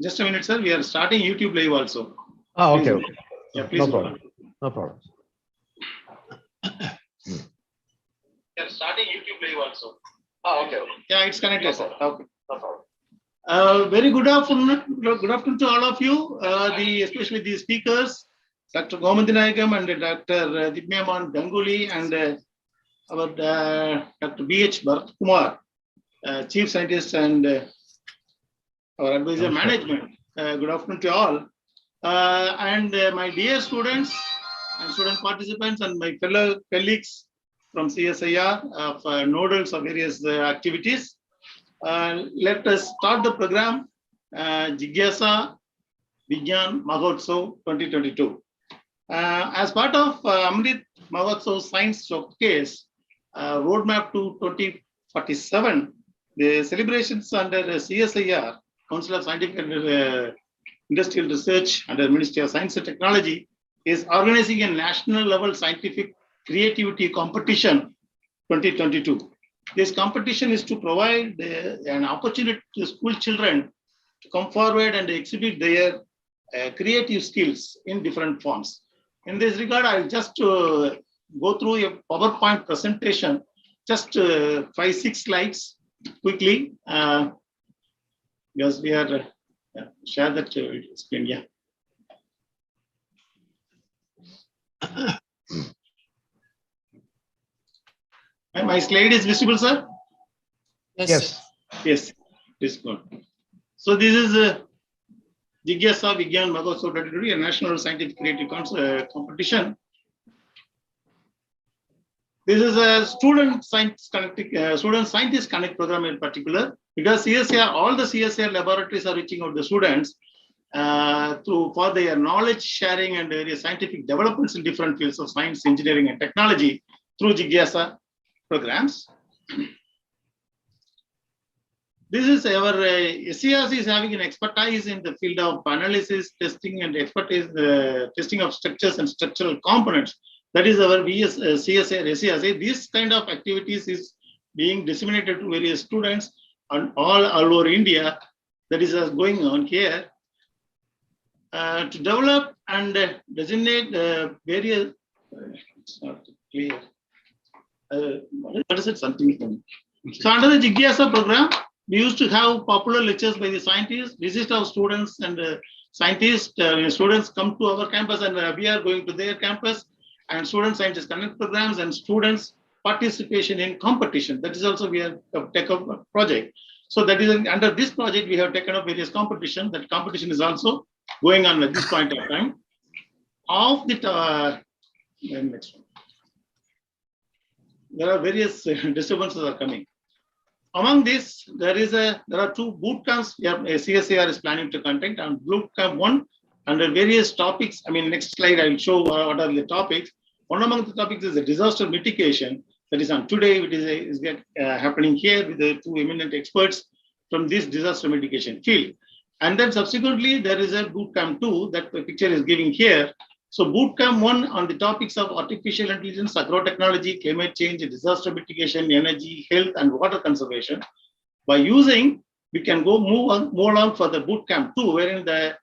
Just a minute, sir. We are starting YouTube live also. Oh, okay. Please, yeah, please. No problem. No problem. We are starting YouTube live also. Oh, okay. Yeah, it's connected, sir. Okay. No problem. Very good afternoon. Good afternoon to all of you. Especially the speakers, Dr. Gomadinayagam and Dr. Divyaman Ganguly and our Dr. B.H. Bharat Kumar, Chief Scientist and our advisor management. Good afternoon to all. My dear students and student participants and my fellow colleagues from CSIR of nodals of various activities. Let us start the program Jigyasa Vigyan Mahotsav 2022. As part of Amrit Mahotsav Science Showcase Roadmap to 2047, the celebrations under CSIR, Council of Scientific and Industrial Research under Ministry of Science and Technology, is organizing a national level scientific creativity competition 2022. This competition is to provide an opportunity to school children to come forward and exhibit their creative skills in different forms. In this regard, I'll just go through a PowerPoint presentation, just 5-6 slides quickly, because we are share that screen. Yeah. My slide is visible, sir? Yes. Yes, this good. So this is Jigyasa Vigyan Mahotsav 2022, a national scientific creative competition. This is a student scientist connect program in particular, because CSIR, all the CSIR laboratories are reaching out the students for their knowledge sharing and various scientific developments in different fields of science, engineering, and technology through Jigyasa programs. This is our SCRC is having an expertise in the field of analysis, testing, and expertise testing of structures and structural components. That is our CSIR, SCRC. This kind of activities is being disseminated to various students all over India. That is going on here to develop and designate various. It's not clear. What is it? Something. So under the Jigyasa program, we used to have popular lectures by the scientists, visit our students and scientists. Students come to our campus and we are going to their campus, and student scientist connect programs and students participation in competition. That is also we have taken up a project. So that is under this project we have taken up various competition. That competition is also going on at this point of time. Of the next one. There are various disturbances are coming. Among this, there are 2 bootcamps CSIR is planning to conduct, and Bootcamp 1 under various topics. I mean, next slide I will show what are the topics. One among the topics is the disaster mitigation. That is on today. It is happening here with the 2 eminent experts from this disaster mitigation field. And then subsequently, there is a Bootcamp 2 that the picture is giving here. So Bootcamp 1 on the topics of artificial intelligence, agrotechnology, climate change, disaster mitigation, energy, health, and water conservation. By using, we can go move along for the Bootcamp 2, wherein the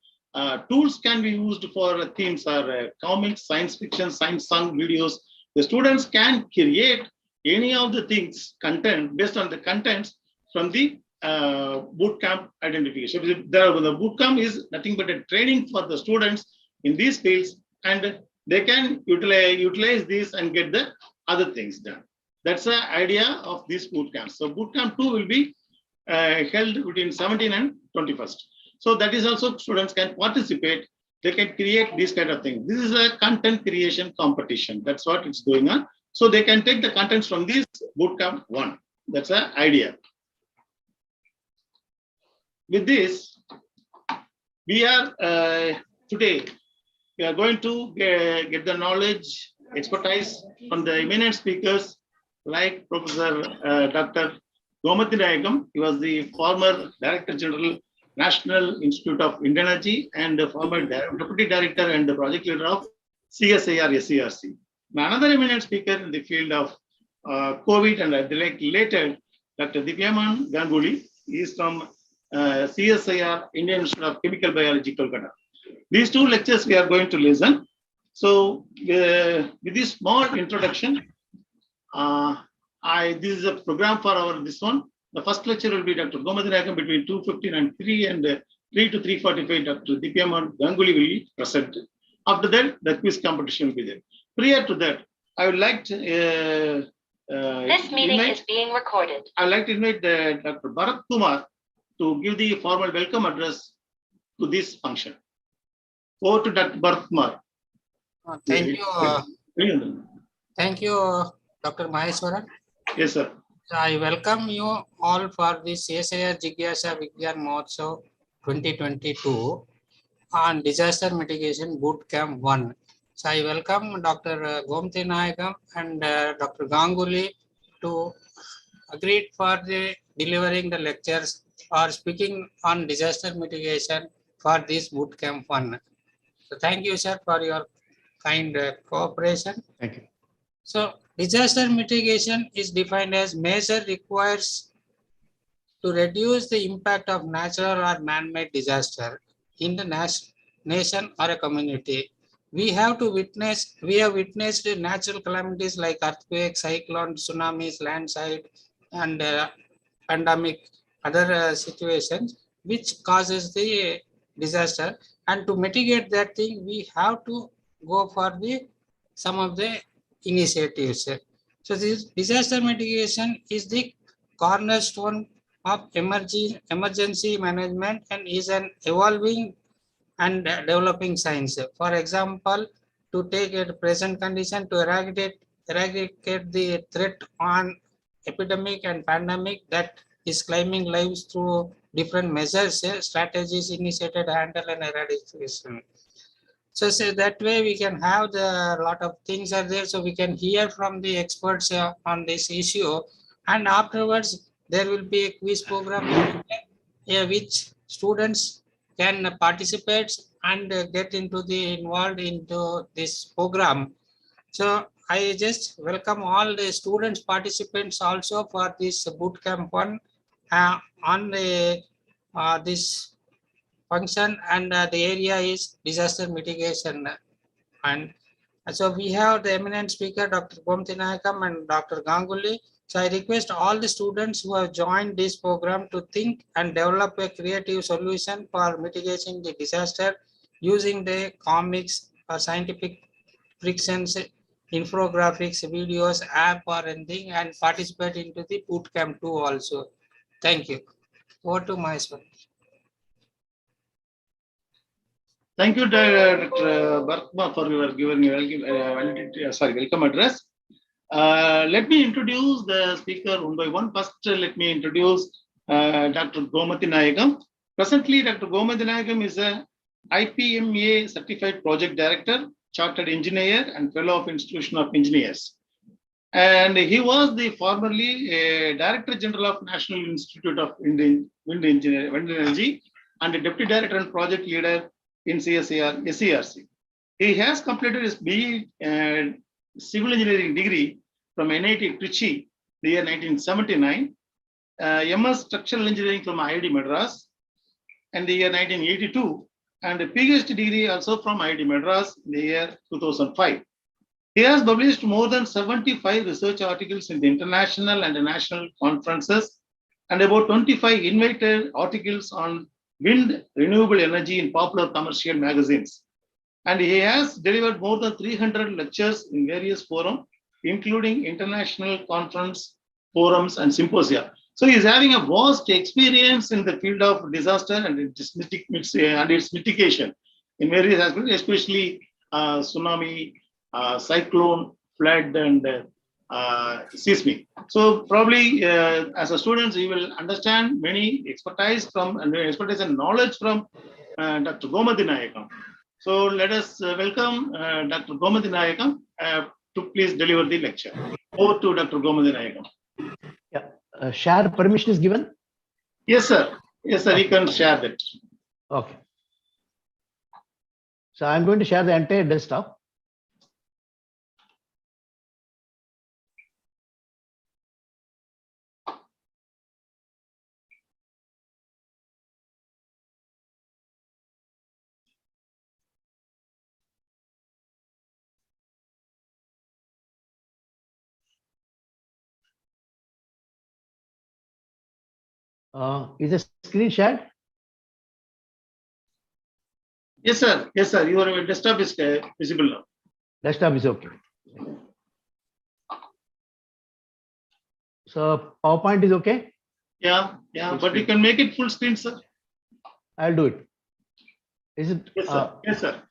tools can be used for themes are comics, science fiction, science song videos. The students can create any of the things, content, based on the contents from the Bootcamp identification. The Bootcamp is nothing but a training for the students in these fields, and they can utilize this and get the other things done. That's the idea of this bootcamp. So Bootcamp 2 will be held between 17th and 21st. So that is also students can participate. They can create this kind of thing. This is a content creation competition. That's what it's going on. So they can take the contents from this Bootcamp 1. That's the idea. With this, we are today, we are going to get the knowledge, expertise from the eminent speakers like Professor Dr. Gomadinayagam. He was the former Director General, National Institute of Wind Energy, and the former Deputy Director and the Project Leader of CSIR SCRC. Another eminent speaker in the field of COVID and later, Dr. Divyaman Ganguly. He is from CSIR, Indian Institute of Chemical Biology, Kolkata. These two lectures we are going to listen. So with this small introduction, this is a program for this one. The first lecture will be Dr. Gomadinayakam between 2:15 and 3, and 3 to 3:45, Dr. Dipiaman Ganguly will be present. After that, the quiz competition will be there. Prior to that, I would like to This meeting is being recorded. I would like to invite Dr. Bharat Kumar to give the formal welcome address to this function. Over to Dr. Bharat Kumar. Thank you. Thank you, Dr. Maheshwaran. Yes, sir. I welcome you all for this CSIR Jigyasa Vigyan Mahotsav 2022 on Disaster Mitigation Bootcamp 1. So I welcome Dr. Gomadinayakam and Dr. Ganguly to agree for delivering the lectures or speaking on disaster mitigation for this Bootcamp 1. So thank you, sir, for your kind cooperation. Thank you. So disaster mitigation is defined as measure requires to reduce the impact of natural or man-made disaster in the nation or a community. We have witnessed natural calamities like earthquakes, cyclone, tsunamis, landslide, and pandemic, other situations which causes the disaster. And to mitigate that thing, we have to go for some of the initiatives. So this disaster mitigation is the cornerstone of emergency management and is an evolving and developing science. For example, to take a present condition to eradicate the threat on epidemic and pandemic that is claiming lives through different measures, strategies initiated, handle and eradication. So that way we can have the lot of things are there, so we can hear from the experts on this issue, and afterwards there will be a quiz program which students can participate and get involved into this program. So I just welcome all the students participants also for this bootcamp 1 on this function, and the area is disaster mitigation. And so we have the eminent speaker, Dr. Gomadinayakam and Dr. Ganguly. So I request all the students who have joined this program to think and develop a creative solution for mitigating the disaster using the comics or scientific frictions, infographics, videos, app or anything, and participate into the bootcamp 2 also. Thank you. Over to Maheshwaran. Thank you, Dr. Bharat, for your welcome address. Let me introduce the speaker one by one. First, let me introduce Dr. Gomadinayakam. Presently, Dr. Gomadinayakam is a IPMA certified project director, chartered engineer, and fellow of Institution of Engineers. And he was formerly Director General of National Institute of Wind Energy and a Deputy Director and Project Leader in CSIR SERC. He has completed his BE Civil Engineering degree from NIT Trichy, the year 1979, MS Structural Engineering from IIT Madras, and the year 1982, and a PhD degree also from IIT Madras in the year 2005. He has published more than 75 research articles in the international and national conferences, and about 25 invited articles on wind renewable energy in popular commercial magazines. And he has delivered more than 300 lectures in various forums, including international conference, forums, and symposia. So he is having a vast experience in the field of disaster and its mitigation in various aspects, especially tsunami, cyclone, flood, and seismic. So probably as a student, you will understand many expertise and knowledge from Dr. Gomadinayakam. So let us welcome Dr. Gomadinayakam to please deliver the lecture. Over to Dr. Gomadinayakam. Yeah, share permission is given? Yes, sir. Yes, sir. You can share that. Okay. So I'm going to share the entire desktop. Is the screen shared? Yes, sir. Yes, sir. Your desktop is visible now. Desktop is okay. So PowerPoint is okay? Yeah, yeah. But you can make it full screen, sir. I'll do it. Is it? Yes, sir. Yes, sir.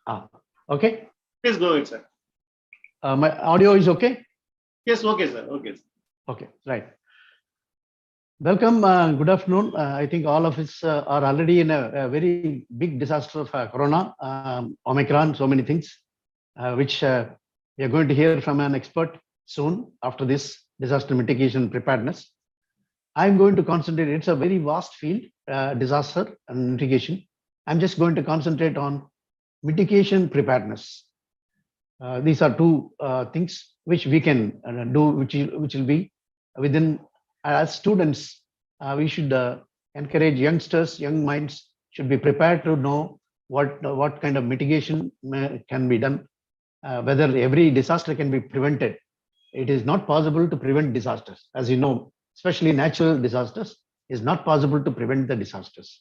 Okay. Please go ahead, sir. My audio is okay? Yes, okay, sir. Okay. Okay, right. Welcome. Good afternoon. I think all of us are already in a very big disaster of Corona, Omicron, so many things, which we are going to hear from an expert soon after this disaster mitigation preparedness. I'm going to concentrate, it's a very vast field, disaster and mitigation. I'm just going to concentrate on mitigation preparedness. These are two things which we can do, which will be within, as students, we should encourage youngsters, young minds should be prepared to know what kind of mitigation can be done, whether every disaster can be prevented. It is not possible to prevent disasters. As you know, especially natural disasters, is not possible to prevent the disasters.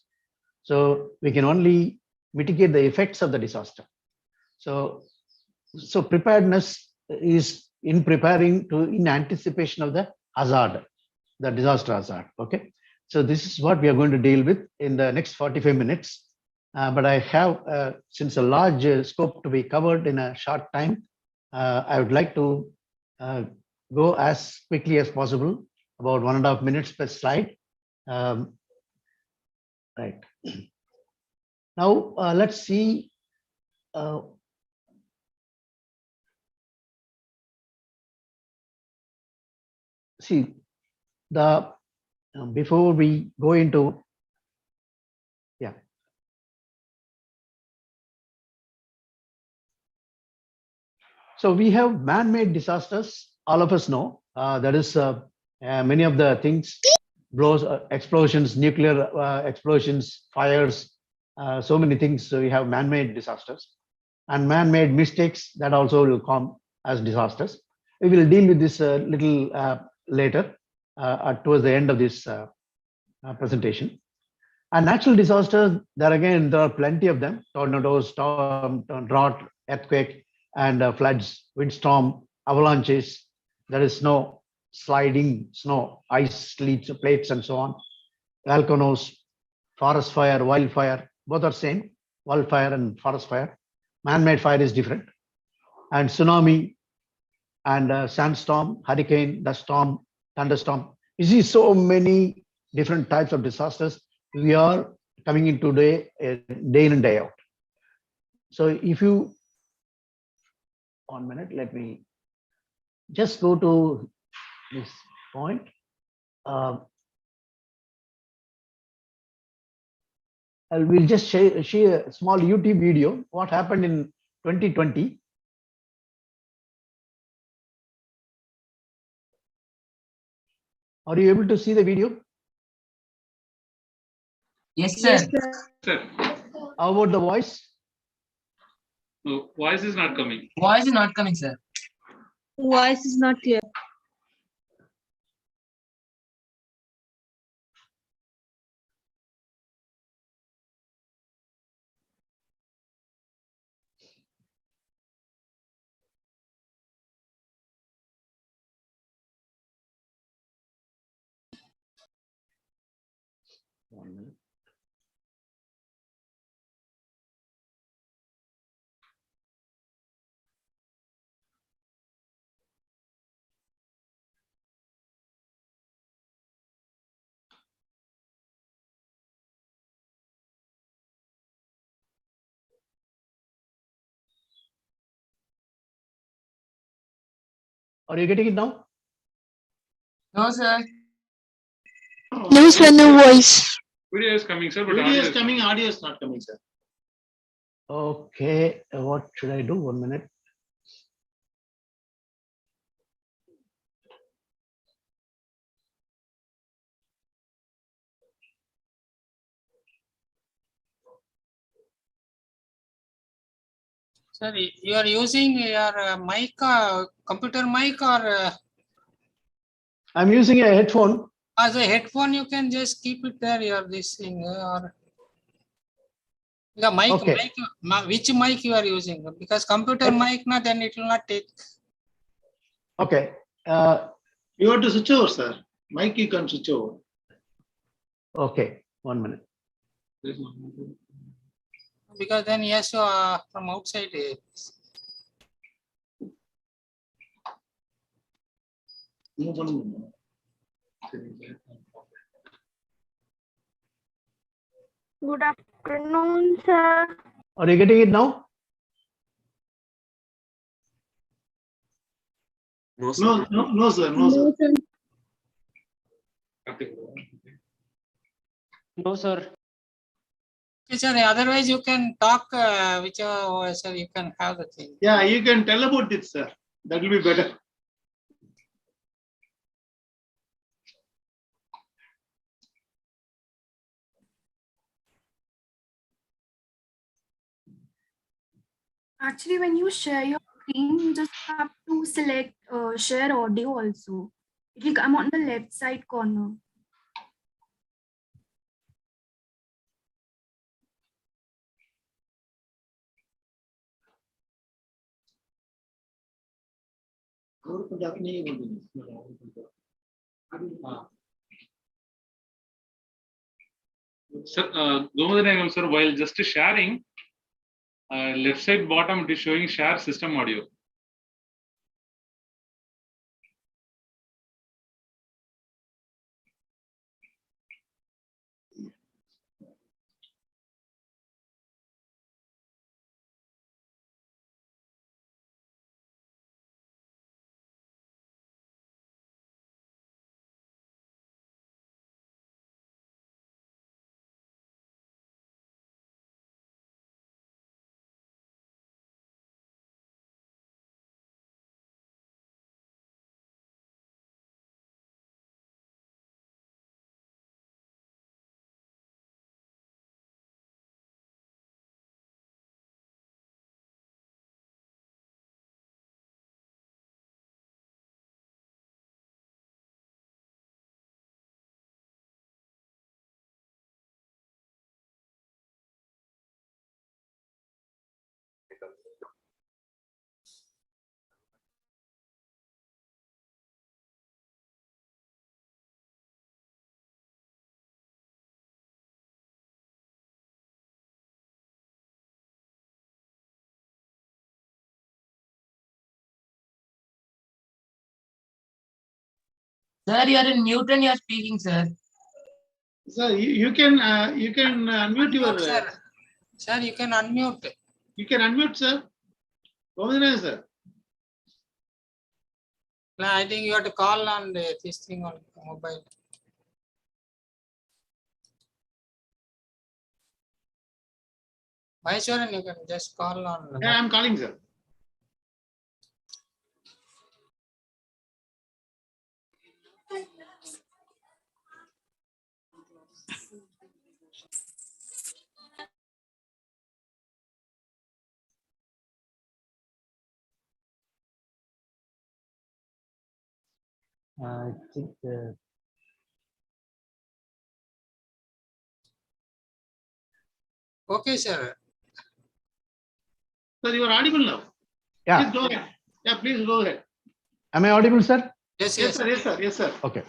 So we can only mitigate the effects of the disaster. So preparedness is in preparing to in anticipation of the hazard, the disaster hazard. Okay. So this is what we are going to deal with in the next 45 minutes. But I have, since a large scope to be covered in a short time, I would like to go as quickly as possible, about 1.5 minutes per slide. Right. Now, let's see. See, the before we go into, yeah. So we have man-made disasters. All of us know that is many of the things, blows, explosions, nuclear explosions, fires, so many things. So we have man-made disasters and man-made mistakes that also will come as disasters. We will deal with this a little later towards the end of this presentation. And natural disasters, there are plenty of them: tornadoes, storm, drought, earthquake, and floods, windstorm, avalanches. There is snow, sliding snow, ice, sleets, plates, and so on. Volcanoes, forest fire, wildfire, both are same. Wildfire and forest fire. Man-made fire is different. And tsunami, and sandstorm, hurricane, dust storm, thunderstorm. You see so many different types of disasters we are coming in today, day in and day out. So if you, 1 minute, let me just go to this point. I will just share a small YouTube video, what happened in 2020. Are you able to see the video? Yes, sir. Sir, How about the voice? no, voice is not coming. Voice is not coming, sir. Voice is not clear. One minute. Are you getting it now? No, sir. No, sir, no voice. Video is coming, sir, but Video audio is is coming, audio is not coming, sir. Okay, what should I do? 1 minute. Sir, you are using your mic, computer mic, or I'm using a headphone. As a headphone, you can just keep it there. Your this thing or the mic. Okay. Which mic you are using? Because computer mic, na, then it will not take. Okay. You have to switch over, sir. Mic you can switch over. Okay. 1 minute. Because then he has to from outside. Good afternoon, sir. Are you getting it now? No, sir. No, sir. No, sir. Okay, sir. Otherwise, you can talk whichever, sir, you can have the thing. Yeah, you can tell about it, sir. That will be better. Actually, when you share your screen, you just have to select share audio also. It will come on the left side corner. Sir, Gomadhanagam, sir, while just sharing, left side bottom it is showing share system audio. Sir, you are in mute and you are speaking, sir. Sir, you can unmute your. Sir, sir, you can unmute. You can unmute, sir. Govindan, sir. No, I think you have to call on this thing on mobile. Maheshwaran, you can just call on. Yeah, I'm calling, sir. I think. Okay, sir. Sir, you are audible now. Yeah. Please go ahead. Yeah, please go ahead. Am I audible, sir? Yes, Yes, sir. Yes, sir. Yes, sir. Okay.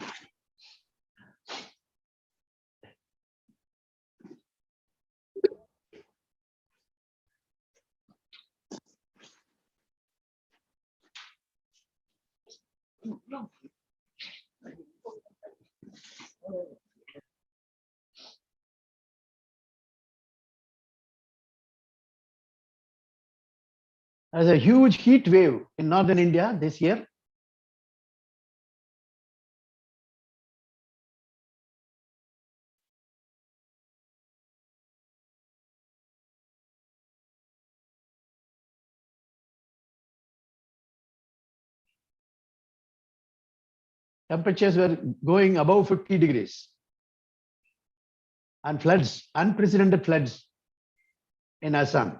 There's a huge heat wave in northern India this year. Temperatures were going above 50 degrees. And floods, unprecedented floods in Assam.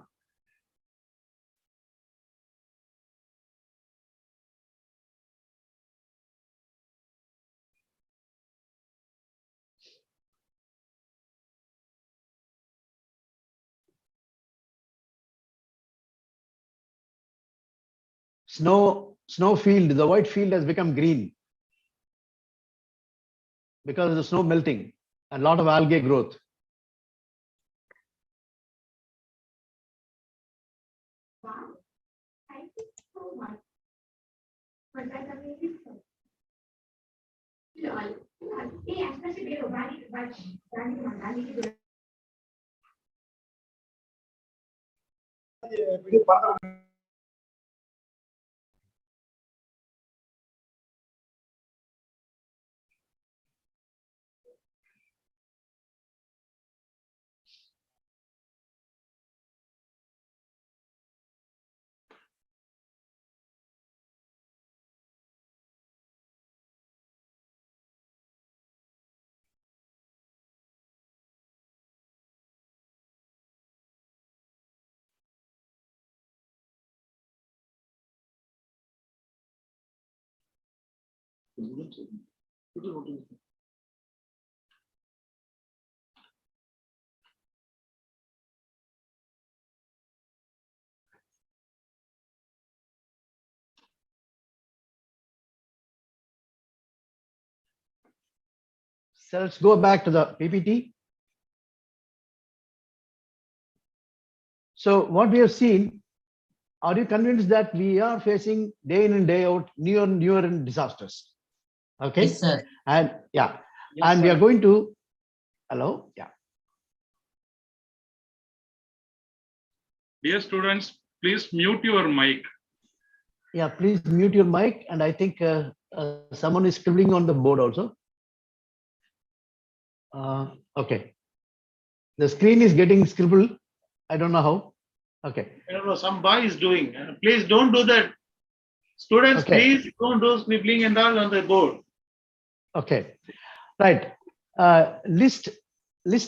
snow field, the white field has become green because of the snow melting and a lot of algae growth. So let's go back to the PPT. So what we have seen, are you convinced that we are facing day in and day out newer disasters? Okay. Yes, sir. And yeah, Yes, and we sir. are going to, hello, yeah. Dear students, please mute your mic. Yeah, please mute your mic. And I think someone is scribbling on the board also. Okay. The screen is getting scribbled. I don't know how. Okay. I don't know, some boy is doing. Please don't do that. Students, Okay. please don't do scribbling and all on the board. Okay. Right. List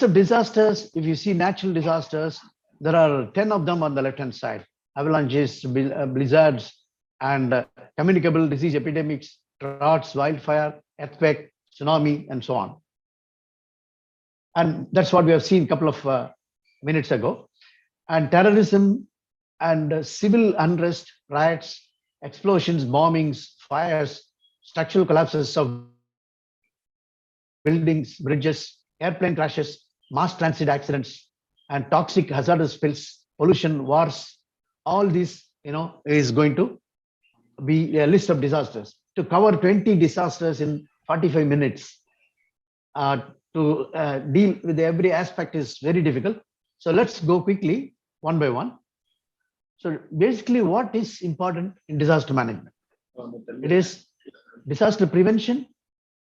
of disasters. If you see natural disasters, there are 10 of them on the left-hand side. Avalanches, blizzards, and communicable disease epidemics, droughts, wildfire, earthquake, tsunami, and so on. And that's what we have seen a couple of minutes ago. And terrorism and civil unrest, riots, explosions, bombings, fires, structural collapses of buildings, bridges, airplane crashes, mass transit accidents, and toxic hazardous spills, pollution, wars, all these, is going to be a list of disasters. To cover 20 disasters in 45 minutes, to deal with every aspect is very difficult. So let's go quickly, one by one. So basically, what is important in disaster management? It is disaster prevention,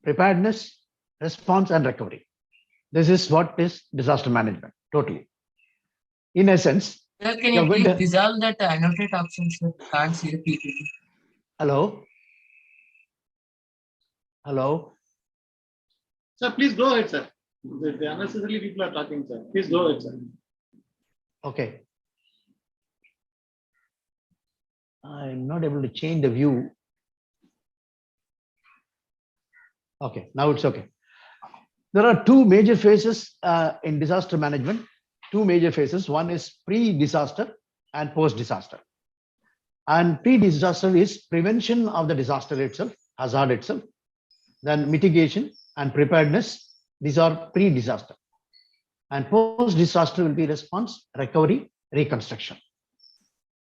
preparedness, response, and recovery. This is what is disaster management, totally. In essence, Sir, can you're you going please to- dissolve that annotate option, sir? Can't see the PPT. hello? Hello? Sir, please go ahead, sir. The unnecessarily people are talking, sir. Please go ahead, sir. Okay. I'm not able to change the view. Okay, now it's okay. There are two major phases in disaster management. Two major phases. One is pre-disaster and post-disaster. And pre-disaster is prevention of the disaster itself, hazard itself. Then mitigation and preparedness. These are pre-disaster. And post-disaster will be response, recovery, reconstruction.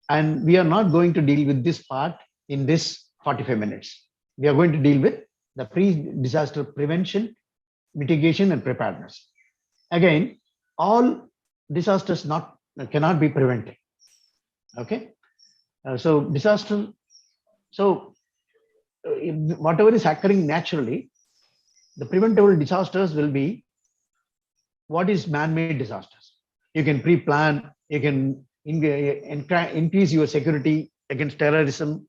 And we are not going to deal with this part in this 45 minutes. We are going to deal with the pre-disaster prevention, mitigation, and preparedness. Again, all disasters cannot be prevented. Okay. So disaster, whatever is occurring naturally, the preventable disasters will be what is man-made disasters. You can pre-plan, you can increase your security against terrorism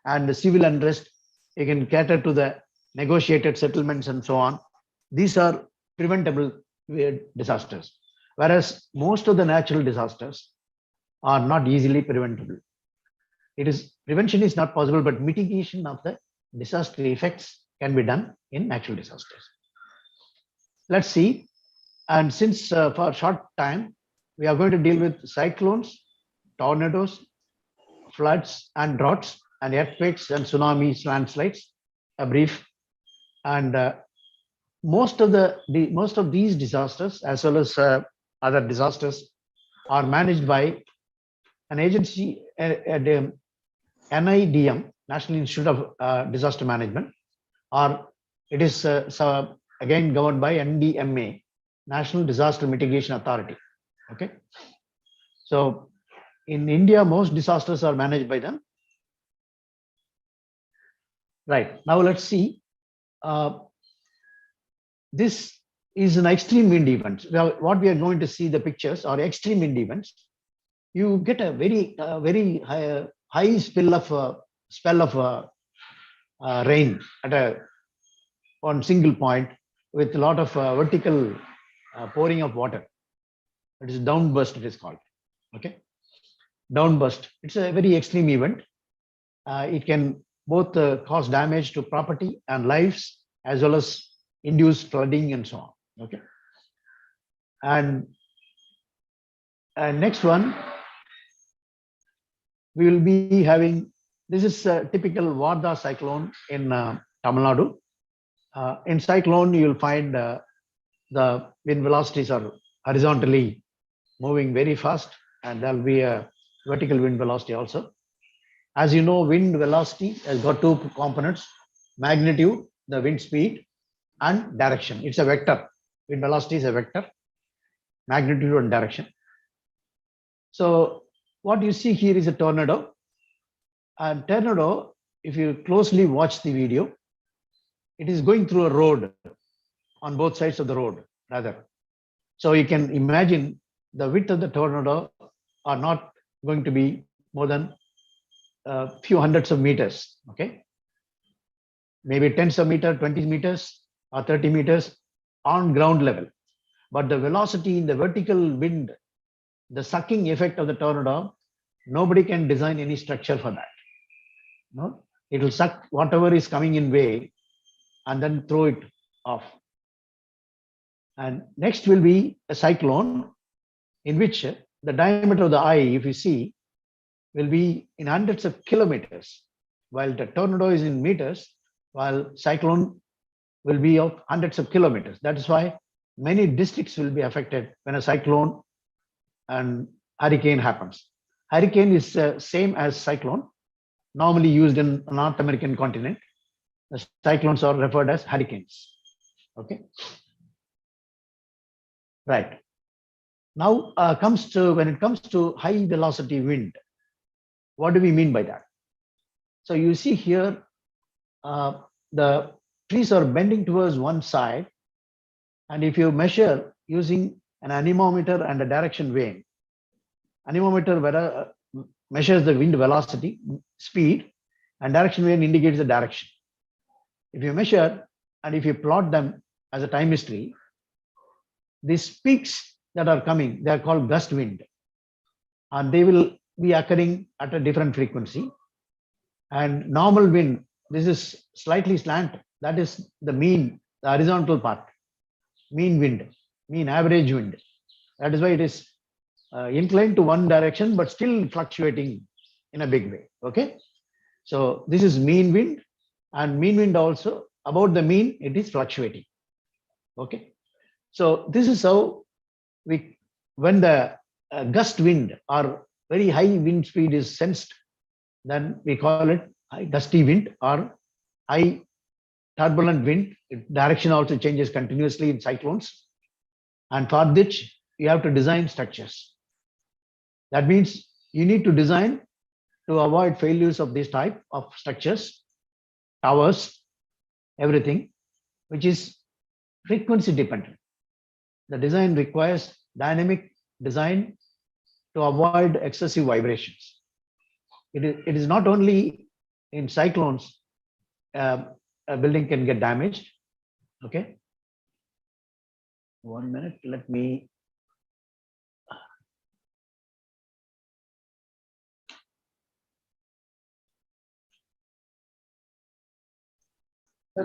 and the civil unrest. You can cater to the negotiated settlements and so on. These are preventable disasters. Whereas most of the natural disasters are not easily preventable. Prevention is not possible, but mitigation of the disaster effects can be done in natural disasters. Let's see. And since for a short time, we are going to deal with cyclones, tornadoes, floods, and droughts. and earthquakes and tsunamis, landslides, a brief. And most of these disasters, as well as other disasters, are managed by an agency, NIDM, National Institute of Disaster Management, or it is again governed by NDMA, National Disaster Mitigation Authority. Okay. So in India, most disasters are managed by them. Right. Now let's see. This is an extreme wind event. Now, what we are going to see the pictures are extreme wind events. You get a very high spell of rain at one single point with a lot of vertical pouring of water. It is downburst, it is called. Okay, downburst. It's a very extreme event. It can both cause damage to property and lives, as well as induce flooding and so on. Okay, and next one, we will be having, this is a typical Varda cyclone in Tamil Nadu. In cyclone, you will find the wind velocities are horizontally moving very fast, and there will be a vertical wind velocity also. As you know, wind velocity has got two components: magnitude, the wind speed, and direction. It's a vector. Wind velocity is a vector, magnitude and direction. So what you see here is a tornado. And tornado, if you closely watch the video, it is going through a road, on both sides of the road, rather. So you can imagine the width of the tornado are not going to be more than a few hundreds of meters. Okay, maybe tens of meters, 20 meters, or 30 meters on ground level. But the velocity in the vertical wind, the sucking effect of the tornado, nobody can design any structure for that. No, it will suck whatever is coming in way and then throw it off. And next will be a cyclone, in which the diameter of the eye, if you see, will be in hundreds of kilometers, while the tornado is in meters, while cyclone will be of hundreds of kilometers. That is why many districts will be affected when a cyclone and hurricane happens. Hurricane is same as cyclone, normally used in North American continent. The cyclones are referred as hurricanes. Okay. Right. Now when it comes to high velocity wind, what do we mean by that? So you see here, the trees are bending towards one side, and if you measure using an anemometer and a direction vane, anemometer measures the wind velocity, speed, and direction vane indicates the direction. If you measure and if you plot them as a time history, these peaks that are coming, they are called gust wind, and they will be occurring at a different frequency. And normal wind, this is slightly slant, that is the mean, the horizontal part, mean wind, mean average wind. That is why it is inclined to one direction, but still fluctuating in a big way. Okay. So this is mean wind, and mean wind also about the mean, it is fluctuating. Okay. So this is how when the gust wind or very high wind speed is sensed, then we call it high gusty wind or high turbulent wind. Direction also changes continuously in cyclones. And for which you have to design structures. That means you need to design to avoid failures of this type of structures, towers, everything, which is frequency dependent. The design requires dynamic design to avoid excessive vibrations. It is not only in cyclones, a building can get damaged. Okay. 1 minute, let me.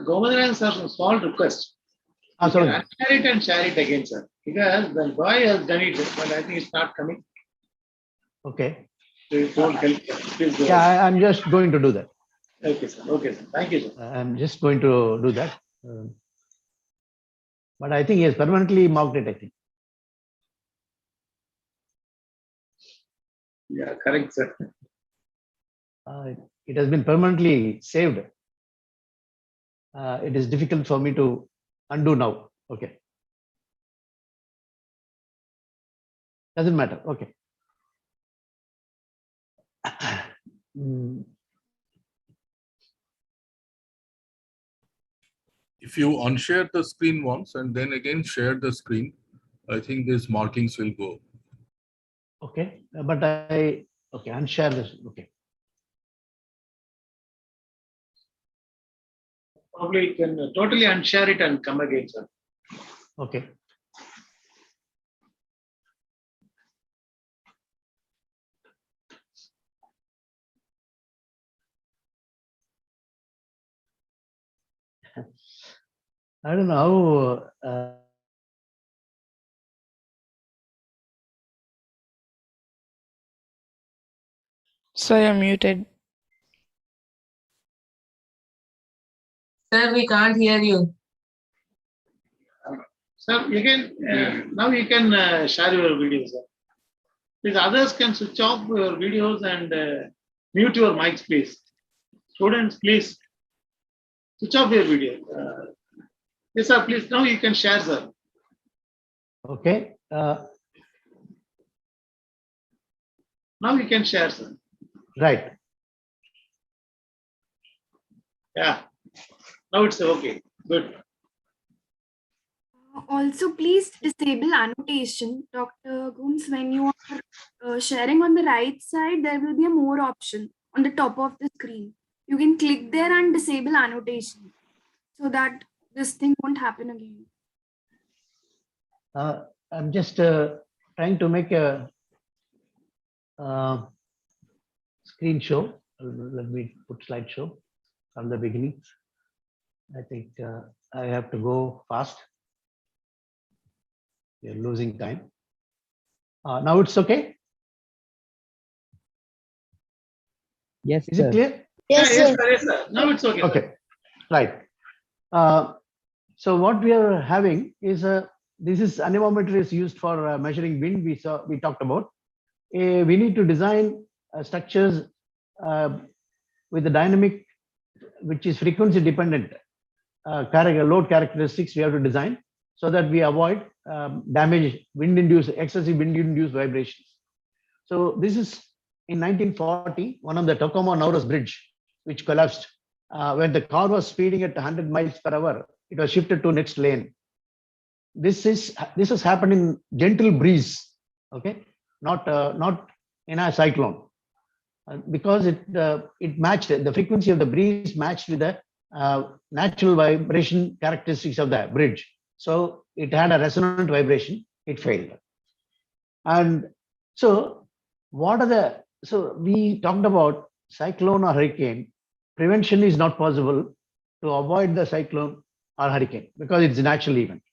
Govardhan sir, small request. Sorry. Share it and share it again, sir. Because the boy has done it, but I think it's not coming. Okay. It won't help. Please go Yeah, ahead. I'm just going to do that. Okay, sir. Okay, sir. Thank you, sir. I'm just going to do that. But I think he has permanently marked it, I think. Yeah, correct, sir. It has been permanently saved. It is difficult for me to undo now. Okay. Doesn't matter. Okay. If you unshare the screen once and then again share the screen, I think these markings will go. Okay, but okay, unshare this. Okay. Probably you can totally unshare it and come again, sir. Okay. I don't know how. So you're muted. Sir, we can't hear you. Sir, you can now you can share your video, sir. Please, others can switch off your videos and mute your mics, please. Students, please switch off your video. Yes, sir. Please, now you can share, sir. Okay. Now you can share, sir. Right. Yeah. Now it's okay. Good. Also, please disable annotation. Dr. Gooms, when you are sharing on the right side, there will be a more option on the top of the screen. You can click there and disable annotation so that this thing won't happen again. I'm just trying to make a screen show. Let me put slideshow from the beginning. I think I have to go fast. We're losing time. Now it's okay. Yes, Is it clear? Yes, sir. Yes, sir. Now it's okay. Okay. Right. So what we are having is this is anemometer is used for measuring wind. We talked about. We need to design structures with the dynamic, which is frequency dependent load characteristics. We have to design so that we avoid damage, excessive wind induced vibrations. So this is in 1940, one of the Tacoma-Nauros Bridge, which collapsed. When the car was speeding at 100 miles per hour, it was shifted to next lane. This has happened in gentle breeze, okay, not in a cyclone, because it matched the frequency of the breeze matched with the natural vibration characteristics of the bridge. So it had a resonant vibration. It failed, and so we talked about cyclone or hurricane. Prevention is not possible to avoid the cyclone or hurricane because it's a natural event.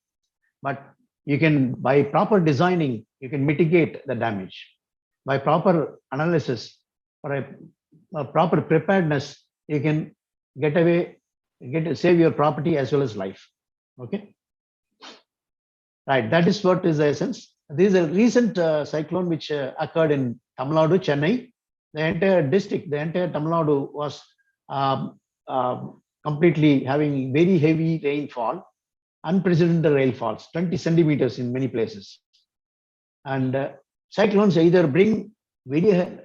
But you can, by proper designing, you can mitigate the damage. By proper analysis or a proper preparedness, you can save your property as well as life. Okay. Right. That is what is the essence. This is a recent cyclone which occurred in Tamil Nadu, Chennai. The entire district, the entire Tamil Nadu was completely having very heavy rainfall, unprecedented rainfalls, 20 centimeters in many places. And cyclones either bring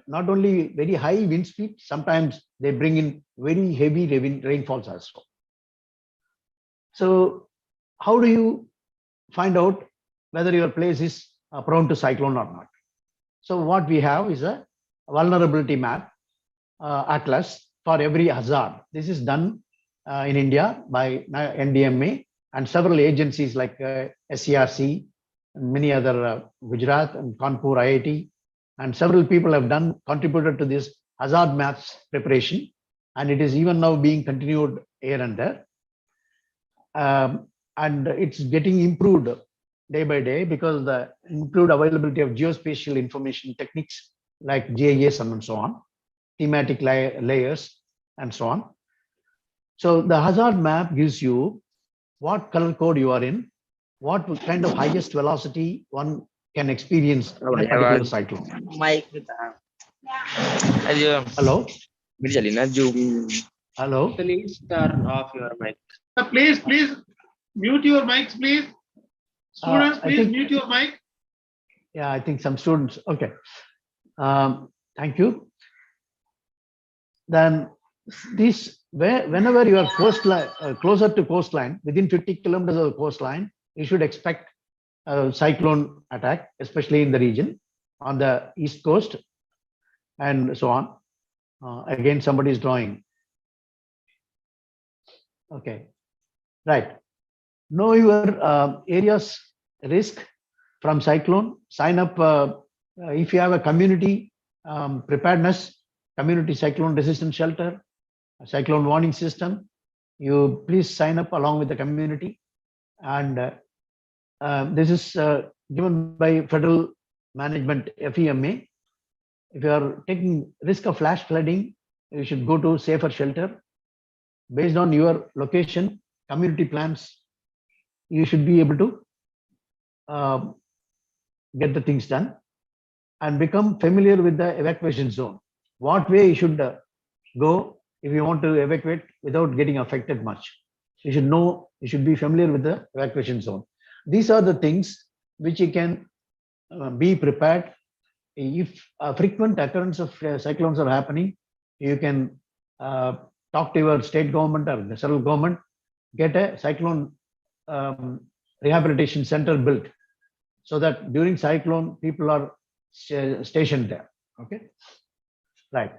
not only very high wind speed, sometimes they bring in very heavy rainfalls also. So how do you find out whether your place is prone to cyclone or not? So what we have is a vulnerability map atlas for every hazard. This is done in India by NDMA and several agencies like SCRC and many other Gujarat and Kanpur IIT, and several people have contributed to this hazard maps preparation, and it is even now being continued here and there. And it's getting improved day by day because the improved availability of geospatial information techniques like GIS and so on, thematic layers and so on. So the hazard map gives you what color code you are in, what kind of highest velocity one can experience in a particular cyclone. Hello? Hello? Please turn off your mic. Please mute your mics, please. Students, I please think- mute your mic. Yeah, I think some students, okay. Thank you. Then whenever you are closer to coastline, within 50 kilometers of the coastline, you should expect a cyclone attack, especially in the region on the east coast and so on. Again, somebody is drawing. Okay, right. Know your area's risk from cyclone. Sign up if you have a community preparedness, community cyclone resistant shelter, a cyclone warning system. You please sign up along with the community. And this is given by Federal Management FEMA. If you are taking risk of flash flooding, you should go to safer shelter. Based on your location, community plans, you should be able to get the things done and become familiar with the evacuation zone. What way you should go if you want to evacuate without getting affected much. You should know, you should be familiar with the evacuation zone. These are the things which you can be prepared. If a frequent occurrence of cyclones are happening, you can talk to your state government or the central government, get a cyclone rehabilitation center built so that during cyclone, people are stationed there. Okay, right.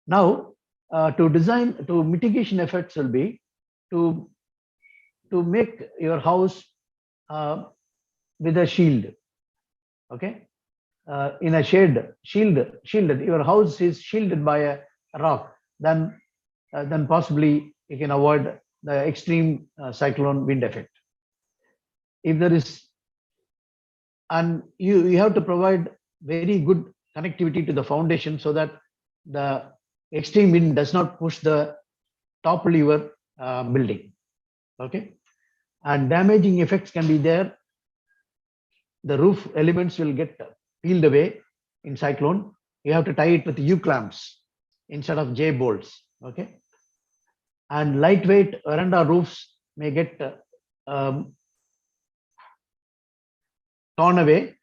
Now, to mitigation efforts will be to make your house with a shield. Okay, in a shielded. Your house is shielded by a rock. Then possibly you can avoid the extreme cyclone wind effect. If there is, and you have to provide very good connectivity to the foundation so that the extreme wind does not push the topple your building. Okay, and damaging effects can be there. The roof elements will get peeled away in cyclone. You have to tie it with U clamps instead of J bolts. Okay, and lightweight veranda roofs may get torn away.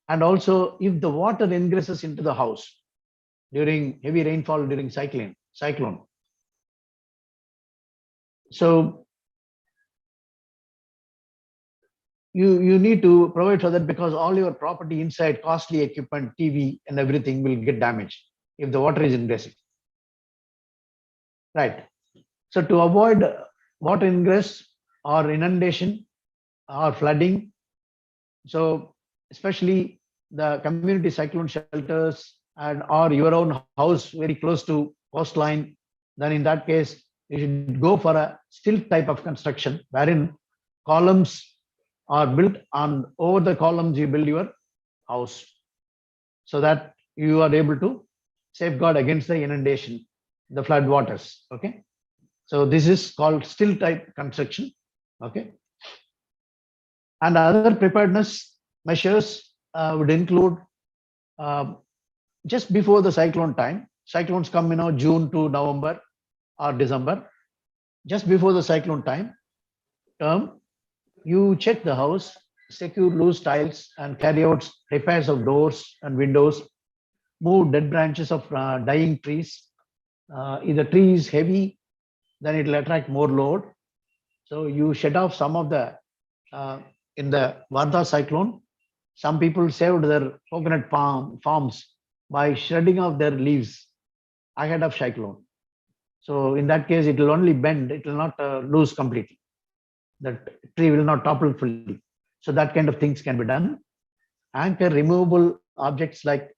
And also, if the water ingresses into the house during heavy rainfall during cyclone. So you need to provide for that, because all your property inside, costly equipment, TV and everything will get damaged if the water is ingressing. Right. So to avoid water ingress or inundation or flooding, so especially the community cyclone shelters and or your own house very close to coastline, then in that case, you should go for a stilt type of construction wherein columns are built on over the columns you build your house so that you are able to safeguard against the inundation, the flood waters. Okay. So this is called stilt type construction. Okay. And other preparedness measures would include just before the cyclone time. Cyclones come, June to November or December. Just before the cyclone term, you check the house, secure loose tiles, and carry out repairs of doors and windows. Move dead branches of dying trees. If the tree is heavy, then it will attract more load. So you shed off some of the in the Varda cyclone, some people saved their coconut farms by shredding off their leaves ahead of cyclone. So in that case, it will only bend, it will not lose completely. That tree will not topple fully. So that kind of things can be done. Anchor removable objects like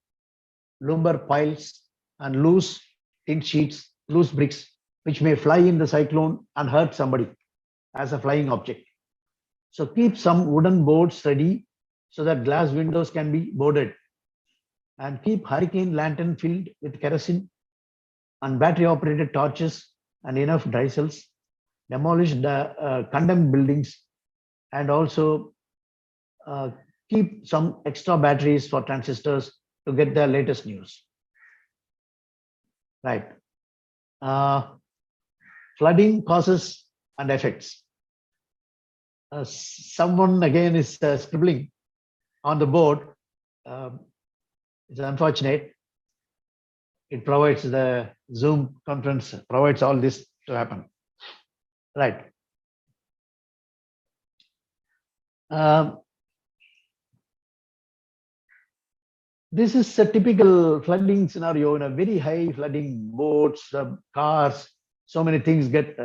lumber piles and loose tin sheets, loose bricks, which may fly in the cyclone and hurt somebody as a flying object. So keep some wooden boards ready so that glass windows can be boarded. And keep hurricane lantern filled with kerosene and battery operated torches and enough dry cells. Demolish the condemned buildings and also keep some extra batteries for transistors to get the latest news. Right. Flooding causes and effects. Someone again is scribbling on the board. It's unfortunate. It provides the Zoom conference, provides all this to happen. Right. This is a typical flooding scenario in a very high flooding, boats, cars, so many things get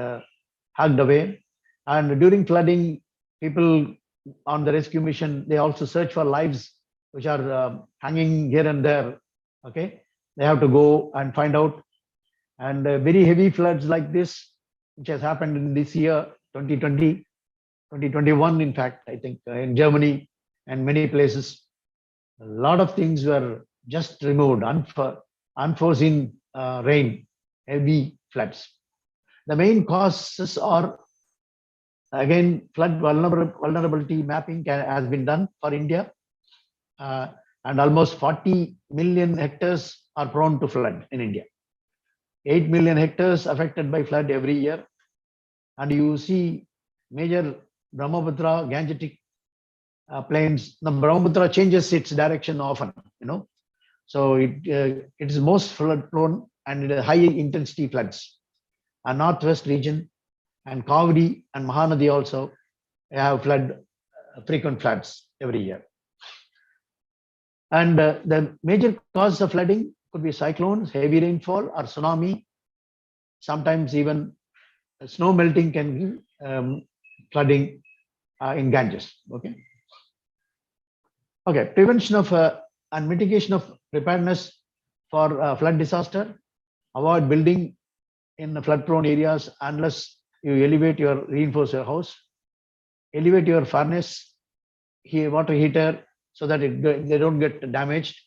hugged away. And during flooding, people on the rescue mission, they also search for lives which are hanging here and there. Okay, they have to go and find out. And very heavy floods like this, which has happened in this year, 2020, 2021, in fact, I think in Germany and many places, a lot of things were just removed, unforeseen rain, heavy floods. The main causes are, again, flood vulnerability mapping has been done for India, and almost 40 million hectares are prone to flood in India. 8 million hectares affected by flood every year. And you see major Brahmaputra, Gangetic plains. The Brahmaputra changes its direction often, So it is most flood prone and high intensity floods. A northwest region and Kaveri and Mahanadi also have frequent floods every year. And the major cause of flooding could be cyclones, heavy rainfall, or tsunami. Sometimes even snow melting can give flooding in Ganges. Okay. Prevention of and mitigation of preparedness for flood disaster. Avoid building in flood-prone areas unless you reinforce your house. Elevate your furnace, water heater, so that they don't get damaged.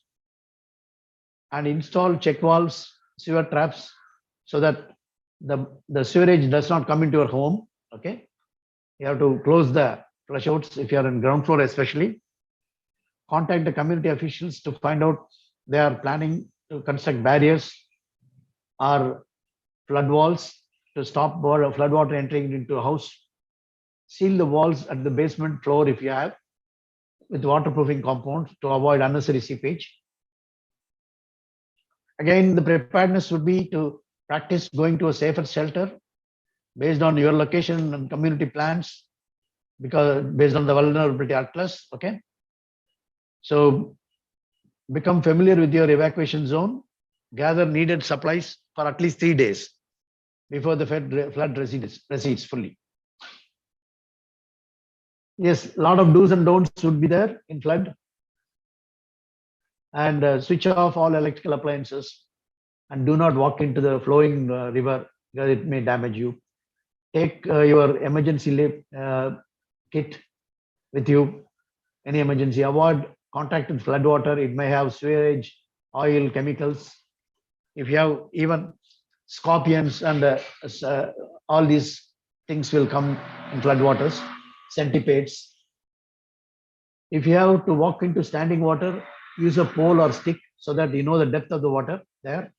And install check valves, sewer traps, so that the sewerage does not come into your home. Okay, you have to close the flush outs if you are on ground floor, especially. Contact the community officials to find out they are planning to construct barriers or flood walls to stop flood water entering into a house. Seal the walls at the basement floor if you have with waterproofing compounds to avoid unnecessary seepage. Again, the preparedness would be to practice going to a safer shelter based on your location and community plans, because based on the vulnerability atlas. Okay. So become familiar with your evacuation zone, gather needed supplies for at least 3 days before the flood recedes fully. Yes, a lot of do's and don'ts would be there in flood. And switch off all electrical appliances and do not walk into the flowing river because it may damage you. Take your emergency kit with you, any emergency. Avoid contact with flood water. It may have sewage, oil, chemicals. If you have even scorpions and all these things will come in flood waters, centipedes. If you have to walk into standing water, use a pole or stick so that you know the depth of the water there,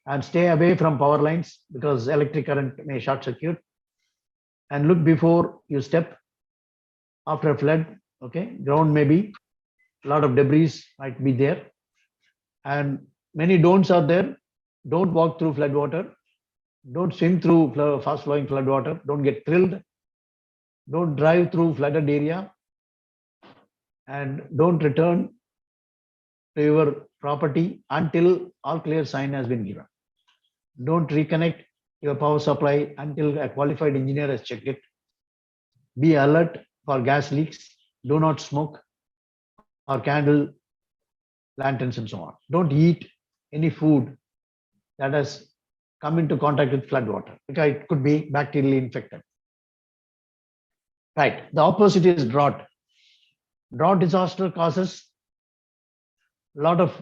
and stay away from power lines because electric current may short circuit. And look before you step after a flood. Okay, ground may be, a lot of debris might be there, and many don'ts are there. Don't walk through flood water. Don't swim through fast flowing flood water. Don't get thrilled. Don't drive through flooded area, and don't return to your property until all clear sign has been given. Don't reconnect your power supply until a qualified engineer has checked it. Be alert for gas leaks. Do not smoke or candle lanterns and so on. Don't eat any food that has come into contact with flood water because it could be bacterially infected. Right. The opposite is drought. Drought disaster causes a lot of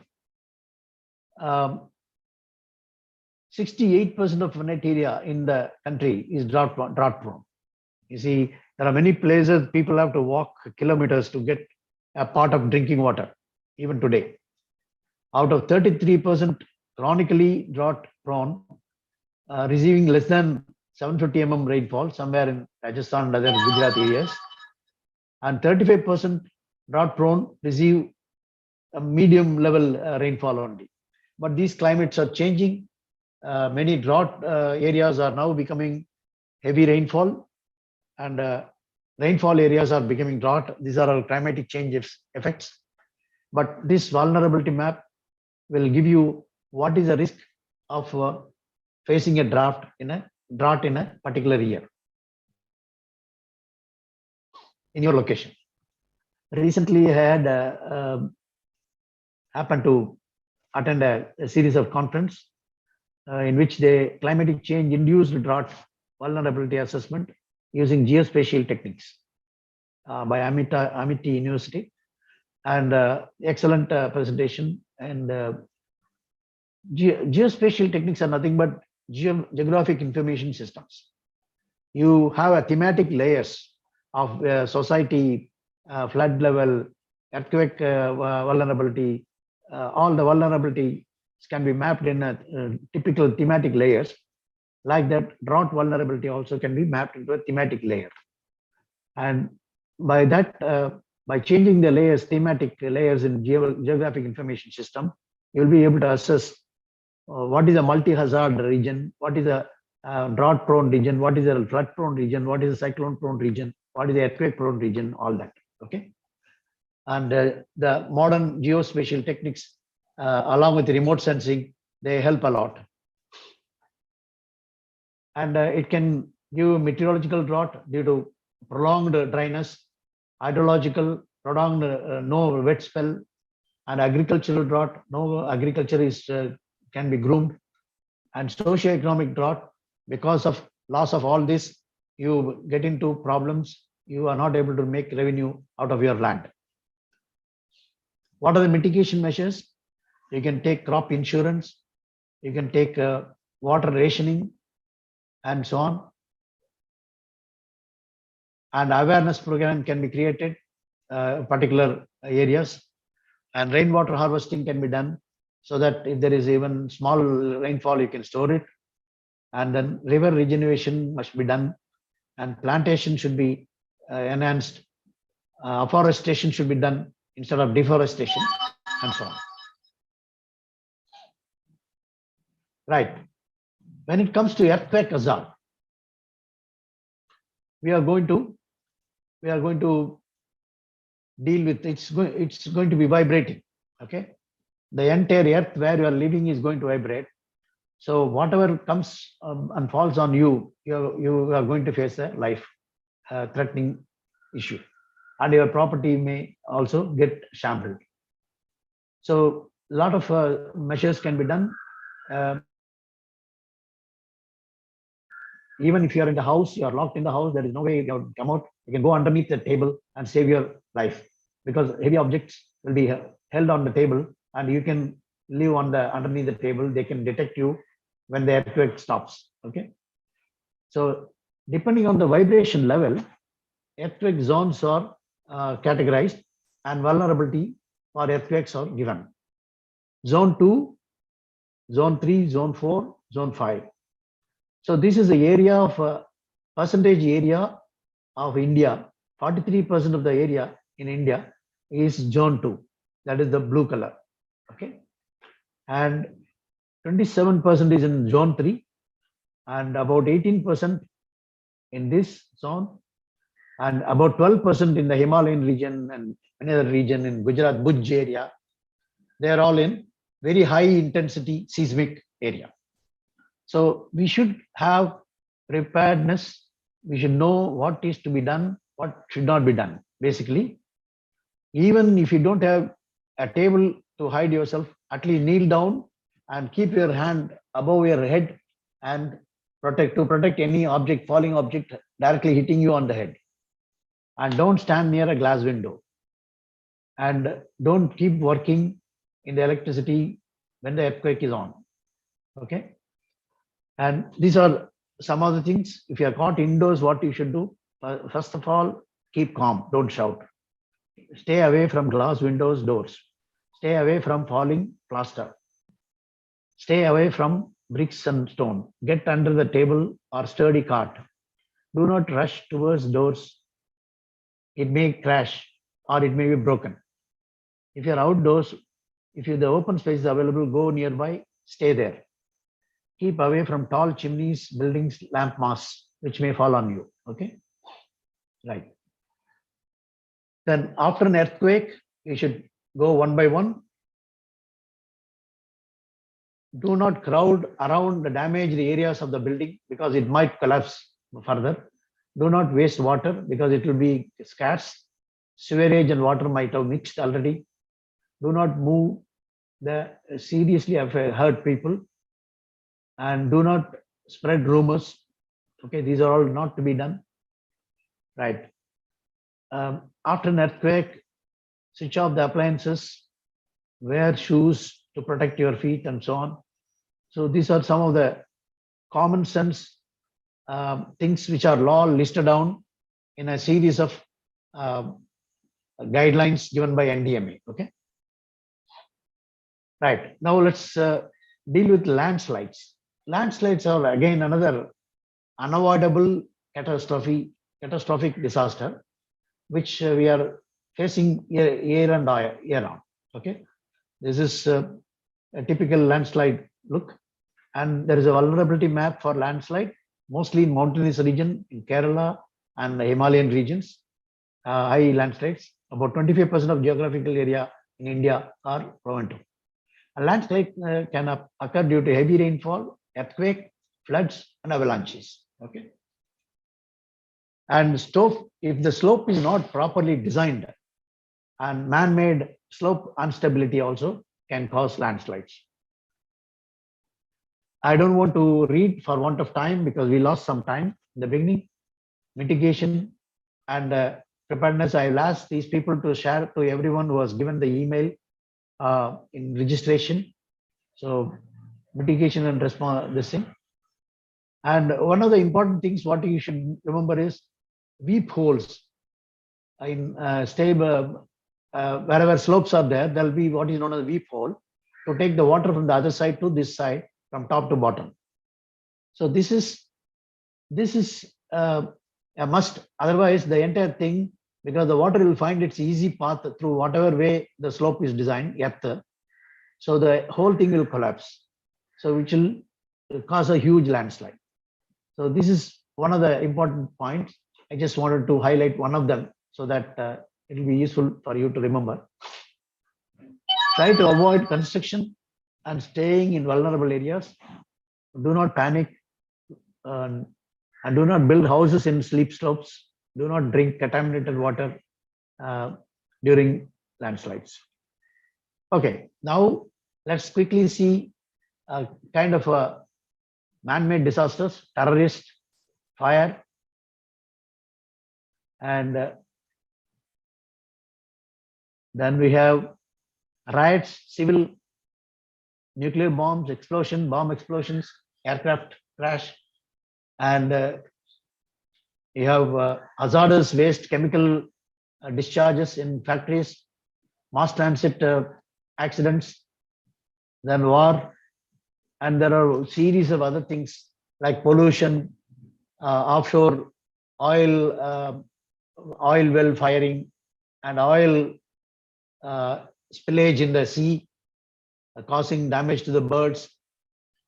68% of net area in the country is drought prone. You see, there are many places people have to walk kilometers to get a pot of drinking water, even today. Out of 33% chronically drought prone, receiving less than 750 mm rainfall somewhere in Rajasthan and other Gujarat areas, and 35% drought prone receive a medium level rainfall only. But these climates are changing. Many drought areas are now becoming heavy rainfall, and rainfall areas are becoming drought. These are all climatic change effects. But this vulnerability map will give you what is the risk of facing a drought in a particular year in your location. Recently, I had happened to attend a series of conference in which the climatic change induced drought vulnerability assessment using geospatial techniques by Amity University, and excellent presentation. And geospatial techniques are nothing but geographic information systems. You have a thematic layers of society, flood level, earthquake vulnerability. All the vulnerability can be mapped in a typical thematic layers. Like that, drought vulnerability also can be mapped into a thematic layer. And by that, by changing the layers, thematic layers in geographic information system, you'll be able to assess what is a multi-hazard region, what is a drought-prone region, what is a flood-prone region, what is a cyclone-prone region, what is the earthquake-prone region, all that. Okay. And the modern geospatial techniques, along with remote sensing, they help a lot. And it can give meteorological drought due to prolonged dryness, hydrological, prolonged no wet spell, and agricultural drought. No agriculture is can be groomed, and socio-economic drought. Because of loss of all this, you get into problems. You are not able to make revenue out of your land. What are the mitigation measures? You can take crop insurance, you can take water rationing, and so on. And awareness program can be created, particular areas, and rainwater harvesting can be done, so that if there is even small rainfall, you can store it. And then river regeneration must be done, and plantation should be enhanced. Afforestation should be done instead of deforestation, and so on. Right. When it comes to earthquake hazard, we are going to deal with it's going to be vibrating. Okay, the entire earth where you are living is going to vibrate. So whatever comes and falls on you, you are going to face a life threatening issue, and your property may also get shambled. So a lot of measures can be done. Even if you are in the house, you are locked in the house, there is no way you can come out. You can go underneath the table and save your life, because heavy objects will be held on the table, and you can live on the underneath the table. They can detect you when the earthquake stops. Okay. So depending on the vibration level, earthquake zones are categorized, and vulnerability for earthquakes are given. Zone 2, Zone 3, Zone 4, Zone 5. So this is the area of percentage area of India. 43% of the area in India is Zone 2. That is the blue color. Okay. And 27% is in Zone 3, and about 18% in this zone, and about 12% in the Himalayan region and another region in Gujarat, Bhuj area. They are all in very high intensity seismic area. So we should have preparedness. We should know what is to be done, what should not be done. Basically, even if you don't have a table to hide yourself, at least kneel down and keep your hand above your head and protect any object, falling object directly hitting you on the head. and don't stand near a glass window, and don't keep working in the electricity when the earthquake is on. Okay. And these are some of the things. If you are caught indoors, what you should do? First of all, keep calm, don't shout. Stay away from glass windows, doors. Stay away from falling plaster. Stay away from bricks and stone. Get under the table or sturdy cart. Do not rush towards doors. It may crash or it may be broken. If you're outdoors, if the open space is available, go nearby, stay there. Keep away from tall chimneys, buildings, lamp masts, which may fall on you. Okay. Right. Then after an earthquake, you should go one by one. Do not crowd around the damaged areas of the building because it might collapse further. Do not waste water because it will be scarce. Sewerage and water might have mixed already. Do not move the seriously hurt people, and do not spread rumors. Okay, these are all not to be done. Right. After an earthquake, switch off the appliances, wear shoes to protect your feet and so on. So these are some of the common sense things which are law listed down in a series of guidelines given by NDMA. Okay. Right. Now let's deal with landslides. Landslides are again another unavoidable catastrophic disaster, which we are facing year on. Okay. This is a typical landslide look, and there is a vulnerability map for landslide, mostly in mountainous region in Kerala and the Himalayan regions, high landslides. About 25% of geographical area in India are prone to. A landslide can occur due to heavy rainfall, earthquake, floods, and avalanches. Okay. And if the slope is not properly designed, and man-made slope instability also can cause landslides. I don't want to read for want of time because we lost some time in the beginning. Mitigation and preparedness. I will ask these people to share to everyone who has given the email in registration. So mitigation and response, this thing. And one of the important things what you should remember is weep holes in stable, wherever slopes are there, there'll be what is known as a weep hole to take the water from the other side to this side, from top to bottom. So this is a must. Otherwise, the entire thing, because the water will find its easy path through whatever way the slope is designed, so the whole thing will collapse. So which will cause a huge landslide. So this is one of the important points. I just wanted to highlight one of them so that it will be useful for you to remember. Try to avoid construction and staying in vulnerable areas. Do not panic and do not build houses in steep slopes. Do not drink contaminated water during landslides. Okay, now let's quickly see a kind of man-made disasters, terrorist, fire, and then we have riots, civil, nuclear bombs, bomb explosions, aircraft crash, and you have hazardous waste, chemical discharges in factories, mass transit accidents, then war, and there are a series of other things like pollution, offshore oil well firing, and oil spillage in the sea, causing damage to the birds,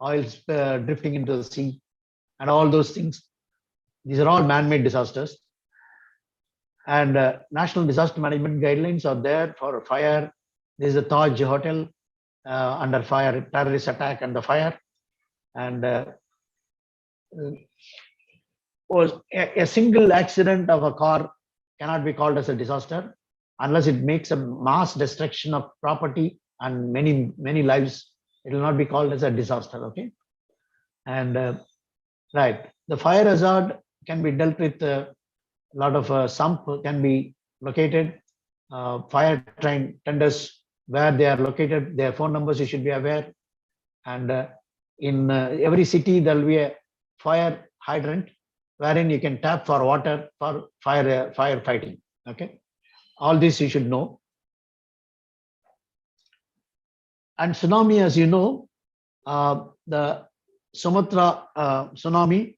oil drifting into the sea, and all those things. These are all man-made disasters. And national disaster management guidelines are there for fire. There is a Taj Hotel under fire, terrorist attack under fire. And a single accident of a car cannot be called as a disaster unless it makes a mass destruction of property and many lives. It will not be called as a disaster. Okay. And right, the fire hazard can be dealt with lot of sump can be located. Fire train tenders, where they are located, their phone numbers you should be aware. And in every city, there will be a fire hydrant wherein you can tap for water for fire fighting. Okay, all this you should know. And tsunami, as you know, the Sumatra tsunami,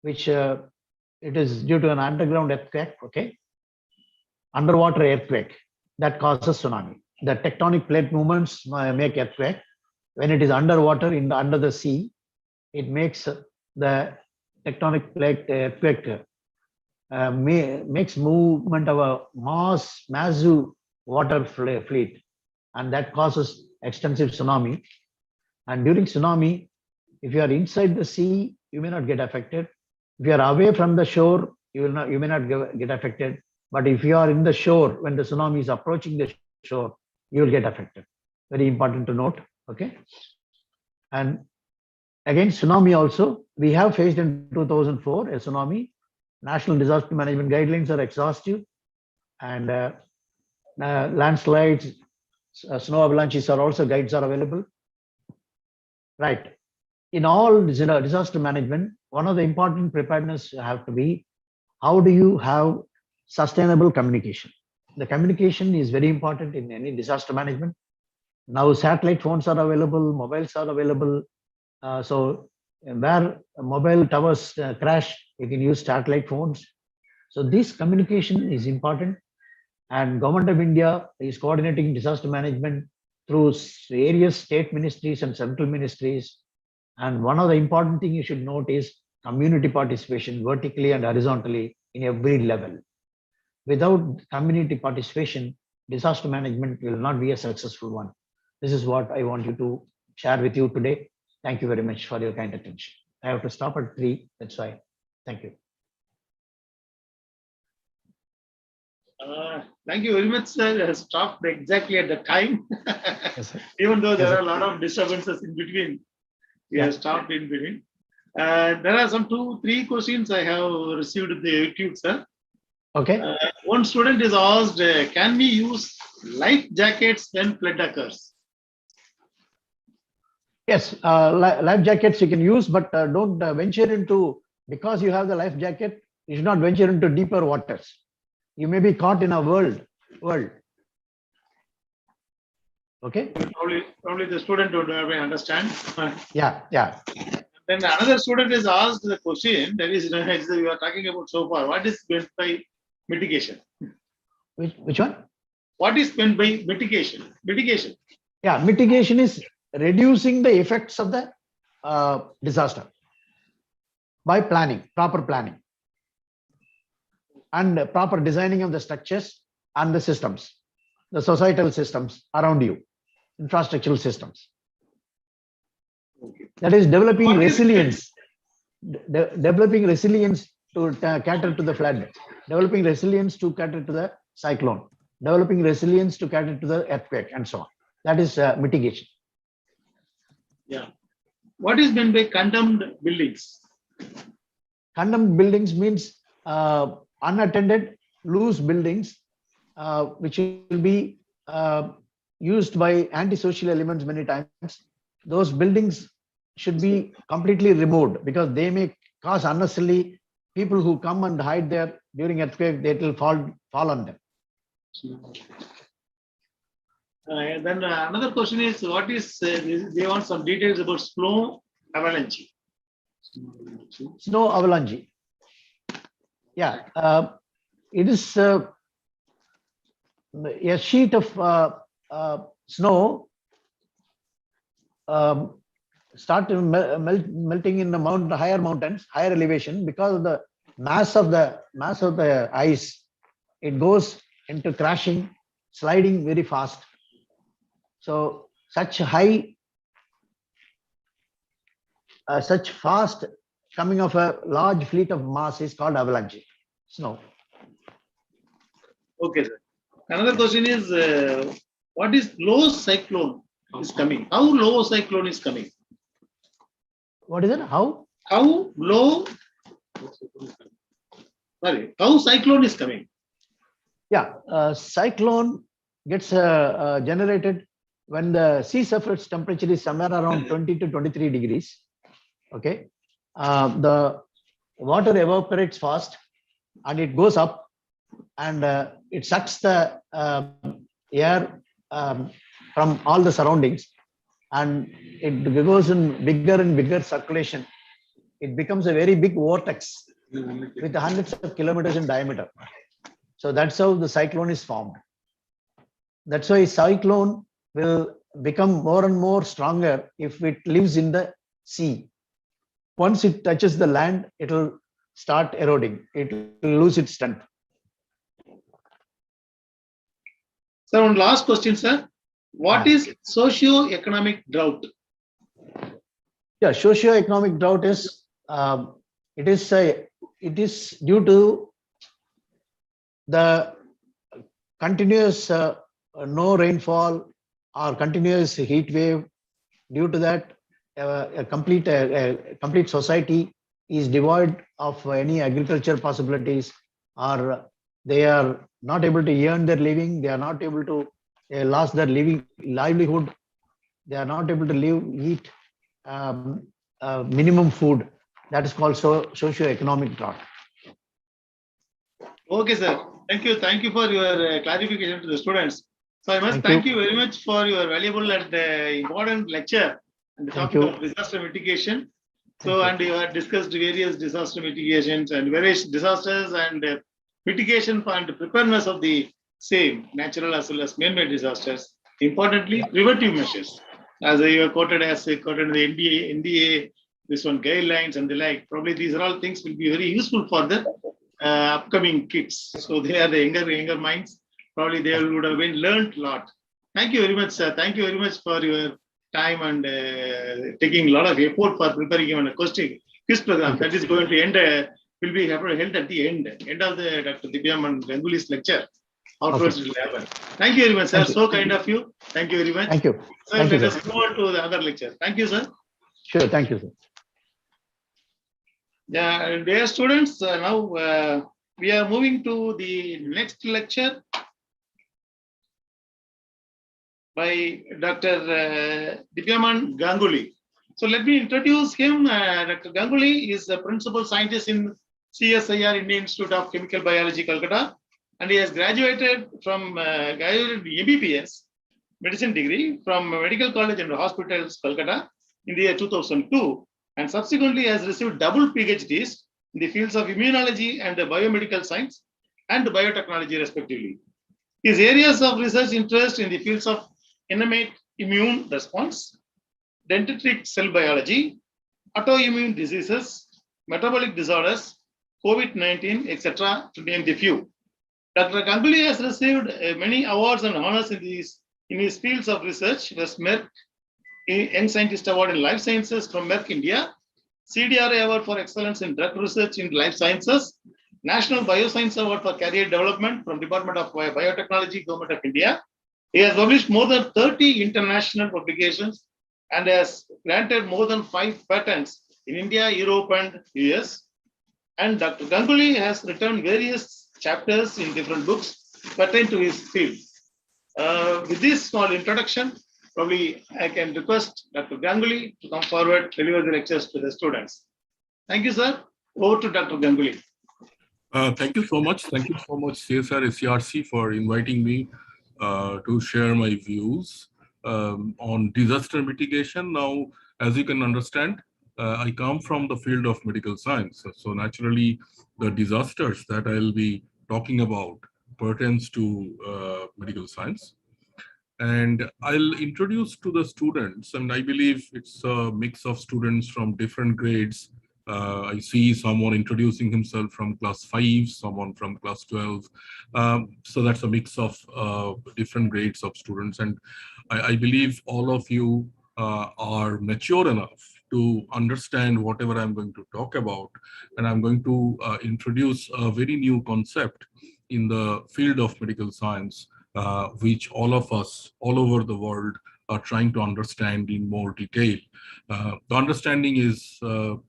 which it is due to an underground earthquake, okay, underwater earthquake that causes tsunami. The tectonic plate movements make earthquake. When it is underwater, under the sea, it makes the tectonic plate earthquake, makes movement of a massive water fleet, and that causes extensive tsunami. And during tsunami, if you are inside the sea, you may not get affected. If you are away from the shore, you may not get affected. But if you are in the shore, when the tsunami is approaching the shore, you will get affected. Very important to note. Okay. And again, tsunami also, we have faced in 2004 a tsunami. National disaster management guidelines are exhaustive, and landslides, snow avalanches are also guides are available. Right. In all disaster management, one of the important preparedness have to be, how do you have sustainable communication? The communication is very important in any disaster management. Now satellite phones are available, mobiles are available. So where mobile towers crash, you can use satellite phones. So this communication is important, and Government of India is coordinating disaster management through various state ministries and central ministries. And one of the important things you should note is community participation vertically and horizontally in every level. Without community participation, disaster management will not be a successful one. This is what I want you to share with you today. Thank you very much for your kind attention. I have to stop at 3, that's why. Thank you. Thank you very much, sir. I stopped exactly at the time. Yes, Even though there are a lot of disturbances in between, we have stopped in between. There are some 2-3 questions I have received in the YouTube, sir. Okay. One student is asked, can we use life jackets when flood occurs? Yes, life jackets you can use, but don't venture into, because you have the life jacket, you should not venture into deeper waters. You may be caught in a world. Okay. Probably the student don't understand. Yeah. Then another student is asked the question, that is, we are talking about so far. What is meant by mitigation? Which one? What is meant by mitigation? Mitigation. Yeah, mitigation is reducing the effects of the disaster by planning, proper planning, and proper designing of the structures and the systems, the societal systems around you, infrastructural systems. That is developing resilience, developing resilience to cater to the flood, developing resilience to cater to the cyclone, developing resilience to cater to the earthquake, and so on. That is mitigation. Yeah. What is meant by condemned buildings? Condemned buildings means unattended, loose buildings, which will be used by antisocial elements many times. Those buildings should be completely removed, because they may cause unnecessarily people who come and hide there during earthquake, they will fall on them. Then another question is, what is, they want some details about snow avalanche. Snow avalanche. Yeah, it is a sheet of snow start melting in the higher mountains, higher elevation, because of the mass of the ice. It goes into crashing, sliding very fast. So such fast coming of a large fleet of mass is called avalanche snow. Okay, sir. Another question is, what is low cyclone is coming? How low cyclone is coming? What is it? How low Sorry, how cyclone is coming? Yeah, cyclone gets generated when the sea surface temperature is somewhere around 20 to 23 degrees. Okay, the water evaporates fast and it goes up, and it sucks the air from all the surroundings, and it goes in bigger and bigger circulation. It becomes a very big vortex with hundreds of kilometers in diameter. So that's how the cyclone is formed. That's why cyclone will become more and more stronger if it lives in the sea. Once it touches the land, it will start eroding. It will lose its strength. So one last question, sir. What is socio-economic drought? Yeah, socio-economic drought is it is due to the continuous no rainfall or continuous heat wave. Due to that, a complete society is devoid of any agriculture possibilities, or they are not able to earn their living. They are not able to lost their livelihood. They are not able to eat minimum food. That is called socio-economic drought. Okay, sir. Thank you. Thank you for your clarification to the students. So I must thank you very much for your valuable and important lecture on the topic of disaster mitigation. So, and you have discussed various disaster mitigations and various disasters and mitigation and preparedness of the same natural as well as man-made disasters. Importantly, preventive measures, as you have quoted in the NDA, this one guidelines and the like. Probably these are all things will be very useful for the upcoming kids. So they are the younger minds. Probably they would have been learned a lot. Thank you very much, sir. Thank you very much for your time and taking a lot of effort for preparing even a quiz program that is going to end. Will be held at the end of the Dr. Vigyan Ganguly's lecture. Afterwards, it will happen. Thank you very much, sir. So kind of you. Thank you very much. Thank you. So let us move on to the other lecture. Thank you, sir. Sure. Thank you, sir. Yeah, dear students, now we are moving to the next lecture by Dr. Vigyan Ganguly. So let me introduce him. Dr. Ganguly is a principal scientist in CSIR, Indian Institute of Chemical Biology, Calcutta, and he has graduated from MBBS medicine degree from Medical College and Hospitals, Calcutta in the year 2002, and subsequently has received double PhDs in the fields of immunology and biomedical science and biotechnology, respectively. His areas of research interest in the fields of innate immune response, dendritic cell biology, autoimmune diseases, metabolic disorders, COVID-19, etc., to name the few. Dr. Ganguly has received many awards and honors in his fields of research. Was Merck Young Scientist Award in Life Sciences from Merck India, CDRA Award for Excellence in Drug Research in Life Sciences, National Bioscience Award for Career Development from Department of Biotechnology, Government of India. He has published more than 30 international publications and has granted more than 5 patents in India, Europe, and US. And Dr. Ganguly has written various chapters in different books pertaining to his field. With this small introduction, probably I can request Dr. Ganguly to come forward, deliver the lectures to the students. Thank you, sir. Over to Dr. Ganguly. Thank you so much. Thank you so much, CSR SCRC, for inviting me to share my views on disaster mitigation. Now, as you can understand, I come from the field of medical science. So naturally, the disasters that I'll be talking about pertains to medical science. And I'll introduce to the students, and I believe it's a mix of students from different grades. I see someone introducing himself from class 5, someone from class 12. So that's a mix of different grades of students. And I believe all of you are mature enough to understand whatever I'm going to talk about. And I'm going to introduce a very new concept in the field of medical science, which all of us all over the world are trying to understand in more detail. The understanding is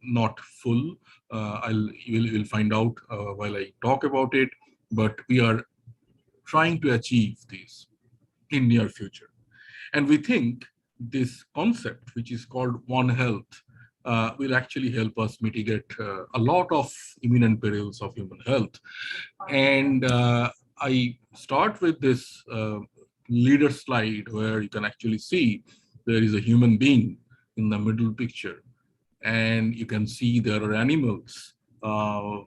not full. You'll find out while I talk about it, but we are trying to achieve this in near future. And we think this concept, which is called One Health, will actually help us mitigate a lot of imminent perils of human health. And I start with this leader slide where you can actually see there is a human being in the middle picture. And you can see there are animals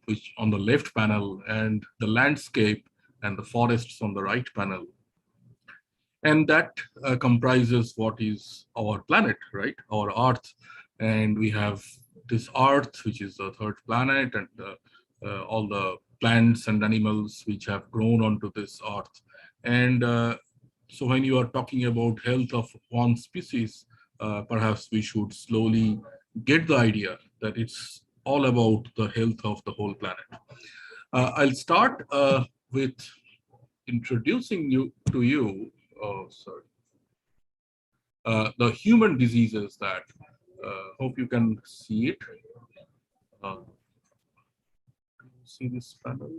which on the left panel, and the landscape and the forests on the right panel. And that comprises what is our planet, right? Our Earth. And we have this Earth, which is the third planet, and all the plants and animals which have grown onto this Earth. And so when you are talking about health of one species, perhaps we should slowly get the idea that it's all about the health of the whole planet. I'll start with introducing to you the human diseases that hope you can see it. See this panel?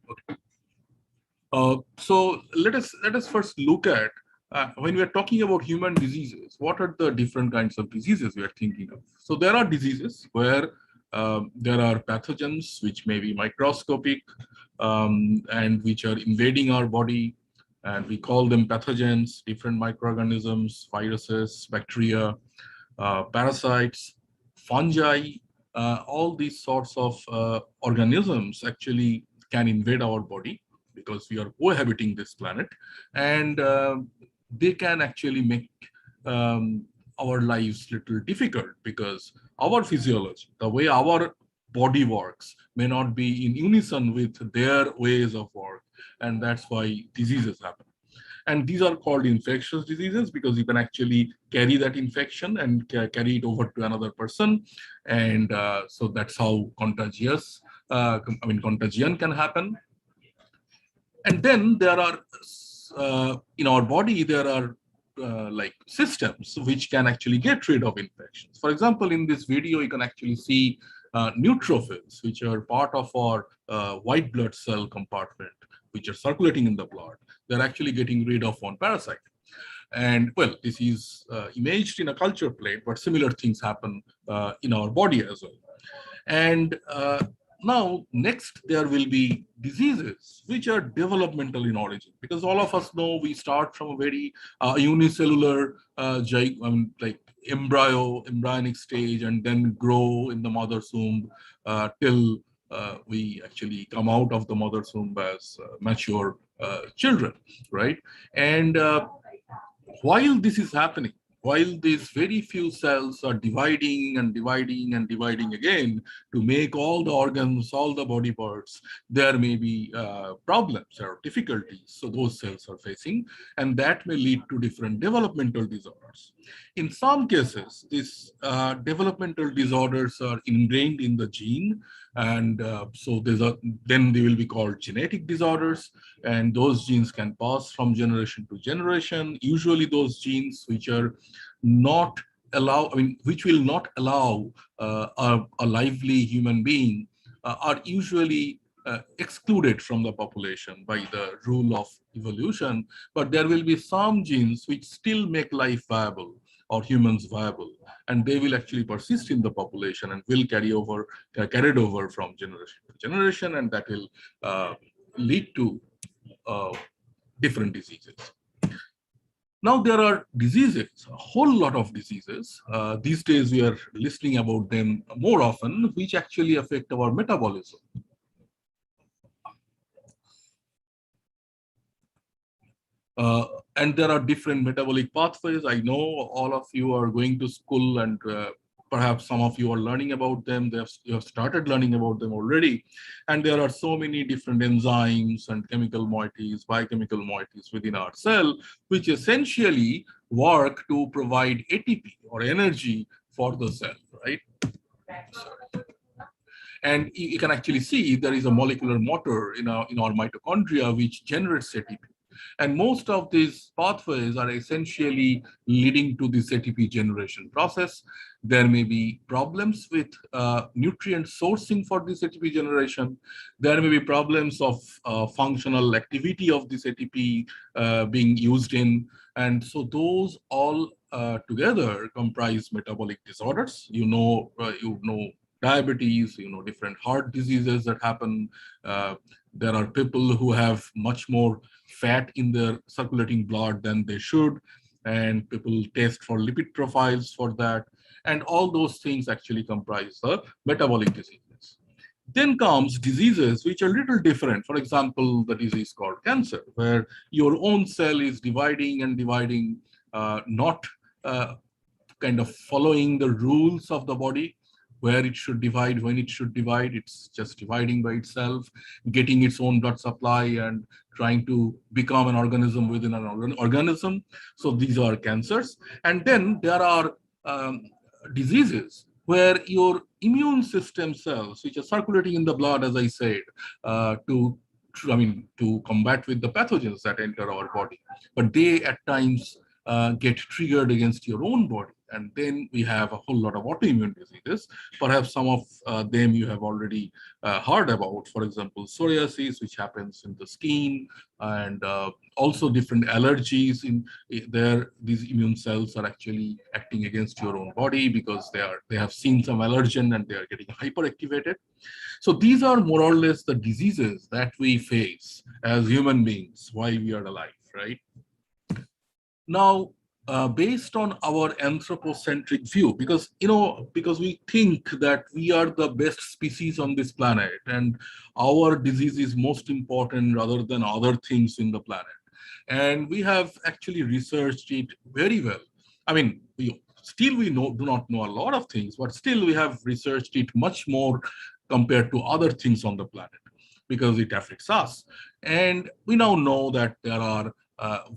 Okay. So let us first look at when we are talking about human diseases, what are the different kinds of diseases we are thinking of? So there are diseases where there are pathogens which may be microscopic and which are invading our body, and we call them pathogens, different microorganisms, viruses, bacteria, parasites, fungi, all these sorts of organisms actually can invade our body because we are cohabiting this planet, and they can actually make our lives little difficult because our physiology, the way our body works, may not be in unison with their ways of work, and that's why diseases happen. And these are called infectious diseases because you can actually carry that infection and carry it over to another person, and so that's how contagion can happen. And then there are in our body, there are like systems which can actually get rid of infections. For example, in this video, you can actually see neutrophils, which are part of our white blood cell compartment, which are circulating in the blood. They're actually getting rid of one parasite. And well, this is imaged in a culture plate, but similar things happen in our body as well. And now, next, there will be diseases which are developmental in origin, because all of us know we start from a very unicellular, like embryonic stage, and then grow in the mother's womb till we actually come out of the mother's womb as mature children, right? And while this is happening, while these very few cells are dividing and dividing and dividing again to make all the organs, all the body parts, there may be problems or difficulties. So those cells are facing, and that may lead to different developmental disorders. In some cases, these developmental disorders are ingrained in the gene, and so then they will be called genetic disorders, and those genes can pass from generation to generation. Usually those genes which are not which will not allow a lively human being are usually excluded from the population by the rule of evolution, but there will be some genes which still make life viable or humans viable, and they will actually persist in the population and will carried over from generation to generation, and that will lead to different diseases. Now there are diseases, a whole lot of diseases. These days we are listening about them more often, which actually affect our metabolism. And there are different metabolic pathways. I know all of you are going to school, and perhaps some of you are learning about them. You have started learning about them already. And there are so many different enzymes and chemical moieties, biochemical moieties within our cell, which essentially work to provide ATP or energy for the cell, right? And you can actually see there is a molecular motor in our mitochondria which generates ATP. And most of these pathways are essentially leading to this ATP generation process. There may be problems with nutrient sourcing for this ATP generation. There may be problems of functional activity of this ATP being used in. And so those all together comprise metabolic disorders. You know diabetes, different heart diseases that happen. There are people who have much more fat in their circulating blood than they should, and people test for lipid profiles for that. And all those things actually comprise the metabolic diseases. Then comes diseases which are a little different. For example, the disease called cancer, where your own cell is dividing and dividing, not kind of following the rules of the body, where it should divide, when it should divide. It's just dividing by itself, getting its own blood supply and trying to become an organism within an organism. So these are cancers. And then there are diseases where your immune system cells, which are circulating in the blood, as I said, to combat with the pathogens that enter our body, but they at times get triggered against your own body. And then we have a whole lot of autoimmune diseases. Perhaps some of them you have already heard about. For example, psoriasis, which happens in the skin, and also different allergies. In there, these immune cells are actually acting against your own body because they have seen some allergen and they are getting hyperactivated. So these are more or less the diseases that we face as human beings while we are alive, right? Now, based on our anthropocentric view, because we think that we are the best species on this planet and our disease is most important rather than other things in the planet. And we have actually researched it very well. I mean, we do not know a lot of things, but still we have researched it much more compared to other things on the planet because it affects us. And we now know that there are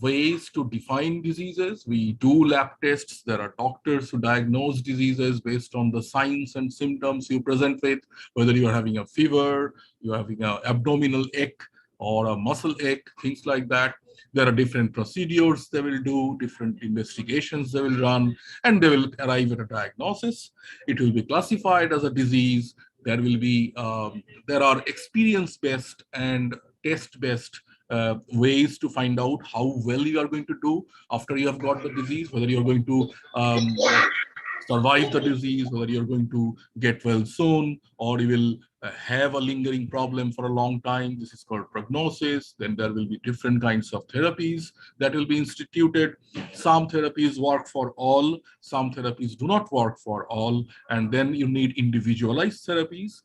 ways to define diseases. We do lab tests. There are doctors who diagnose diseases based on the signs and symptoms you present with, whether you are having a fever, you're having an abdominal ache or a muscle ache, things like that. There are different procedures they will do, different investigations they will run, and they will arrive at a diagnosis. It will be classified as a disease. There will be, there are experience-based and test-based ways to find out how well you are going to do after you have got the disease, whether you're going to survive the disease, whether you're going to get well soon, or you will have a lingering problem for a long time. This is called prognosis. Then there will be different kinds of therapies that will be instituted. Some therapies work for all, some therapies do not work for all, and then you need individualized therapies.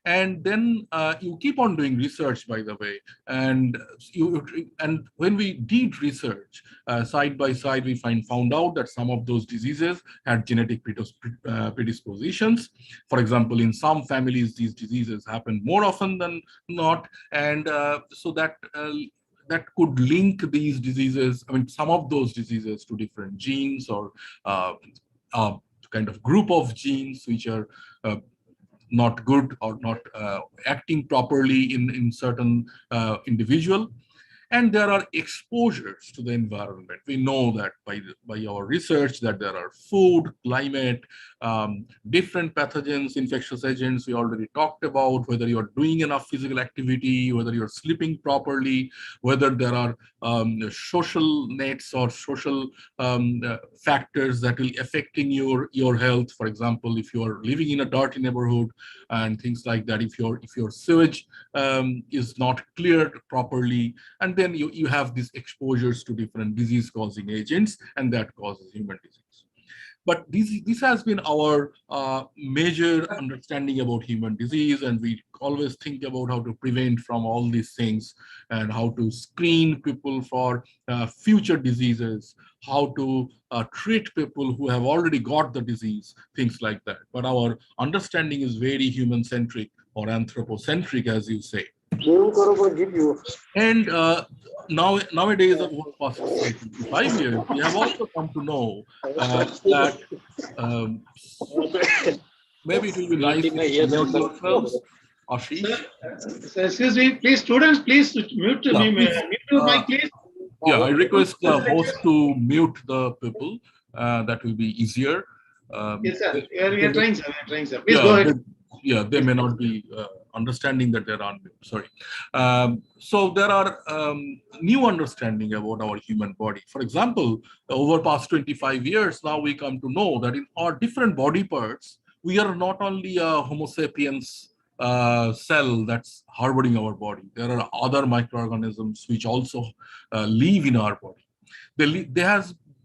And then you keep on doing research, by the way. And when we did research side by side, we found out that some of those diseases had genetic predispositions. For example, in some families, these diseases happen more often than not. And so that could link these diseases, I mean, some of those diseases to different genes or kind of group of genes which are not good or not acting properly in certain individual. And there are exposures to the environment. We know that by our research that there are food, climate, different pathogens, infectious agents we already talked about, whether you're doing enough physical activity, whether you're sleeping properly, whether there are social nets or social factors that will affecting your health. For example, if you're living in a dirty neighborhood and things like that, if your sewage is not cleared properly, and then you have these exposures to different disease-causing agents, and that causes human disease. But this has been our major understanding about human disease, and we always think about how to prevent from all these things and how to screen people for future diseases, how to treat people who have already got the disease, things like that. But our understanding is very human-centric or anthropocentric, as you say. And nowadays, over the past 25 years, we have also come to know that maybe it will be nice if you mute yourselves. Ashish? Sir, excuse me, please, students, please mute me. Mute your mic, please. Yeah, I request the host to mute the people. That will be easier. Yes, sir. We are trying, sir. We are trying, sir. Please go ahead. They may not be understanding that they're on mute. Sorry. So there are new understanding about our human body. For example, over past 25 years, now we come to know that in our different body parts, we are not only a Homo sapiens cell that's harboring our body. There are other microorganisms which also live in our body.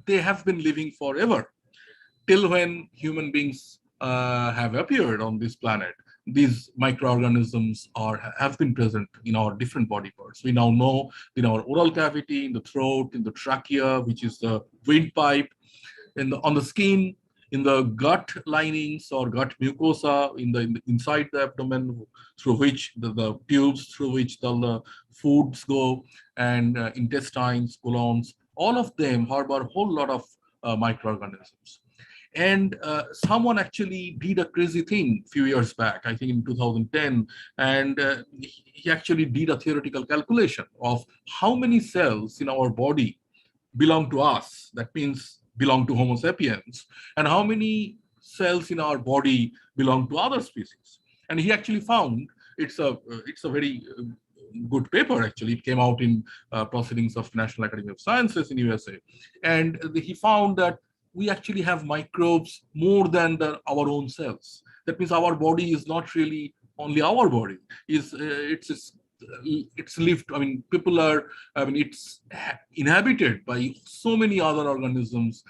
They have been living forever till when human beings have appeared on this planet. These microorganisms have been present in our different body parts. We now know in our oral cavity, in the throat, in the trachea, which is the windpipe, on the skin, in the gut linings or gut mucosa, inside the abdomen, through which the tubes through which the foods go, and intestines, colons, all of them harbor a whole lot of microorganisms. And someone actually did a crazy thing a few years back, I think in 2010, and he actually did a theoretical calculation of how many cells in our body belong to us, that means belong to Homo sapiens, and how many cells in our body belong to other species. And he actually found it's a very good paper. Actually, it came out in Proceedings of National Academy of Sciences in USA, and he found that we actually have microbes more than our own cells. That means our body is not really only our body. It's lived. I mean, it's inhabited by so many other organisms.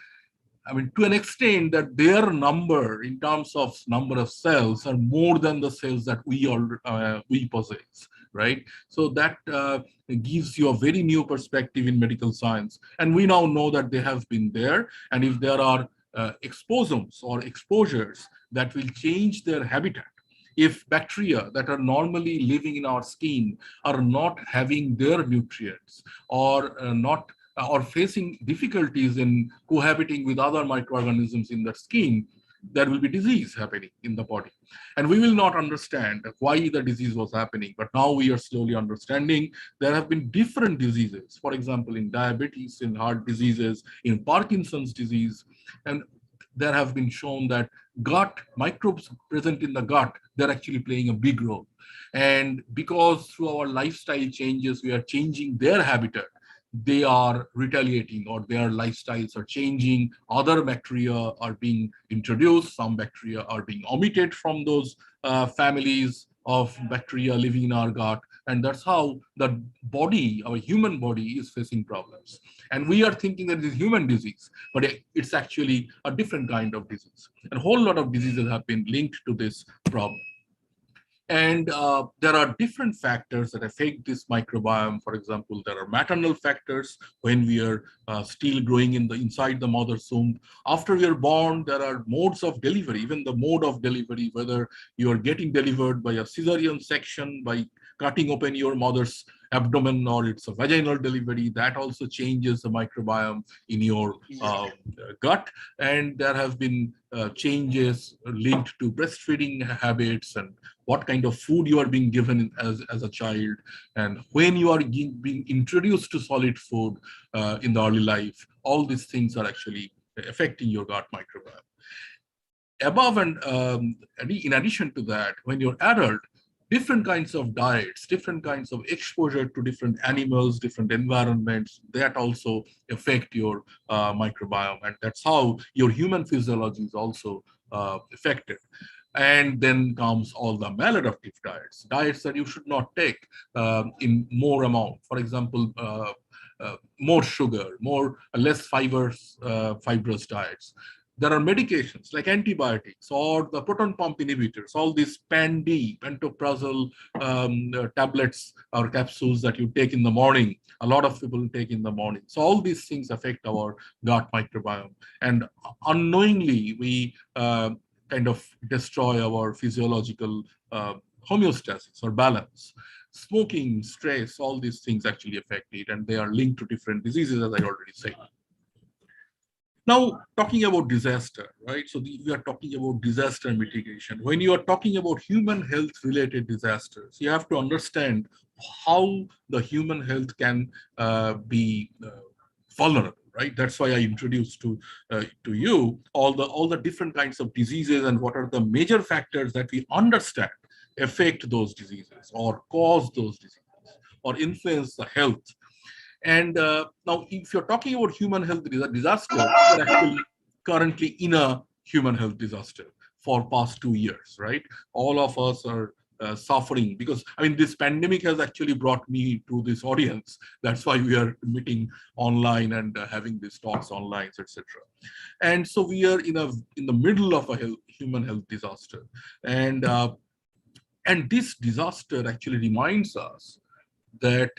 I mean, to an extent that their number in terms of number of cells are more than the cells that we possess, right? So that gives you a very new perspective in medical science. And we now know that they have been there. And if there are exposomes or exposures that will change their habitat, if bacteria that are normally living in our skin are not having their nutrients or facing difficulties in cohabiting with other microorganisms in the skin, there will be disease happening in the body. And we will not understand why the disease was happening, but now we are slowly understanding there have been different diseases, for example, in diabetes, in heart diseases, in Parkinson's disease, and there have been shown that gut microbes present in the gut, they're actually playing a big role. And because through our lifestyle changes, we are changing their habitat, they are retaliating, or their lifestyles are changing. Other bacteria are being introduced. Some bacteria are being omitted from those families of bacteria living in our gut. And that's how the body, our human body, is facing problems. And we are thinking that it is human disease, but it's actually a different kind of disease. And a whole lot of diseases have been linked to this problem. And there are different factors that affect this microbiome. For example, there are maternal factors when we are still growing inside the mother's womb. After we are born, there are modes of delivery, even the mode of delivery, whether you are getting delivered by a cesarean section, by cutting open your mother's abdomen, or it's a vaginal delivery, that also changes the microbiome in your gut. And there have been changes linked to breastfeeding habits and what kind of food you are being given as a child, and when you are being introduced to solid food in the early life. All these things are actually affecting your gut microbiome. Above and in addition to that, when you're adult, different kinds of diets, different kinds of exposure to different animals, different environments, that also affect your microbiome. And that's how your human physiology is also affected. And then comes all the maladaptive diets that you should not take in more amount. For example, more sugar, less fibrous diets. There are medications like antibiotics or the proton pump inhibitors, all these PAN-D, pantoprazole tablets or capsules that you take in the morning. A lot of people take in the morning. So all these things affect our gut microbiome. And unknowingly, we kind of destroy our physiological homeostasis or balance. Smoking, stress, all these things actually affect it, and they are linked to different diseases, as I already said. Now, talking about disaster, right? So we are talking about disaster mitigation. When you are talking about human health related disasters, you have to understand how the human health can be vulnerable, right? That's why I introduced to you all the different kinds of diseases and what are the major factors that we understand affect those diseases or cause those diseases or influence the health. And now, if you're talking about human health disaster, we're actually currently in a human health disaster for past 2 years, right? All of us are suffering because, I mean, this pandemic has actually brought me to this audience. That's why we are meeting online and having these talks online, etc. And so we are in the middle of a human health disaster, and this disaster actually reminds us that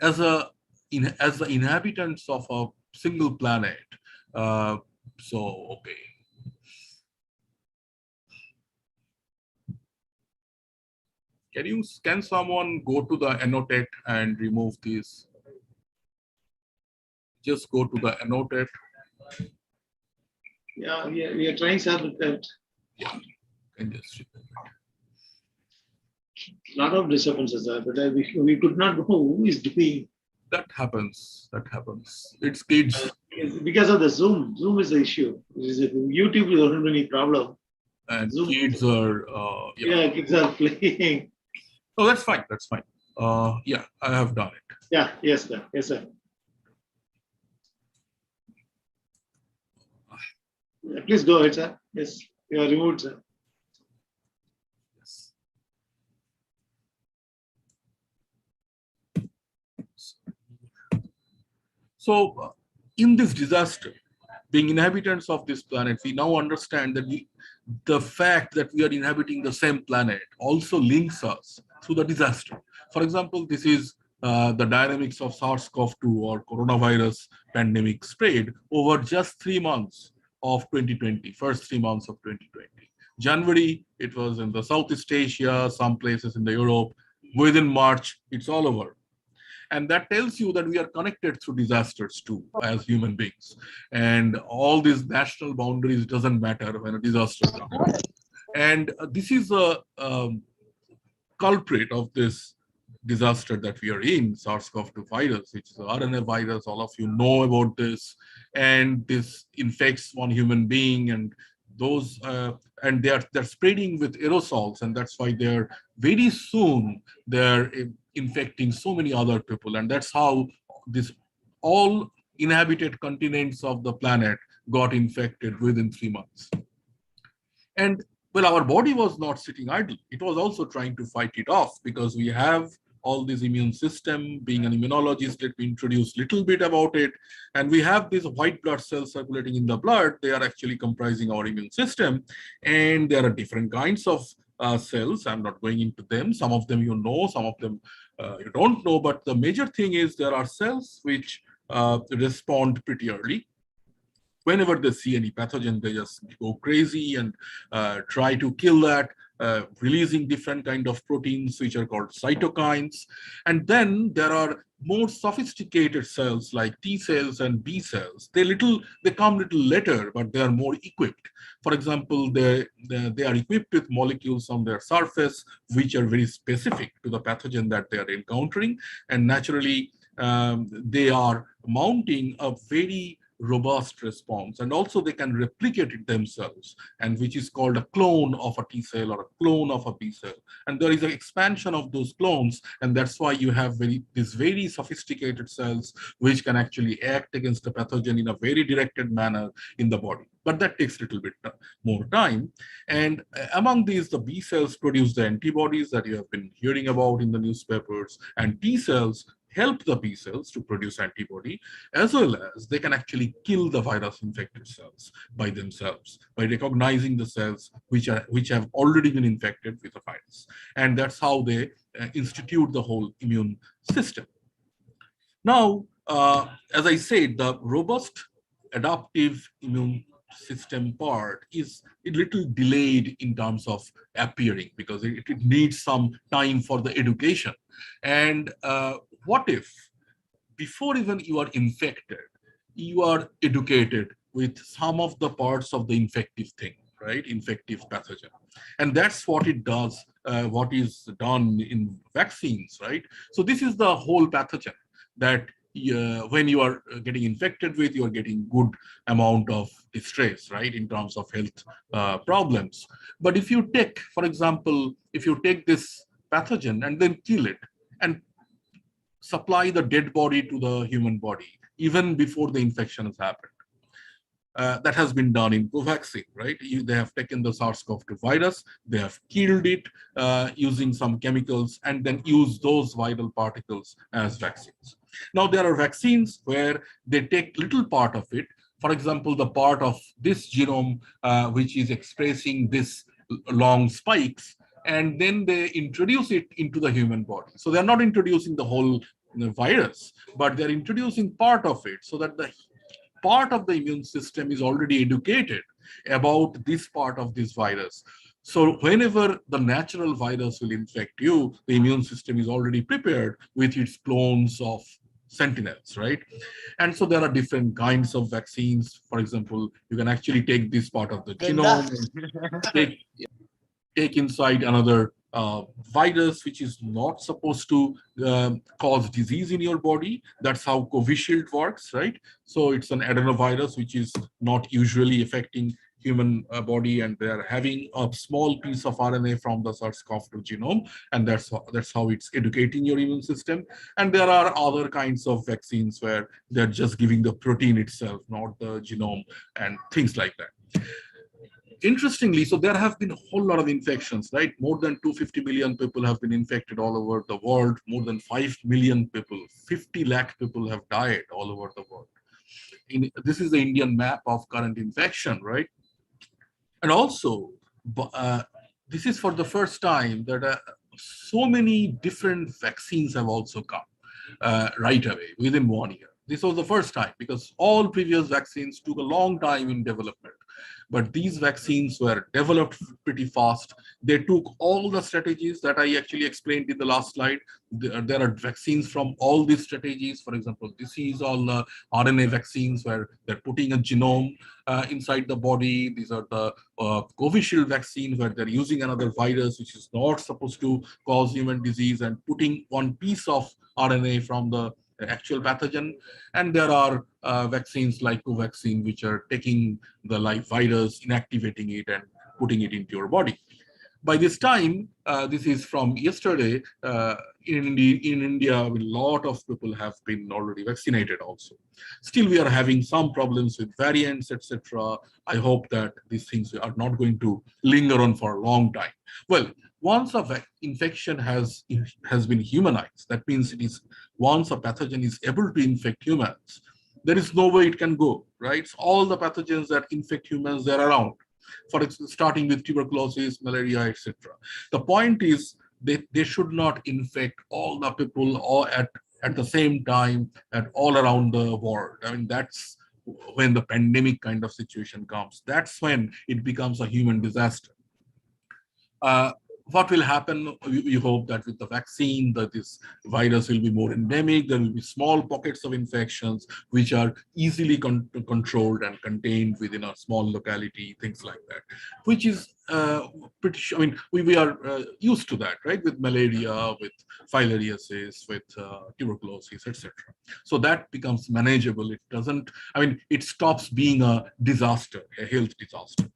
as the inhabitants of a single planet. Okay. Can someone go to the annotate and remove these? Just go to the annotate. Yeah, we are trying, sir, with that. Yeah, and just remove it. Lot of disturbances, sir, but we could not know who is doing. That happens. That happens. It's kids. Because of the Zoom. Zoom is the issue. YouTube is not any problem. And Zoom. Kids are. Yeah, kids are playing. Oh, that's fine. That's fine. Yeah, I have done it. Yeah. Yes, sir. Yes, sir. Yeah, please go ahead, sir. Yes, you are removed, sir. So, in this disaster, being inhabitants of this planet, we now understand that the fact that we are inhabiting the same planet also links us to the disaster. For example, this is the dynamics of SARS-CoV-2 or coronavirus pandemic spread over just 3 months of 2020, first 3 months of 2020. January, it was in the Southeast Asia, some places in the Europe. Within March, it's all over. And that tells you that we are connected through disasters too, as human beings. And all these national boundaries doesn't matter when a disaster comes. And this is a culprit of this disaster that we are in, SARS-CoV-2 virus, which is the RNA virus. All of you know about this. And this infects one human being, and those and they're spreading with aerosols, and that's why they're very soon they're infecting so many other people. And that's how this all inhabited continents of the planet got infected within 3 months. And well, our body was not sitting idle. It was also trying to fight it off, because we have all this immune system. Being an immunologist, let me introduce a little bit about it. And we have these white blood cells circulating in the blood. They are actually comprising our immune system. And there are different kinds of cells. I'm not going into them. Some of them you know, some of them you don't know. But the major thing is there are cells which respond pretty early. Whenever they see any pathogen, they just go crazy and try to kill that, releasing different kind of proteins, which are called cytokines. And then there are more sophisticated cells like T cells and B cells. They come little later, but they are more equipped. For example, they are equipped with molecules on their surface, which are very specific to the pathogen that they are encountering. And naturally, they are mounting a very robust response, and also they can replicate it themselves, and which is called a clone of a T cell or a clone of a B cell. And there is an expansion of those clones, and that's why you have these very sophisticated cells which can actually act against a pathogen in a very directed manner in the body. But that takes a little bit more time. And among these, the B cells produce the antibodies that you have been hearing about in the newspapers, and T cells help the B cells to produce antibody, as well as they can actually kill the virus infected cells by themselves, by recognizing the cells which have already been infected with the virus. And that's how they institute the whole immune system. Now, as I said, the robust adaptive immune system part is a little delayed in terms of appearing, because it needs some time for the education. And what if before even you are infected, you are educated with some of the parts of the infective thing, right? Infective pathogen. And that's what it does, what is done in vaccines, right? So this is the whole pathogen that when you are getting infected with, you are getting good amount of distress, right, in terms of health problems. But if you take, for example, if you take this pathogen and then kill it and supply the dead body to the human body, even before the infection has happened, that has been done in Covaxin, right? They have taken the SARS-CoV-2 virus, they have killed it using some chemicals, and then use those viral particles as vaccines. Now, there are vaccines where they take little part of it. For example, the part of this genome which is expressing this long spikes, and then they introduce it into the human body. So they're not introducing the whole virus, but they're introducing part of it so that the part of the immune system is already educated about this part of this virus. So whenever the natural virus will infect you, the immune system is already prepared with its clones of sentinels, right? And so there are different kinds of vaccines. For example, you can actually take this part of the genome and take inside another virus which is not supposed to cause disease in your body. That's how Covishield works, right? So it's an adenovirus which is not usually affecting human body, and they're having a small piece of RNA from the SARS-CoV-2 genome, and that's how it's educating your immune system. And there are other kinds of vaccines where they're just giving the protein itself, not the genome, and things like that. Interestingly, so there have been a whole lot of infections, right? More than 250 million people have been infected all over the world. More than 5 million people, 50 lakh people have died all over the world. This is the Indian map of current infection, right? And also, this is for the first time that so many different vaccines have also come right away within 1 year. This was the first time, because all previous vaccines took a long time in development. But these vaccines were developed pretty fast. They took all the strategies that I actually explained in the last slide. There are vaccines from all these strategies. For example, this is all the RNA vaccines where they're putting a genome inside the body. These are the Covishield vaccine where they're using another virus which is not supposed to cause human disease and putting one piece of RNA from the actual pathogen. And there are vaccines like Covaxin, which are taking the live virus, inactivating it, and putting it into your body. By this time, this is from yesterday, in India, a lot of people have been already vaccinated also. Still, we are having some problems with variants, etc. I hope that these things are not going to linger on for a long time. Well, once a infection has been humanized, that means it is once a pathogen is able to infect humans, there is no way it can go, right? So all the pathogens that infect humans, they're around. For example, starting with tuberculosis, malaria, etc. The point is they should not infect all the people all at the same time and all around the world. I mean, that's when the pandemic kind of situation comes. That's when it becomes a human disaster. What will happen? We hope that with the vaccine, that this virus will be more endemic. There will be small pockets of infections which are easily controlled and contained within a small locality, things like that, which is pretty. I mean, we are used to that, right? With malaria, with filariasis, with tuberculosis, etc. So that becomes manageable. It doesn't. I mean, it stops being a disaster, a health disaster.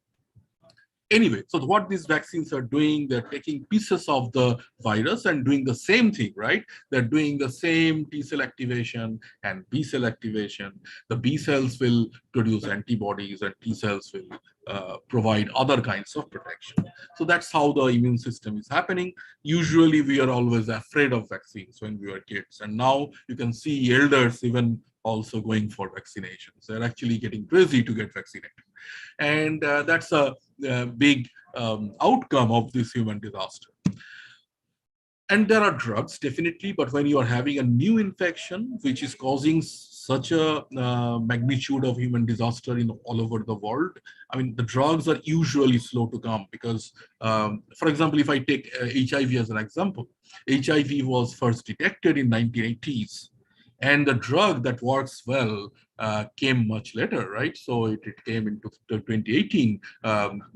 Anyway, so what these vaccines are doing, they're taking pieces of the virus and doing the same thing, right? They're doing the same T cell activation and B cell activation. The B cells will produce antibodies and T cells will provide other kinds of protection. So that's how the immune system is happening. Usually we are always afraid of vaccines when we were kids. And now you can see elders even also going for vaccinations. They're actually getting crazy to get vaccinated. And that's a big outcome of this human disaster. And there are drugs, definitely, but when you are having a new infection, which is causing such a magnitude of human disaster in all over the world, I mean, the drugs are usually slow to come because, for example, if I take HIV as an example, HIV was first detected in 1980s. And the drug that works well came much later, right? So it came into 2018,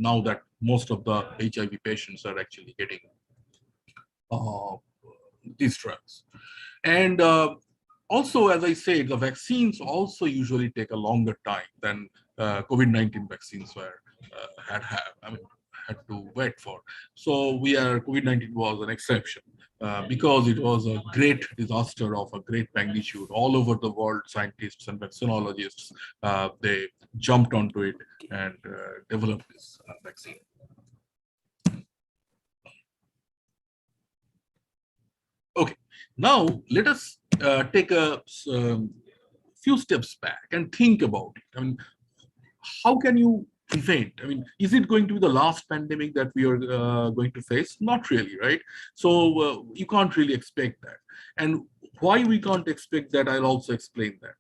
now that most of the HIV patients are actually getting these drugs. And also, as I said, the vaccines also usually take a longer time than COVID-19 vaccines had to wait for. So COVID-19 was an exception because it was a great disaster of a great magnitude. All over the world, scientists and vaccinologists, they jumped onto it and developed this vaccine. Okay, now let us take a few steps back and think about it. I mean, how can you prevent? I mean, is it going to be the last pandemic that we are going to face? Not really, right? So you can't really expect that. And why we can't expect that, I'll also explain that.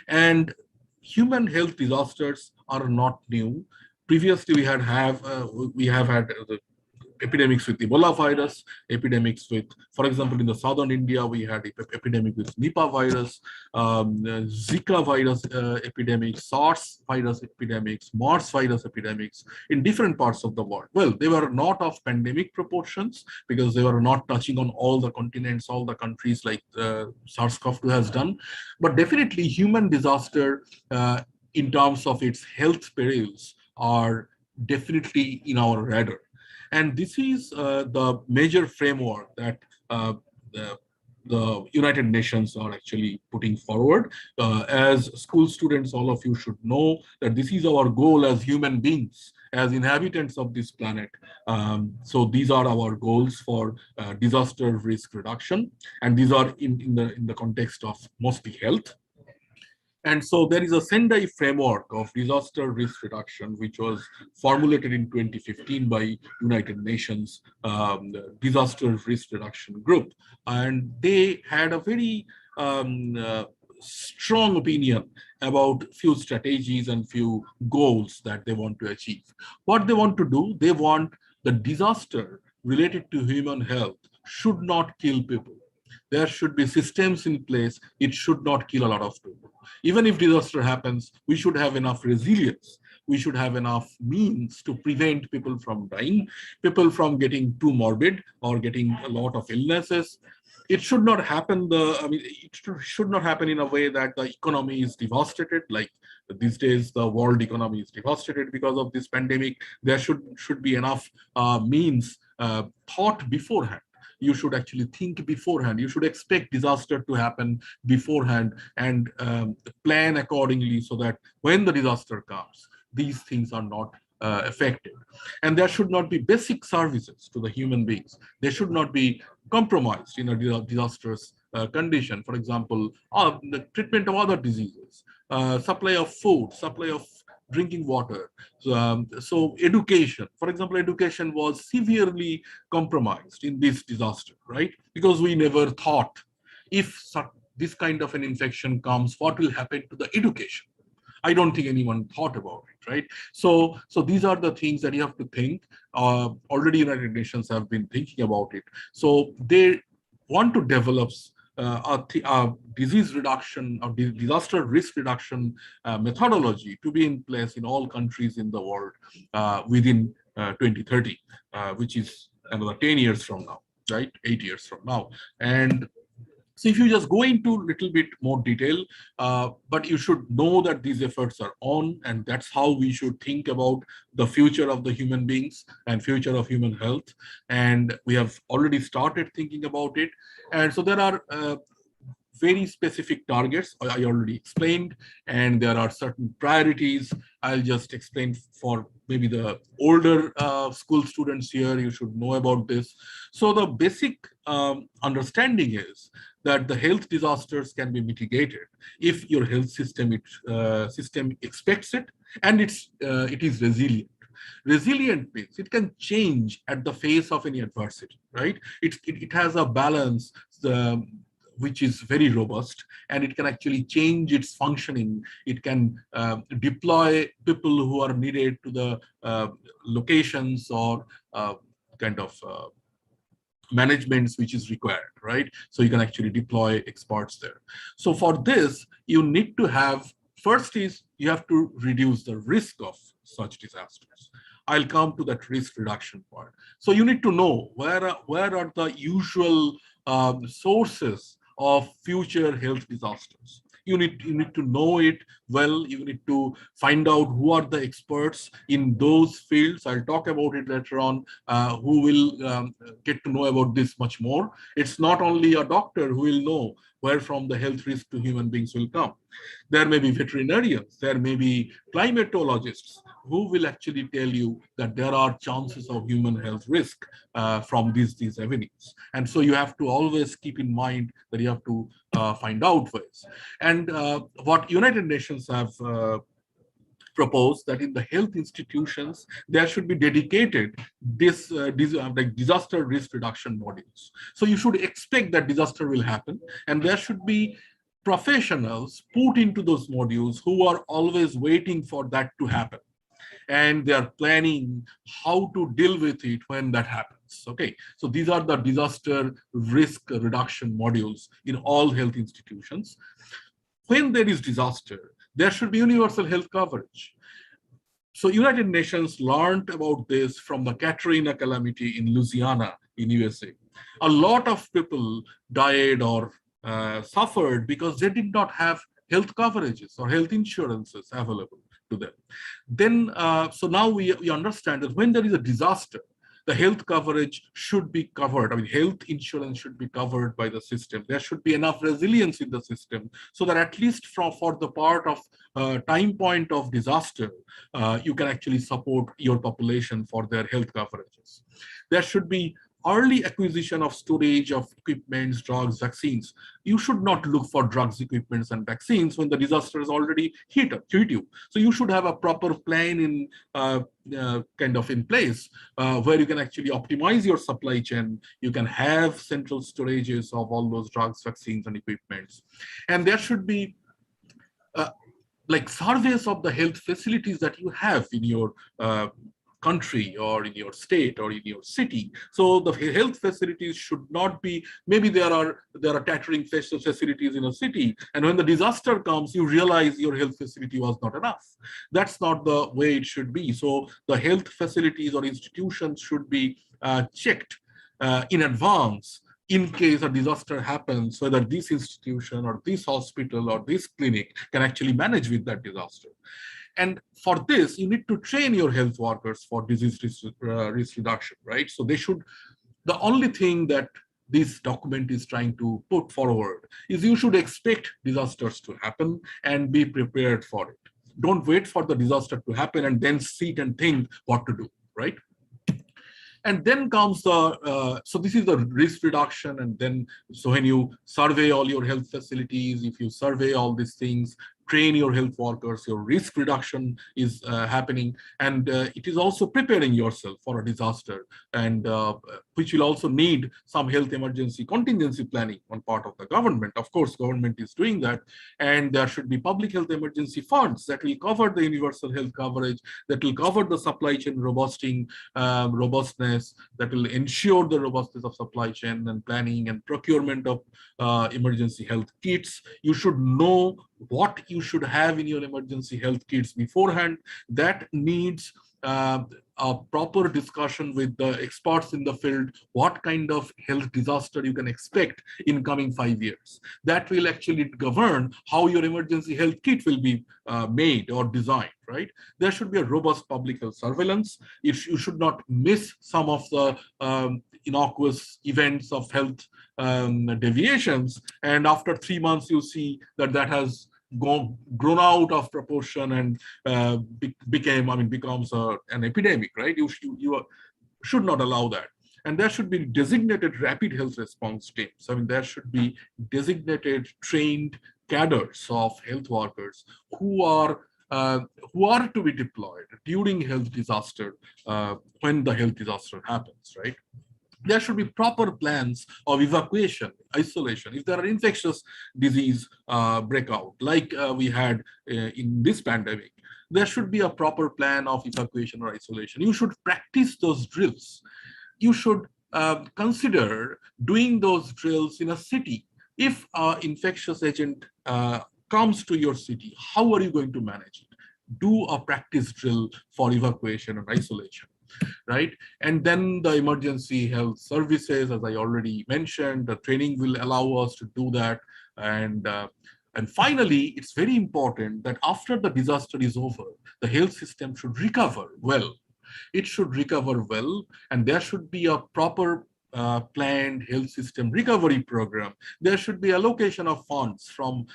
And human health disasters are not new. Previously, we have had the epidemics with Ebola virus, epidemics with, for example, in the southern India, we had epidemic with Nipah virus, Zika virus epidemics, SARS virus epidemics, MERS virus epidemics in different parts of the world. Well, they were not of pandemic proportions because they were not touching on all the continents, all the countries like SARS-CoV-2 has done, but definitely human disaster in terms of its health perils are definitely in our radar. And this is the major framework that the United Nations are actually putting forward. As school students, all of you should know that this is our goal as human beings, as inhabitants of this planet. So these are our goals for disaster risk reduction, and these are in the context of mostly health. And so there is a Sendai framework of disaster risk reduction, which was formulated in 2015 by United Nations Disaster Risk Reduction Group. And they had a very strong opinion about few strategies and few goals that they want to achieve. What they want to do, they want the disaster related to human health should not kill people. There should be systems in place. It should not kill a lot of people. Even if disaster happens, we should have enough resilience. We should have enough means to prevent people from dying, people from getting too morbid or getting a lot of illnesses. It should not happen. It should not happen in a way that the economy is devastated. Like these days, the world economy is devastated because of this pandemic. There should be enough means thought beforehand. You should actually think beforehand. You should expect disaster to happen beforehand and plan accordingly so that when the disaster comes, these things are not affected. And there should not be basic services to the human beings. They should not be compromised in a disastrous condition. For example, the treatment of other diseases, supply of food, supply of drinking water. So education, for example, education was severely compromised in this disaster, right? Because we never thought if this kind of an infection comes, what will happen to the education? I don't think anyone thought about it, right? So these are the things that you have to think. Already United Nations have been thinking about it. So they want to develop a disease reduction or disaster risk reduction methodology to be in place in all countries in the world within 2030, which is another 10 years from now, right? 8 years from now. And so if you just go into a little bit more detail, but you should know that these efforts are on, and that's how we should think about the future of the human beings and future of human health. And we have already started thinking about it. And so there are very specific targets I already explained, and there are certain priorities. I'll just explain for maybe the older school students here. You should know about this. So the basic understanding is that the health disasters can be mitigated if your health system expects it and it is resilient. Resilient means it can change at the face of any adversity, right? It has a balance which is very robust, and it can actually change its functioning. It can deploy people who are needed to the locations or kind of managements which is required, right? So you can actually deploy experts there. So for this, you need to have, first is you have to reduce the risk of such disasters. I'll come to that risk reduction part. So you need to know where are the usual sources of future health disasters. You need to know it well. You need to find out who are the experts in those fields. I'll talk about it later on, who will get to know about this much more. It's not only a doctor who will know where from the health risk to human beings will come. There may be veterinarians, there may be climatologists who will actually tell you that there are chances of human health risk from these avenues. And so you have to always keep in mind that you have to find out ways. And what United Nations have proposed that in the health institutions, there should be dedicated like disaster risk reduction modules. So you should expect that disaster will happen, and there should be professionals put into those modules who are always waiting for that to happen. And they are planning how to deal with it when that happens. Okay, so these are the disaster risk reduction modules in all health institutions. When there is disaster, there should be universal health coverage. So United Nations learned about this from the Katrina calamity in Louisiana in USA. A lot of people died or suffered because they did not have health coverages or health insurances available to them. Then, so now we understand that when there is a disaster, the health coverage should be covered. I mean, health insurance should be covered by the system. There should be enough resilience in the system so that at least for the part of time point of disaster, you can actually support your population for their health coverages. There should be early acquisition of storage of equipments, drugs, vaccines. You should not look for drugs, equipments, and vaccines when the disaster has already hit you. So you should have a proper plan in kind of in place where you can actually optimize your supply chain. You can have central storages of all those drugs, vaccines, and equipments. And there should be like surveys of the health facilities that you have in your country or in your state or in your city. So the health facilities should not be, maybe there are tattering facilities in a city, and when the disaster comes, you realize your health facility was not enough. That's not the way it should be. So the health facilities or institutions should be checked in advance in case a disaster happens, whether this institution or this hospital or this clinic can actually manage with that disaster. And for this, you need to train your health workers for disease risk reduction, right? So they should, the only thing that this document is trying to put forward is you should expect disasters to happen and be prepared for it. Don't wait for the disaster to happen and then sit and think what to do, right? And then comes the, so this is the risk reduction. And then, so when you survey all your health facilities, if you survey all these things, train your health workers, your risk reduction is happening. And it is also preparing yourself for a disaster, and which will also need some health emergency contingency planning on part of the government. Of course, government is doing that. And there should be public health emergency funds that will cover the universal health coverage, that will cover the supply chain robustness, that will ensure the robustness of supply chain and planning and procurement of emergency health kits. You should know what you should have in your emergency health kits beforehand. That needs a proper discussion with the experts in the field, what kind of health disaster you can expect in coming 5 years. That will actually govern how your emergency health kit will be made or designed, right? There should be a robust public health surveillance. You should not miss some of the innocuous events of health deviations. And after 3 months, you see that that has grown out of proportion and becomes an epidemic, right? You should not allow that. And there should be designated rapid health response teams. I mean, there should be designated trained cadres of health workers who are to be deployed during health disaster when the health disaster happens, right? There should be proper plans of evacuation, isolation. If there are infectious disease breakout, like we had in this pandemic, there should be a proper plan of evacuation or isolation. You should practice those drills. You should consider doing those drills in a city. If an infectious agent comes to your city, how are you going to manage it? Do a practice drill for evacuation and isolation, right? And then the emergency health services, as I already mentioned, the training will allow us to do that. And finally, it's very important that after the disaster is over, the health system should recover well. It should recover well, and there should be a proper planned health system recovery program. There should be allocation of funds from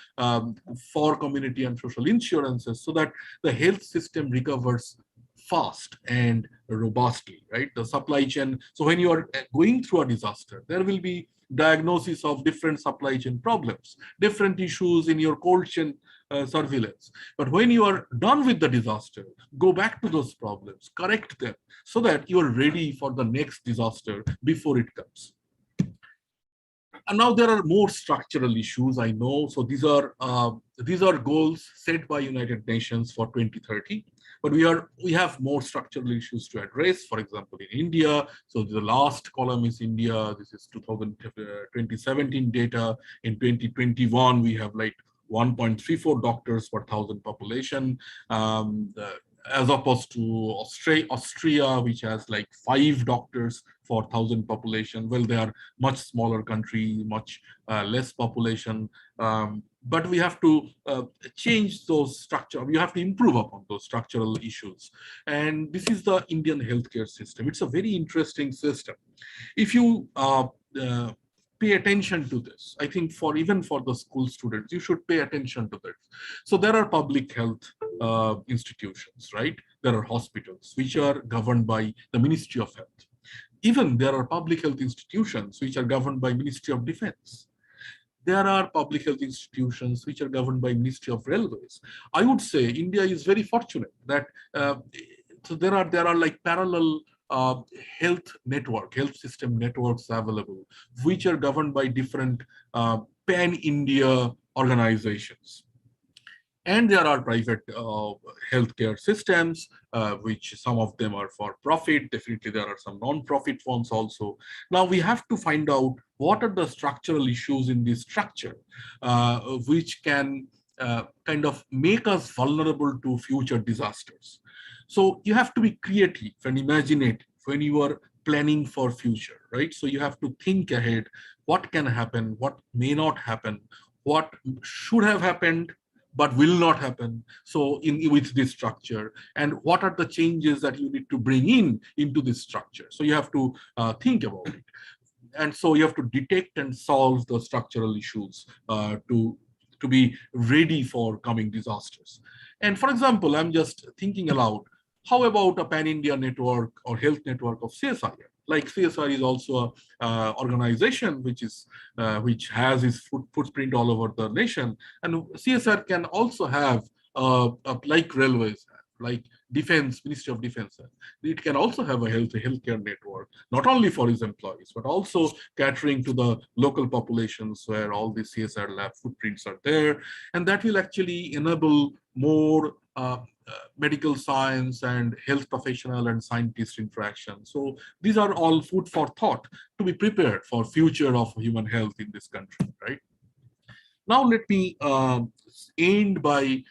for community and social insurances so that the health system recovers fast and robustly, right? The supply chain. So when you are going through a disaster, there will be diagnosis of different supply chain problems, different issues in your cold chain surveillance. But when you are done with the disaster, go back to those problems, correct them so that you are ready for the next disaster before it comes. And now there are more structural issues, I know. So these are goals set by United Nations for 2030. But we have more structural issues to address. For example, in India, so the last column is India. This is 2017 data. In 2021, we have like 1.34 doctors per 1,000 population, as opposed to Austria, which has like 5 doctors for 1,000 population. Well, they are much smaller country, much less population. But we have to change those structure. We have to improve upon those structural issues. And this is the Indian healthcare system. It's a very interesting system. If you pay attention to this, I think even for the school students, you should pay attention to this. So there are public health institutions, right? There are hospitals which are governed by the Ministry of Health. Even there are public health institutions which are governed by Ministry of Defense. There are public health institutions which are governed by Ministry of Railways. I would say India is very fortunate that so there are like parallel health system networks available, which are governed by different pan-India organizations. And there are private healthcare systems, which some of them are for profit. Definitely, there are some non-profit ones also. Now we have to find out what are the structural issues in this structure, which can kind of make us vulnerable to future disasters. So you have to be creative and imaginative when you are planning for future, right? So you have to think ahead, what can happen, what may not happen, what should have happened, but will not happen. So with this structure, and what are the changes that you need to bring into this structure? So you have to think about it. And so you have to detect and solve the structural issues to be ready for coming disasters. And for example, I'm just thinking aloud, how about a pan-India network or health network of CSIR? Like CSIR is also an organization which has its footprint all over the nation, and CSIR can also have like railways, like defense, Ministry of Defense. It can also have a healthcare network, not only for its employees, but also catering to the local populations where all the CSIR lab footprints are there, and that will actually enable more medical science and health professional and scientist interaction. So these are all food for thought to be prepared for future of human health in this country, right? Now let me end by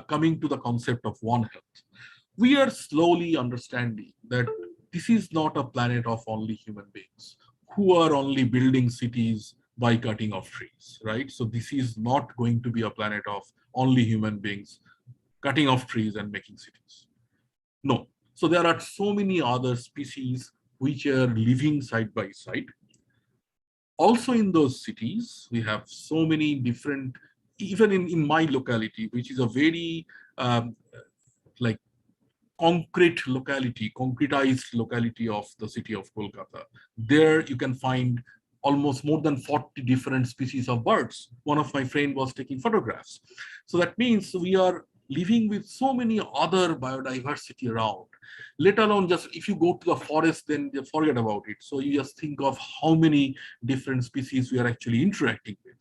coming to the concept of One Health. We are slowly understanding that this is not a planet of only human beings who are only building cities by cutting off trees, right? So this is not going to be a planet of only human beings cutting off trees and making cities. No. So there are so many other species which are living side by side. Also in those cities, we have so many different, even in my locality, which is a very like concretized locality of the city of Kolkata. There you can find almost more than 40 different species of birds. One of my friends was taking photographs. So that means we are living with so many other biodiversity around, let alone just if you go to the forest, then you forget about it. So you just think of how many different species we are actually interacting with.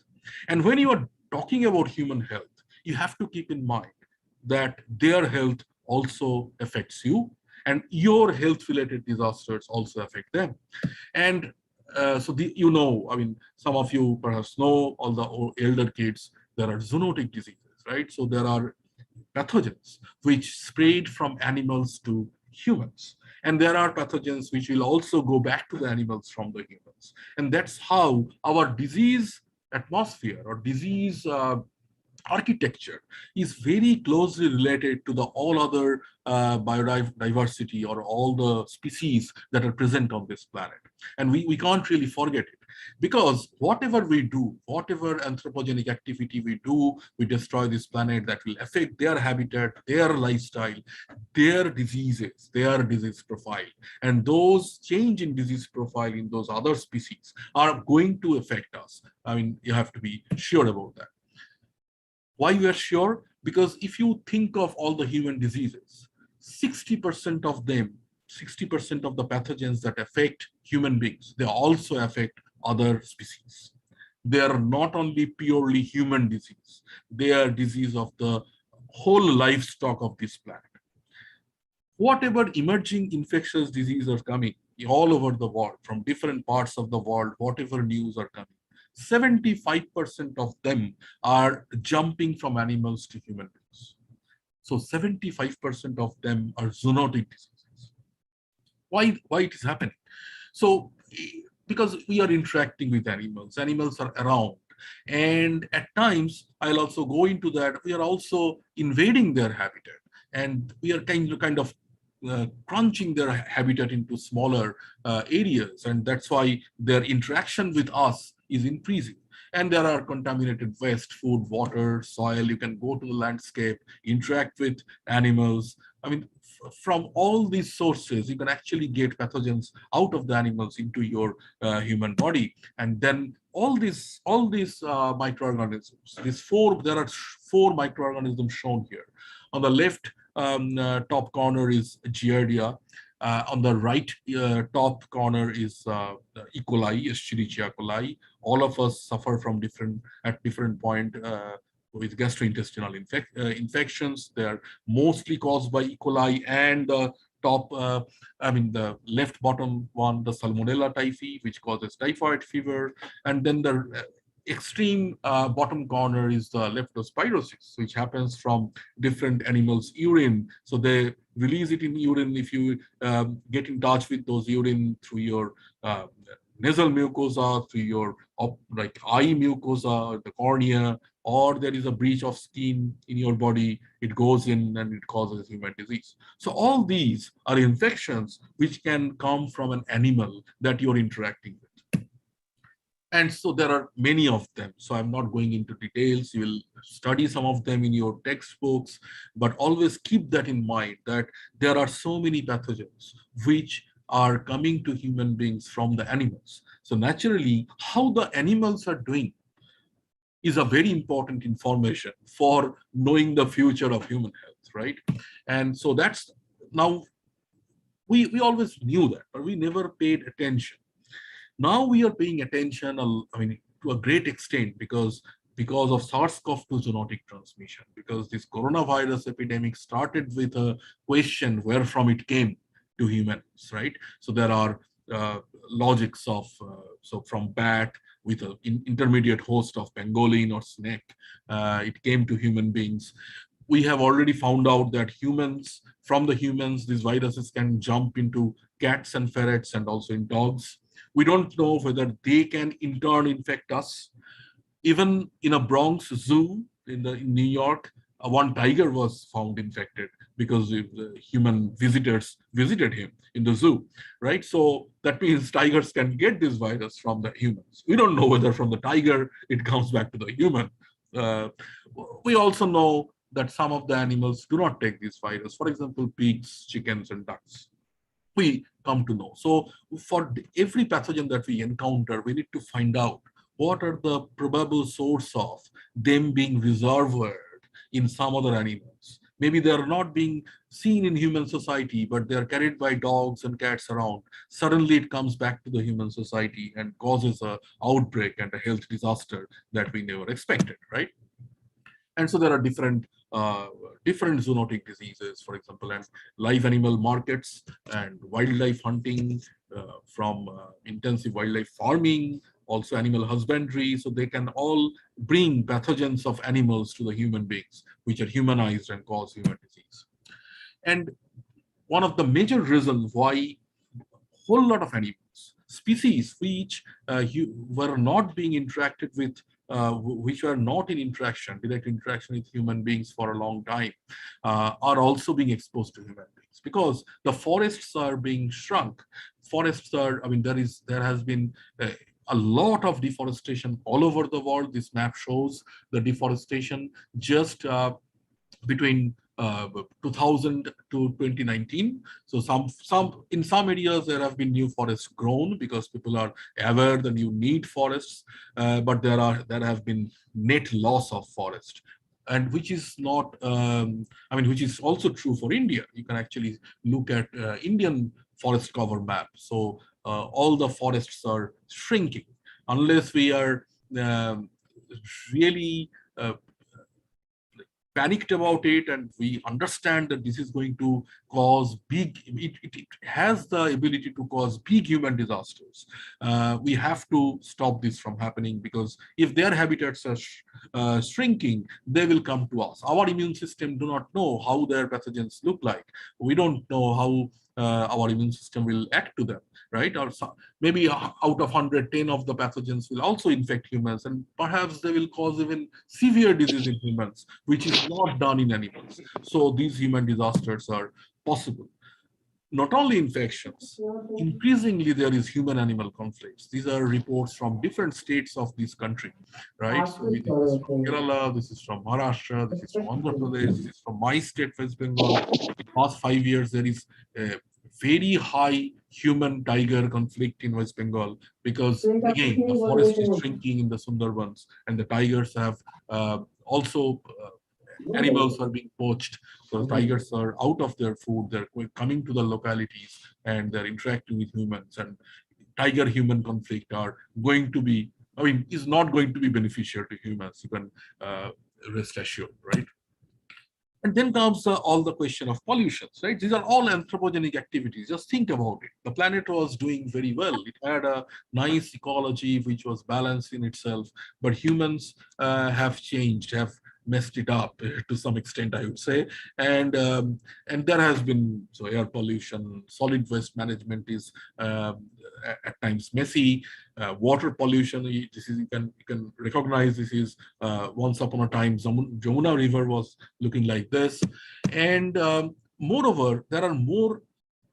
And when you are talking about human health, you have to keep in mind that their health also affects you. And your health-related disasters also affect them. And I mean, some of you perhaps know, all the elder kids, there are zoonotic diseases, right? So there are pathogens which spread from animals to humans. And there are pathogens which will also go back to the animals from the humans. And that's how our disease atmosphere or disease architecture is very closely related to the all other biodiversity or all the species that are present on this planet. And we can't really forget it, because whatever we do, whatever anthropogenic activity we do, we destroy this planet that will affect their habitat, their lifestyle, their diseases, their disease profile. And those change in disease profile in those other species are going to affect us. I mean, you have to be sure about that. Why we are sure? Because if you think of all the human diseases, 60% of them, 60% of the pathogens that affect human beings, they also affect other species. They are not only purely human disease, they are disease of the whole livestock of this planet. Whatever emerging infectious diseases are coming all over the world, from different parts of the world, whatever news are coming, 75% of them are jumping from animals to human beings. So 75% of them are zoonotic diseases. Why it is happening? So because we are interacting with animals, animals are around. And at times, I'll also go into that, we are also invading their habitat. And we are kind of crunching their habitat into smaller areas. And that's why their interaction with us is increasing. And there are contaminated waste, food, water, soil. You can go to the landscape, interact with animals. I mean, from all these sources, you can actually get pathogens out of the animals into your human body. And then all these microorganisms, there are 4 microorganisms shown here. On the left top corner is Giardia. On the right top corner is E. coli, Escherichia coli. All of us suffer from different point with gastrointestinal infections. They are mostly caused by E. coli, and the the left bottom one, the Salmonella typhi, which causes typhoid fever. And then the extreme bottom corner is the leptospirosis, which happens from different animals' urine. So they release it in urine. If you get in touch with those urine through your nasal mucosa, through your eye mucosa, the cornea, or there is a breach of skin in your body, it goes in and it causes human disease. So all these are infections which can come from an animal that you're interacting with. And so there are many of them. So I'm not going into details. You will study some of them in your textbooks, but always keep that in mind, that there are so many pathogens which are coming to human beings from the animals. So naturally, how the animals are doing is a very important information for knowing the future of human health, right? And so that's, now we always knew that, but we never paid attention. Now we are paying attention, to a great extent, because of SARS-CoV-2 zoonotic transmission, because this coronavirus epidemic started with a question where from it came to humans, right? So there are logics of, from bat with an intermediate host of pangolin or snake, it came to human beings. We have already found out that from the humans, these viruses can jump into cats and ferrets and also in dogs. We don't know whether they can in turn infect us. Even in a Bronx zoo in New York, one tiger was found infected because the human visitors visited him in the zoo, right? So that means tigers can get this virus from the humans. We don't know whether from the tiger it comes back to the human. We also know that some of the animals do not take this virus. For example, pigs, chickens, and ducks. We come to know. So for every pathogen that we encounter, we need to find out what are the probable source of them being reservoired in some other animals. Maybe they are not being seen in human society, but they are carried by dogs and cats around. Suddenly it comes back to the human society and causes an outbreak and a health disaster that we never expected, right? And so there are different different zoonotic diseases, for example, and live animal markets and wildlife hunting, from intensive wildlife farming, also animal husbandry. So they can all bring pathogens of animals to the human beings, which are humanized and cause human disease. And one of the major reasons why a whole lot of animals, species which were not being interacted with, which were not in direct interaction with human beings for a long time, are also being exposed to human beings, because the forests are being shrunk. Forests are, I mean, there has been a lot of deforestation all over the world. This map shows the deforestation just between 2000 to 2019. So in some areas there have been new forests grown because people are aware that you need forests, but there have been net loss of forest, and which is not, which is also true for India. You can actually look at Indian forest cover map. So all the forests are shrinking unless we are really panicked about it, and we understand that this is going to cause it has the ability to cause big human disasters. We have to stop this from happening, because if their habitats are shrinking, they will come to us. Our immune system do not know how their pathogens look like. We don't know how our immune system will act to them, right? Or maybe out of 110 of the pathogens will also infect humans, and perhaps they will cause even severe disease in humans, which is not done in animals. So these human disasters are possible. Not only infections, increasingly there is human-animal conflicts. These are reports from different states of this country, right? So this is from Kerala, this is from Maharashtra, this is from Andhra Pradesh, this is from my state, West Bengal. In the past 5 years, there is a very high human-tiger conflict in West Bengal, because again, the forest is shrinking in the Sundarbans, and the tigers have also animals are being poached. So tigers are out of their food, they're coming to the localities, and they're interacting with humans, and tiger-human conflict are going to be, is not going to be beneficial to humans. You can rest assured, right? And then comes all the question of pollutions, right? These are all anthropogenic activities. Just think about it. The planet was doing very well. It had a nice ecology which was balanced in itself, but humans have changed, have messed it up to some extent, I would say. And there has been air pollution, solid waste management is at times messy. Water pollution, this is, you can recognize this is once upon a time Jamuna River was looking like this. And moreover, there are more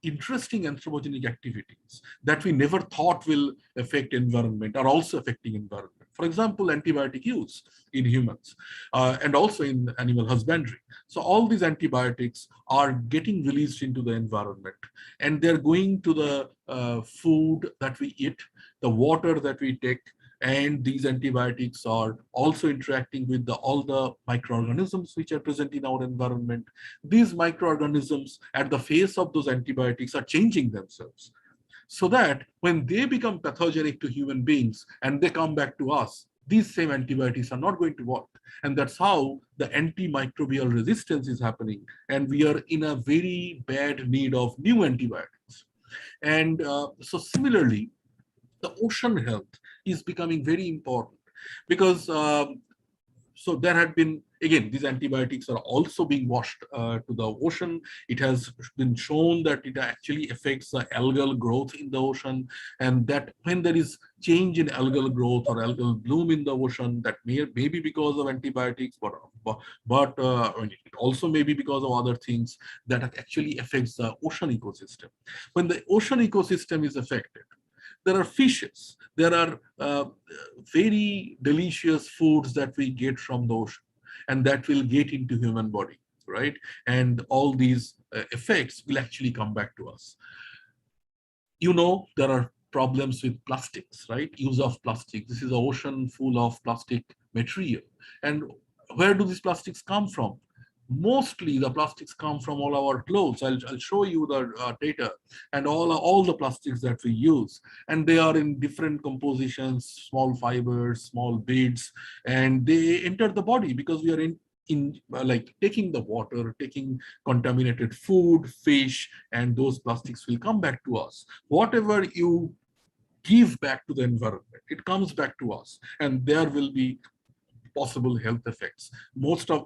interesting anthropogenic activities that we never thought will affect environment are also affecting environment. For example, antibiotic use in humans and also in animal husbandry. So all these antibiotics are getting released into the environment, and they're going to the food that we eat, the water that we take, and these antibiotics are also interacting with all the microorganisms which are present in our environment. These microorganisms at the face of those antibiotics are changing themselves, so that when they become pathogenic to human beings and they come back to us, these same antibiotics are not going to work. And that's how the antimicrobial resistance is happening. And we are in a very bad need of new antibiotics. And so similarly, the ocean health is becoming very important, because so there had been, again, these antibiotics are also being washed to the ocean. It has been shown that it actually affects the algal growth in the ocean, and that when there is change in algal growth or algal bloom in the ocean, that may be because of antibiotics, but it also may be because of other things that actually affects the ocean ecosystem. When the ocean ecosystem is affected, there are fishes, there are very delicious foods that we get from the ocean, and that will get into human body, right? And all these effects will actually come back to us. You know, there are problems with plastics, right? Use of plastic. This is an ocean full of plastic material. And where do these plastics come from? Mostly the plastics come from all our clothes. I'll show you the data, and all the plastics that we use, and they are in different compositions, small fibers, small beads, and they enter the body because we are in like taking the water, taking contaminated food, fish, and those plastics will come back to us. Whatever you give back to the environment, it comes back to us, and there will be possible health effects.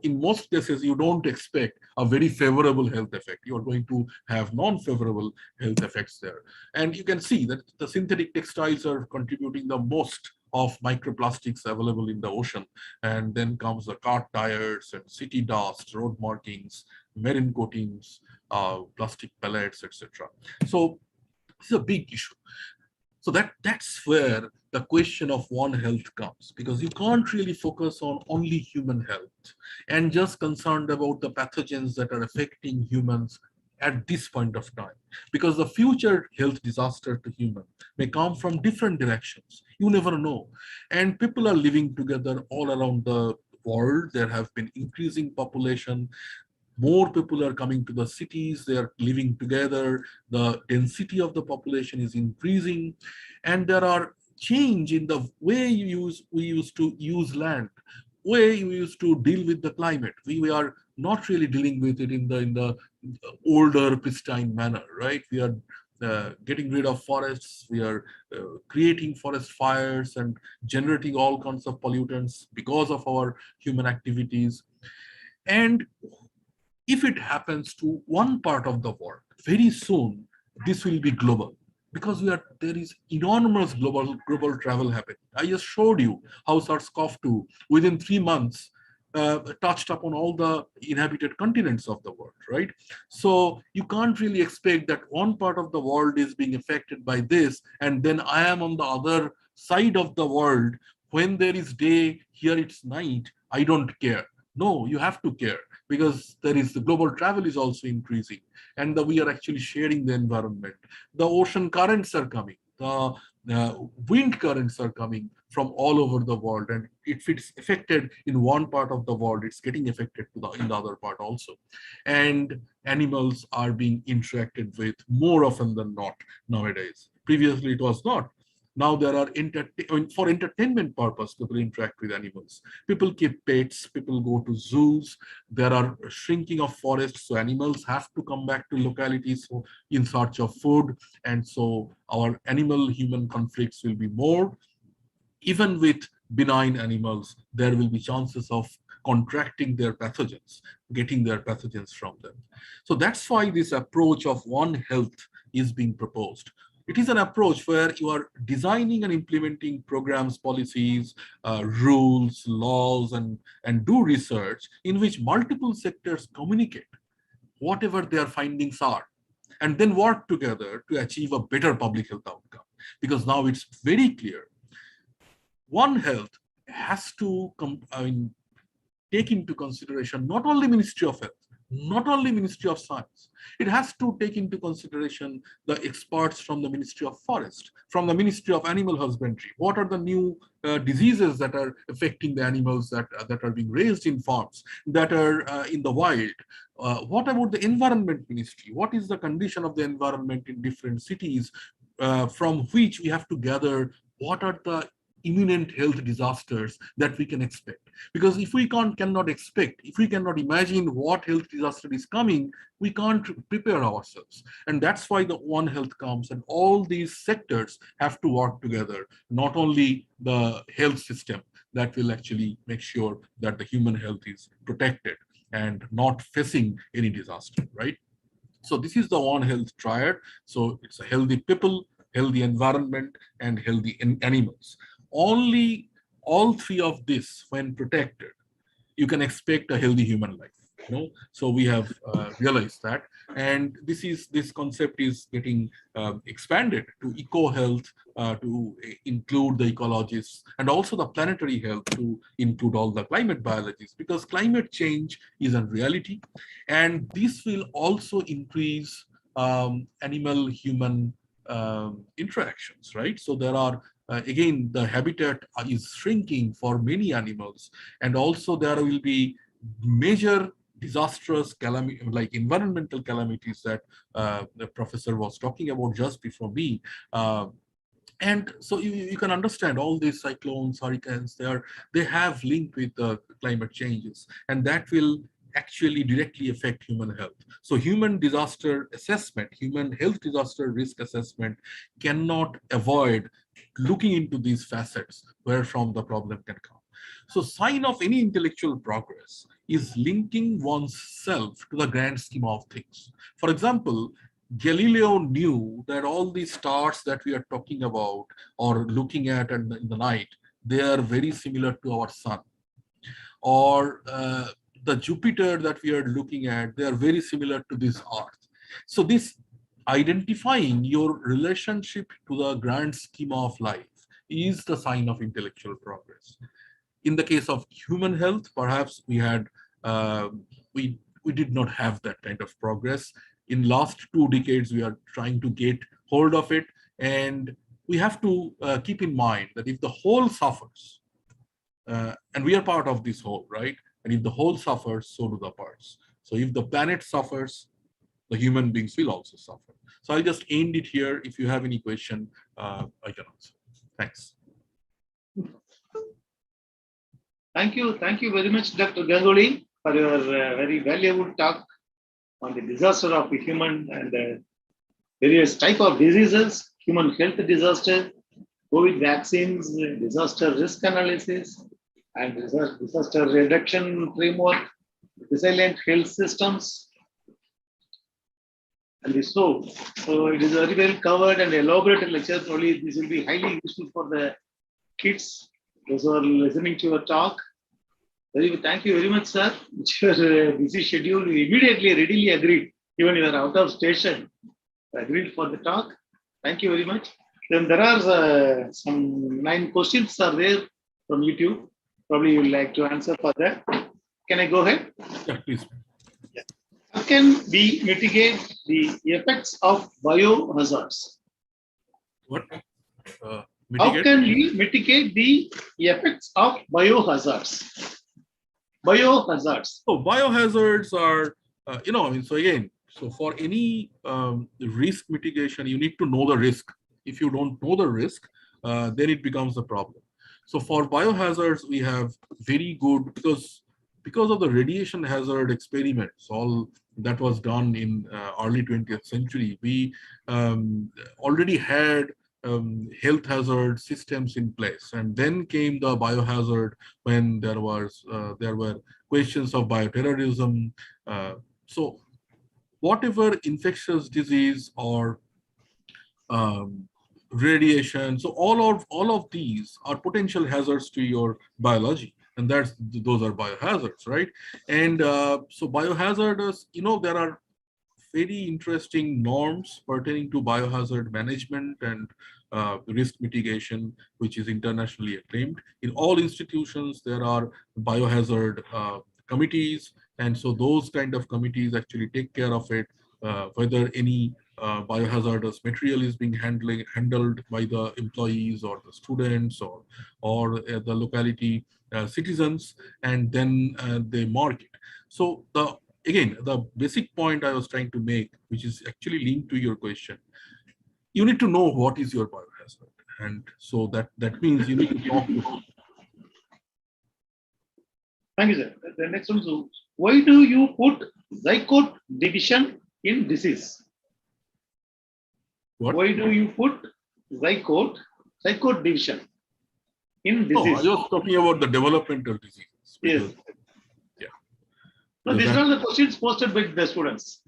In most cases, you don't expect a very favorable health effect. You're going to have non-favorable health effects there. And you can see that the synthetic textiles are contributing the most of microplastics available in the ocean. And then comes the car tires and city dust, road markings, marine coatings, plastic pellets, etc. So this is a big issue. So that's where the question of One Health comes, because you can't really focus on only human health and just concerned about the pathogens that are affecting humans at this point of time, because the future health disaster to human may come from different directions. You never know. And people are living together all around the world. There have been increasing population. More people are coming to the cities, they are living together, the density of the population is increasing, and there are change in the way we used to use land, way we used to deal with the climate. We are not really dealing with it in the older pristine manner, right? We are getting rid of forests, we are creating forest fires and generating all kinds of pollutants because of our human activities. And if it happens to one part of the world, very soon this will be global, because there is enormous global travel happening. I just showed you how SARS-CoV-2 within 3 months touched upon all the inhabited continents of the world, right? So you can't really expect that one part of the world is being affected by this, and then I am on the other side of the world. When there is day, here it's night, I don't care. No, you have to care, because the global travel is also increasing, and we are actually sharing the environment. The ocean currents are coming, the wind currents are coming from all over the world, and if it's affected in one part of the world, it's getting affected in the other part also. And animals are being interacted with more often than not nowadays. Previously, it was not. Now there are for entertainment purpose, people interact with animals. People keep pets, people go to zoos. There are shrinking of forests, so animals have to come back to localities in search of food. And so our animal-human conflicts will be more. Even with benign animals, there will be chances of contracting their pathogens, getting their pathogens from them. So that's why this approach of One Health is being proposed. It is an approach where you are designing and implementing programs, policies, rules, laws, and do research in which multiple sectors communicate whatever their findings are, and then work together to achieve a better public health outcome. Because now it's very clear, One Health has to take into consideration not only Ministry of Health, not only Ministry of Science. It has to take into consideration the experts from the Ministry of Forest, from the Ministry of Animal Husbandry. What are the new diseases that are affecting the animals that are being raised in farms, that are in the wild? What about the Environment Ministry? What is the condition of the environment in different cities, from which we have to gather what are the imminent health disasters that we can expect? Because if we cannot expect, if we cannot imagine what health disaster is coming, we can't prepare ourselves. And that's why the One Health comes, and all these sectors have to work together, not only the health system that will actually make sure that the human health is protected and not facing any disaster, right? So this is the One Health triad. So it's a healthy people, healthy environment, and healthy animals. Only all three of this, when protected, you can expect a healthy human life. So we have realized that, and this concept is getting expanded to eco health, to include the ecologists, and also the planetary health, to include all the climate biologists, because climate change is a reality, and this will also increase animal-human interactions, right? So there are again, the habitat is shrinking for many animals, and also there will be major disastrous calamity, like environmental calamities that the professor was talking about just before me. And so you can understand all these cyclones, hurricanes, they have link with climate changes, and that will actually directly affect human health. So human disaster assessment, human health disaster risk assessment cannot avoid looking into these facets where from the problem can come. So sign of any intellectual progress is linking oneself to the grand scheme of things. For example, Galileo knew that all these stars that we are talking about or looking at in the night, they are very similar to our sun. Or the Jupiter that we are looking at, they are very similar to this Earth. So this identifying your relationship to the grand scheme of life is the sign of intellectual progress. In the case of human health, perhaps we had we did not have that kind of progress. In last 2 decades, we are trying to get hold of it, and we have to keep in mind that if the whole suffers, and we are part of this whole, right? And if the whole suffers, so do the parts. So if the planet suffers, the human beings will also suffer. So I'll just end it here. If you have any question, I can answer. Thanks. Thank you very much, Dr. Ganguly, for your very valuable talk on the disaster of the human and various type of diseases, human health disaster, COVID vaccines, disaster risk analysis, and disaster reduction framework, resilient health systems, and so it is very well covered and elaborated lecture. Probably this will be highly useful for the kids, those who are listening to your talk. Thank you very much, sir. With your busy schedule, you immediately readily agreed, even you are out of station, agreed for the talk. Thank you very much. Then there are some 9 questions are there from YouTube. Probably you would like to answer for that. Can I go ahead? Yeah, please. Yeah. How can we mitigate the effects of biohazards? What? How can we mitigate the effects of biohazards? Biohazards. So biohazards are, so again, so for any risk mitigation, you need to know the risk. If you don't know the risk, then it becomes a problem. So for biohazards, we have very good, because of the radiation hazard experiments, all that was done in early 20th century, we already had health hazard systems in place, and then came the biohazard when there were questions of bioterrorism. So whatever infectious disease or radiation, so all of these are potential hazards to your biology, and those are biohazards, right? And so biohazards, there are very interesting norms pertaining to biohazard management and risk mitigation, which is internationally acclaimed. In all institutions, there are biohazard committees, and so those kind of committees actually take care of it, whether any biohazardous material is being handled by the employees or the students or the locality citizens, and then they mark it. So again, the basic point I was trying to make, which is actually linked to your question, you need to know what is your biohazard. And so that means you need to talk to them. Thank you, sir. The next one, so why do you put zygote division in disease? What? Why do you put zygote division in disease? No, I was talking about the developmental diseases. Yes. Yeah. No, these are the questions posted by the students.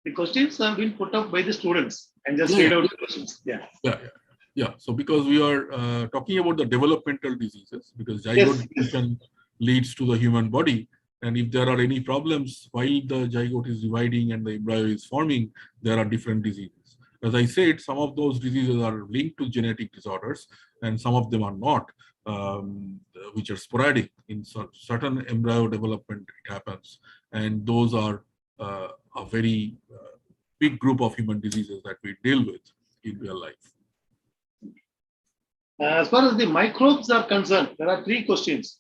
The questions have been put up by the students and just read out the questions. Yeah. So because we are talking about the developmental diseases, because zygote division leads to the human body, and if there are any problems while the zygote is dividing and the embryo is forming, there are different diseases. As I said, some of those diseases are linked to genetic disorders, and some of them are not, which are sporadic. In certain embryo development, it happens, and those are a very big group of human diseases that we deal with in real life. As far as the microbes are concerned, there are 3 questions.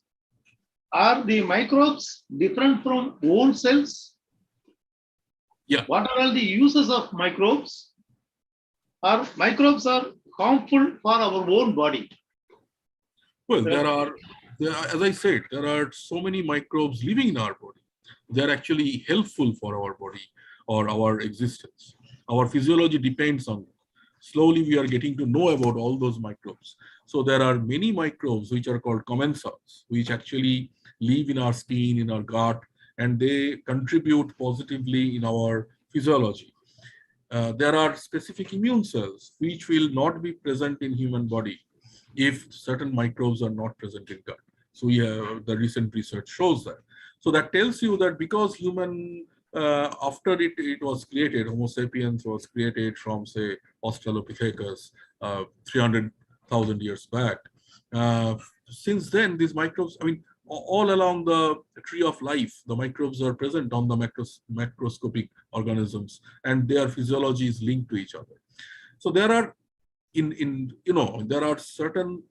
Are the microbes different from own cells? Yeah. What are all the uses of microbes? Microbes are harmful for our own body. Well, there are, as I said, there are so many microbes living in our body. They're actually helpful for our body or our existence. Our physiology depends on them. Slowly, we are getting to know about all those microbes. So there are many microbes which are called commensals, which actually live in our skin, in our gut, and they contribute positively in our physiology. There are specific immune cells which will not be present in human body if certain microbes are not present in gut. So the recent research shows that. So that tells you that because human, after it was created, Homo sapiens was created from, say, Australopithecus 300,000 years back. Since then, these microbes, I mean, all along the tree of life, the microbes are present on the macroscopic organisms, and their physiology is linked to each other. So there are, there are certain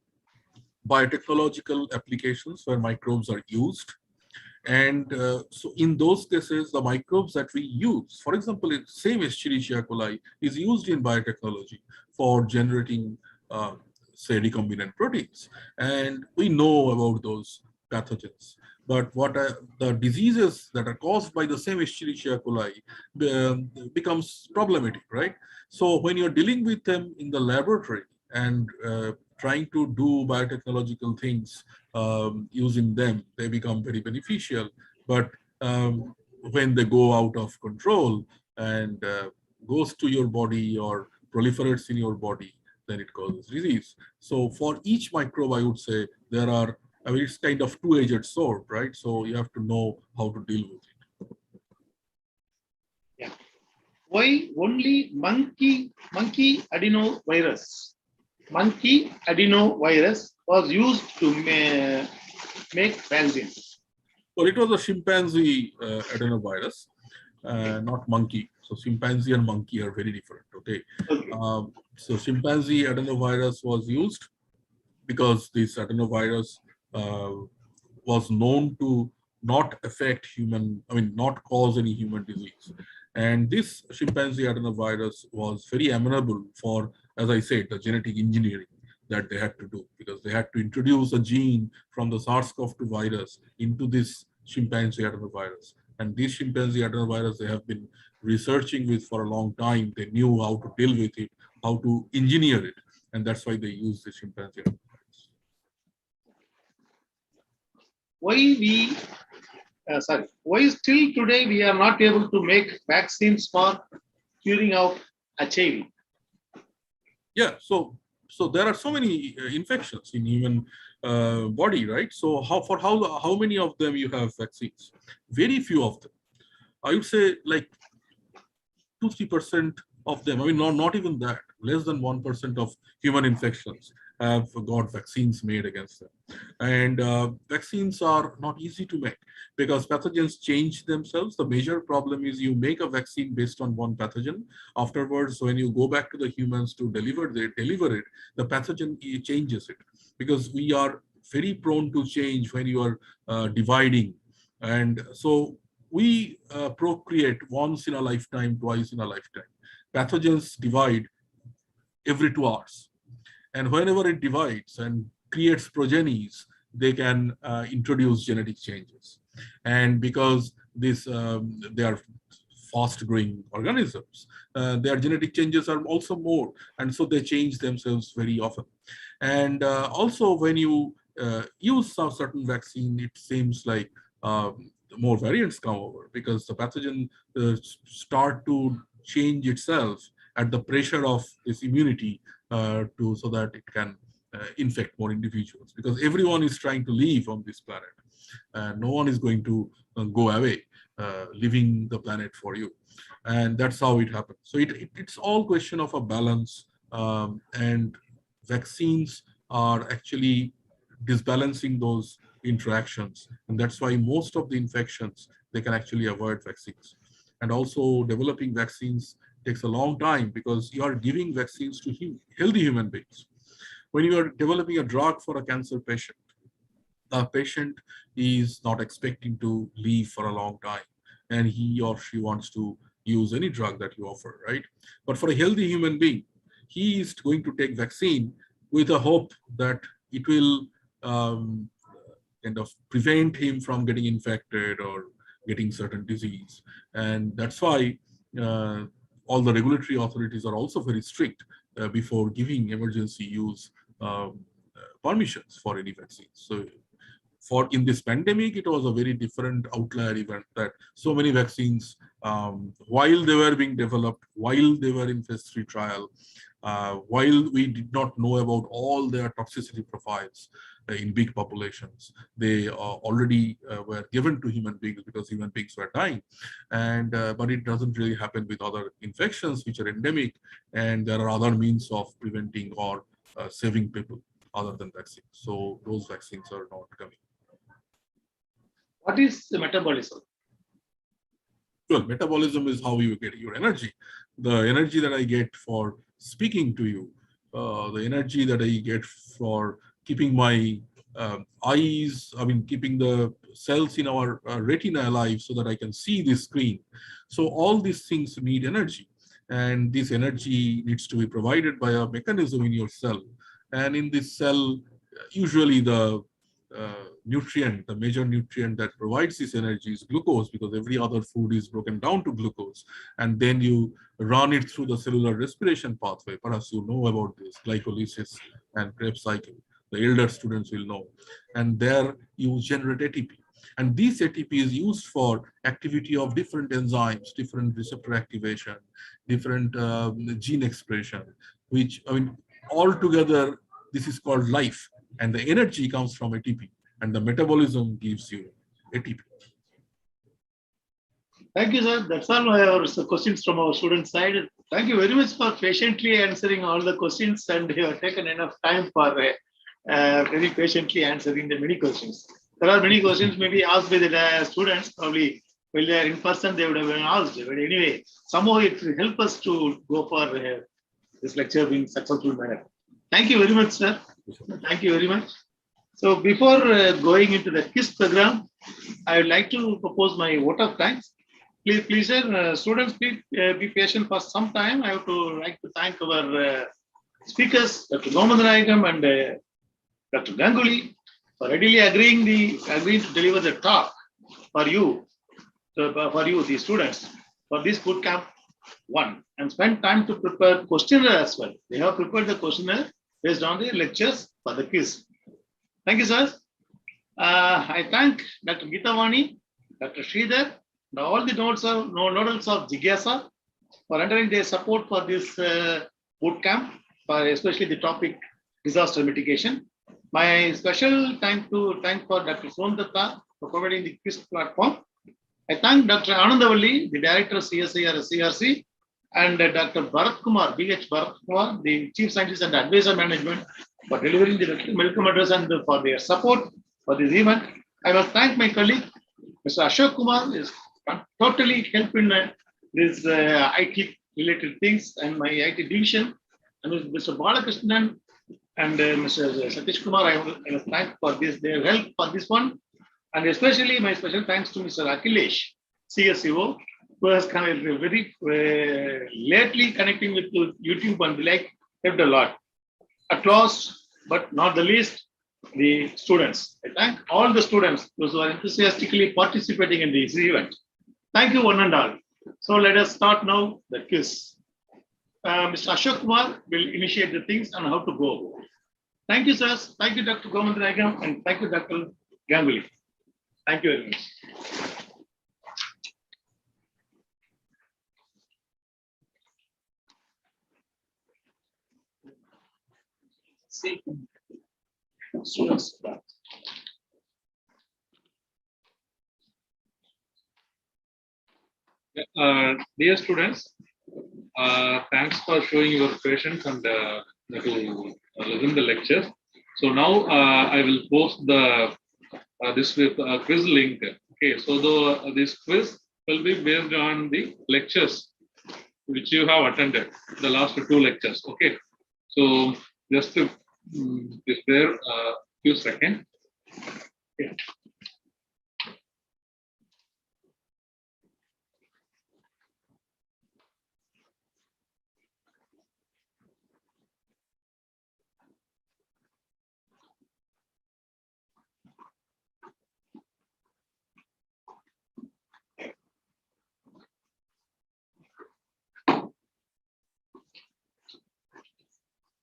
biotechnological applications where microbes are used. And so in those cases, the microbes that we use, for example, the same Escherichia coli is used in biotechnology for generating, say, recombinant proteins. And we know about those pathogens. But the diseases that are caused by the same Escherichia coli becomes problematic, right? So when you're dealing with them in the laboratory and trying to do biotechnological things using them, they become very beneficial. But when they go out of control and goes to your body or proliferates in your body, then it causes disease. So for each microbe, I would say there are, I mean, it's kind of two-edged sword, right? So you have to know how to deal with it. Yeah. Why only monkey adenovirus? Monkey adenovirus was used to make vaccines. Well, it was a chimpanzee adenovirus, not monkey. So chimpanzee and monkey are very different. Okay. So chimpanzee adenovirus was used because this adenovirus was known to not affect human, I mean, not cause any human disease. And this chimpanzee adenovirus was very amenable for, as I said, the genetic engineering that they had to do, because they had to introduce a gene from the SARS-CoV-2 virus into this chimpanzee adenovirus. And this chimpanzee adenovirus, they have been researching with for a long time. They knew how to deal with it, how to engineer it. And that's why they use the chimpanzee adenovirus. Why still today we are not able to make vaccines for curing of HIV? Yeah, so there are so many infections in human body, right? So how many of them you have vaccines? Very few of them. I would say like 2-3% of them. I mean, not even that. Less than 1% of human infections have got vaccines made against them. And vaccines are not easy to make because pathogens change themselves. The major problem is you make a vaccine based on one pathogen. Afterwards, when you go back to the humans to deliver it, the pathogen changes it, because we are very prone to change when you are dividing. And so we procreate once in a lifetime, twice in a lifetime. Pathogens divide every 2 hours. And whenever it divides and creates progenies, they can introduce genetic changes. And because they are fast-growing organisms, their genetic changes are also more. And so they change themselves very often. And also when you use some certain vaccine, it seems like more variants come over because the pathogen start to change itself at the pressure of this immunity so that it can infect more individuals, because everyone is trying to live on this planet. No one is going to go away, leaving the planet for you. And that's how it happens. So it's all question of a balance, and vaccines are actually disbalancing those interactions. And that's why most of the infections, they can actually avoid vaccines. And also developing vaccines takes a long time because you are giving vaccines to healthy human beings. When you are developing a drug for a cancer patient, the patient is not expecting to live for a long time, and he or she wants to use any drug that you offer, right? But for a healthy human being, he is going to take vaccine with a hope that it will kind of prevent him from getting infected or getting certain disease. And that's why all the regulatory authorities are also very strict before giving emergency use permissions for any vaccines. So for in this pandemic, it was a very different outlier event that so many vaccines, while they were being developed, while they were in phase 3 trial, while we did not know about all their toxicity profiles in big populations, they already were given to human beings because human beings were dying. And but it doesn't really happen with other infections which are endemic, and there are other means of preventing or saving people other than vaccines. So those vaccines are not coming. What is the metabolism? Well, metabolism is how you get your energy. The energy that I get for speaking to you, the energy that I get for keeping my eyes, keeping the cells in our retina alive so that I can see this screen. So all these things need energy, and this energy needs to be provided by a mechanism in your cell. And in this cell, usually the nutrient, the major nutrient that provides this energy is glucose, because every other food is broken down to glucose. And then you run it through the cellular respiration pathway. Perhaps you know about this, glycolysis and Krebs cycle. The elder students will know. And there you generate ATP. And this ATP is used for activity of different enzymes, different receptor activation, different gene expression, which, all together, this is called life. And the energy comes from ATP, and the metabolism gives you ATP. Thank you, sir. That's all our questions from our student side. Thank you very much for patiently answering all the questions, and you have taken enough time for very patiently answering the many questions. There are many questions maybe asked by the students, probably while they are in person, they would have been asked. But anyway, somehow it will help us to go for this lecture in successful manner. Thank you very much, sir. Thank you very much. So before going into the quiz program, I would like to propose my vote of thanks. Please, sir, students, please be patient for some time. I would like to thank our speakers, Dr. Gomandanayagam and Dr. Ganguly, for readily agreeing to deliver the talk for you, the students, for this bootcamp 1, and spend time to prepare questionnaire as well. They have prepared the questionnaire based on the lectures for the quiz. Thank you, sir. I thank Dr. Geetavani, Dr. Sridhar, and all the nodals of Jigyasa for rendering their support for this bootcamp, for especially the topic disaster mitigation. My special thank for Dr. Sondatta for providing the quiz platform. I thank Dr. Anandavalli, the Director of CSIR CRC, and Dr. Bharat Kumar, BH Bharat Kumar, the Chief Scientist and Advisor Management, for delivering the welcome address and for their support for this event. I must thank my colleague, Mr. Ashok Kumar, is totally helping this IT related things and my IT division, and Mr. Balakrishnan and Mr. Satish Kumar. I must thank for this, their help for this one, and especially my special thanks to Mr. Akhilesh, CSEO, who has come very lately connecting with YouTube and the like, helped a lot. At last, but not the least, the students. I thank all the students those who are enthusiastically participating in this event. Thank you, one and all. So let us start now the quiz. Mr. Ashok Kumar will initiate the things on how to go. Thank you, sirs. Thank you, Dr. Gomandanayagam, and thank you, Dr. Ganguly. Thank you very much. Students. Dear students, thanks for showing your patience and to listen the lectures. So now I will post the this quiz link. Okay, so this quiz will be based on the lectures which you have attended, the last 2 lectures. Okay, so just to there a few seconds. Okay.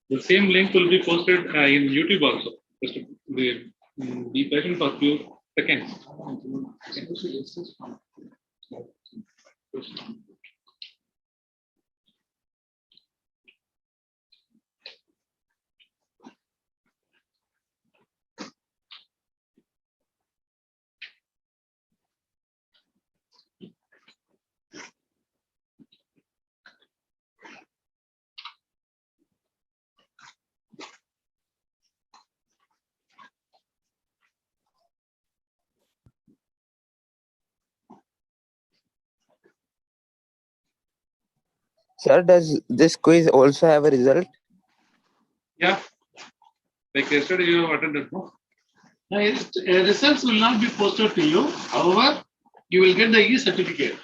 The same link will be posted in YouTube also. Just be patient for a few seconds. Sir, does this quiz also have a result? Yeah. Like yesterday you have attended, no? Results will not be posted to you. However, you will get the e-certificate.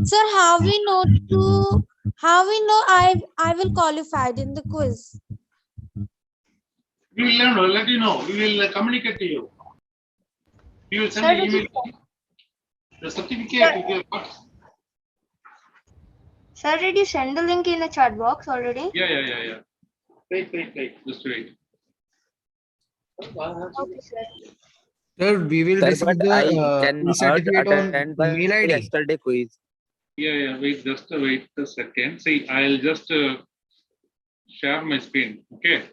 Sir, how we know I will qualified in the quiz? We will learn, we'll let you know. We will communicate to you. We will send Sir, the email. The certificate. You get. Sir, did you send the link in the chat box already? Yeah. Wait. Just wait. Okay, sir. Sir, we will Sir, receive but I the cannot certificate on attend the mail ID. yesterday quiz. Yeah. Wait a second. See, I'll just share my screen. Okay.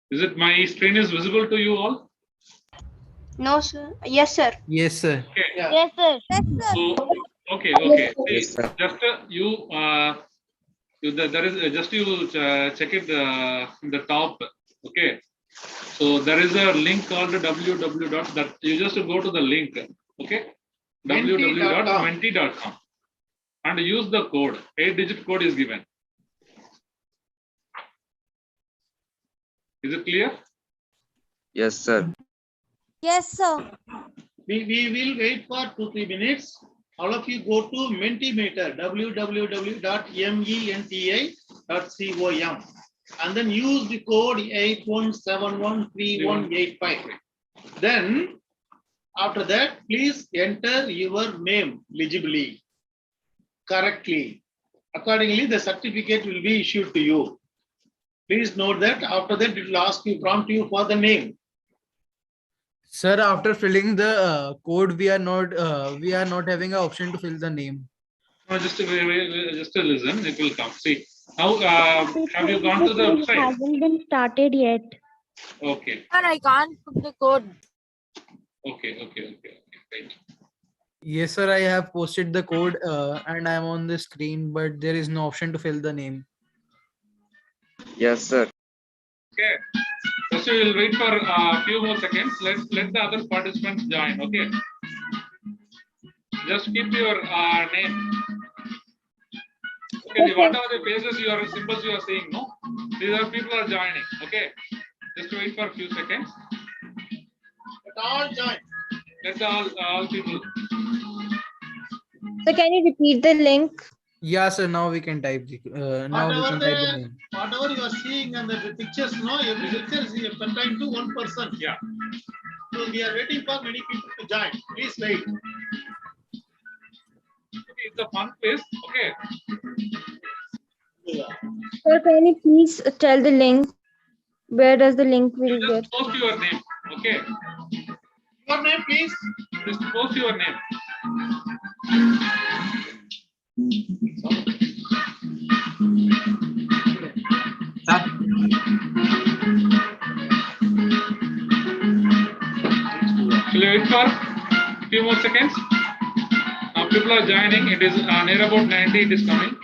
Is it my screen is visible to you all? No, sir. Yes, sir. Yes, sir. Okay. Yeah. Yes, sir. Yes, sir. So, okay. See, Yes, sir. just there is just you check it in the top. Okay. So there is a link called www. That you just go to the link. Okay. www.menti.com and use the code. 8-digit code is given. Is it clear? Yes, sir. Yes, sir. We will wait for 2-3 minutes. All of you go to Mentimeter, www.menti.com, and then use the code 81713185. Then, after that, please enter your name legibly, correctly. Accordingly, the certificate will be issued to you. Please note that after that, it will ask you, prompt you for the name. Sir, after filling the code, we are not having an option to fill the name. No, just listen. It will come. See, now have you gone to the website? It hasn't been started yet. Okay. Sir, I can't put the code. Okay. Right. Yes, sir. I have posted the code and I am on the screen, but there is no option to fill the name. Yes, sir. Okay. Just we will wait for a few more seconds. Let the other participants join. Okay. Just keep your name. Okay. Whatever the faces symbols you are seeing, no. These are people are joining. Okay. Just wait for a few seconds. Let all join. Let all people. So can you repeat the link? Yeah, sir. Now we can type the name. Whatever you are seeing and the pictures, no, every picture is contained to one person. Yeah. So we are waiting for many people to join. Please wait. Okay, it's a fun place. Okay. Sir, can you please tell the link? Where does the link will You get? just post your name. Okay. Your name, please. Just post your name. Shall we wait for a few more seconds? Now people are joining. It is near about 90. It is coming.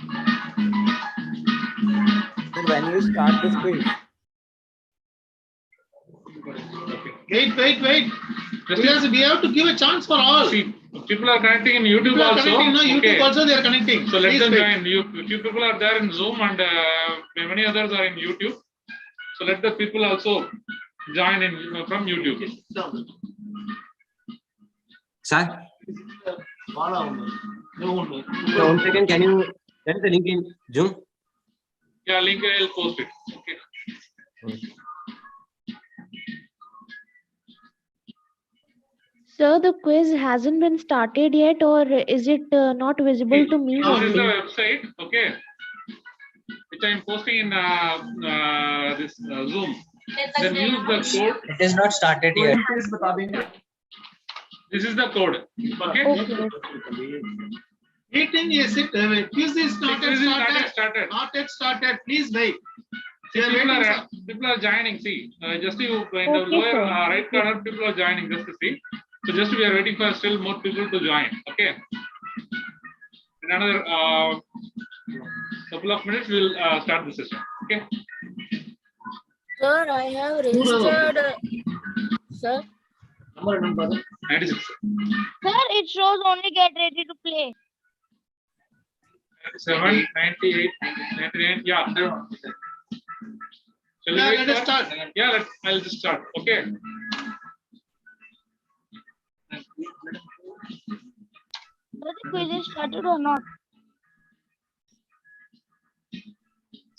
Sir, when you start this quiz? Wait. Because we have to give a chance for all. See, people are connecting in YouTube People are also. connecting, no, YouTube Okay. also they are connecting. So let Please them wait. join. Few people are there in Zoom and many others are in YouTube. So let the people also join in from YouTube. Sir, No. so 1 second, can you send the link in Zoom? Yeah, link I'll post it. Okay. Sir, the quiz hasn't been started yet, or is it not visible to me This is the only? website, okay, which I am posting in this Zoom. Then use the code. It is not started yet. This is the code. Okay. Meeting is it? Quiz is not Quiz is not yet started. Not yet started. Please wait. See, people are joining. See, just you in the lower right corner, people are joining. Just to see. So just we are waiting for still more people to join. Okay. In another couple of minutes, we will start the session. Okay. Sir, I have registered. Sir. Number 96. Sir, it shows only get ready to play. 97, 98, 99. Yeah. Shall we wait let us for- start. Yeah, I'll just start. Okay. Sir, the quiz is started or not?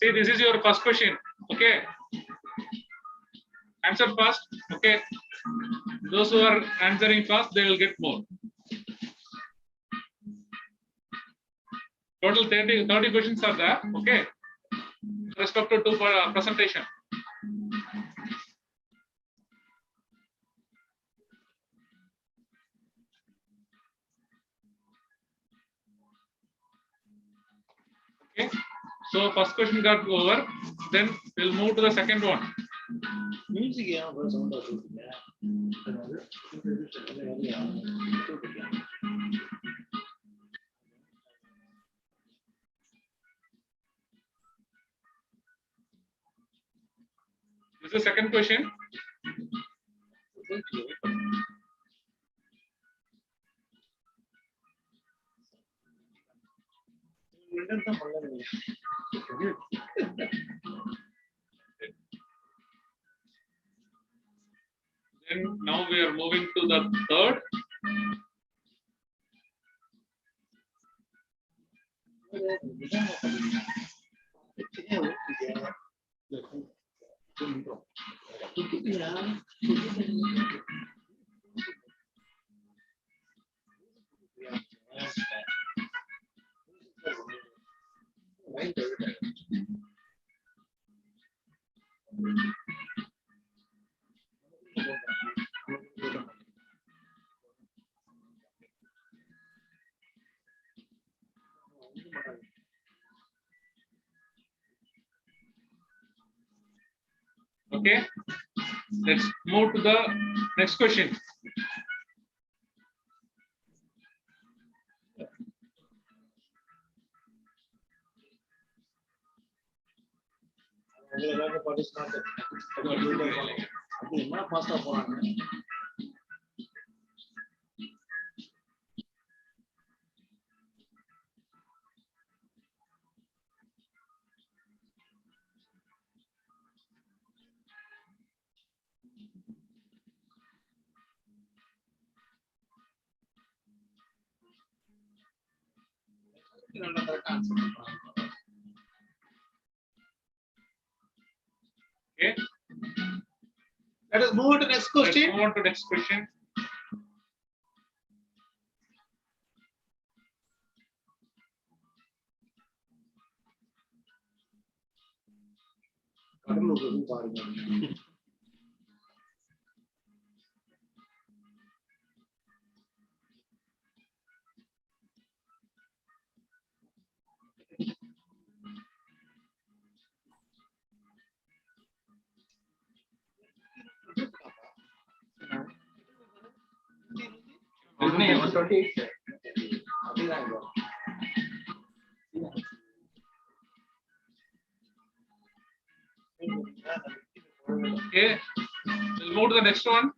See, this is your first question. Okay. Answer fast. Okay. Those who are answering fast, they will get more. Total 30 questions are there. Okay. Respect to presentation. Okay. So first question got over. Then we'll move to the second one. This is the second question. Then now we are moving to the third. Okay, let's move to the next question. Okay. Let us move on to the next question. Let's move on to the next question. Okay, we'll move to the next one.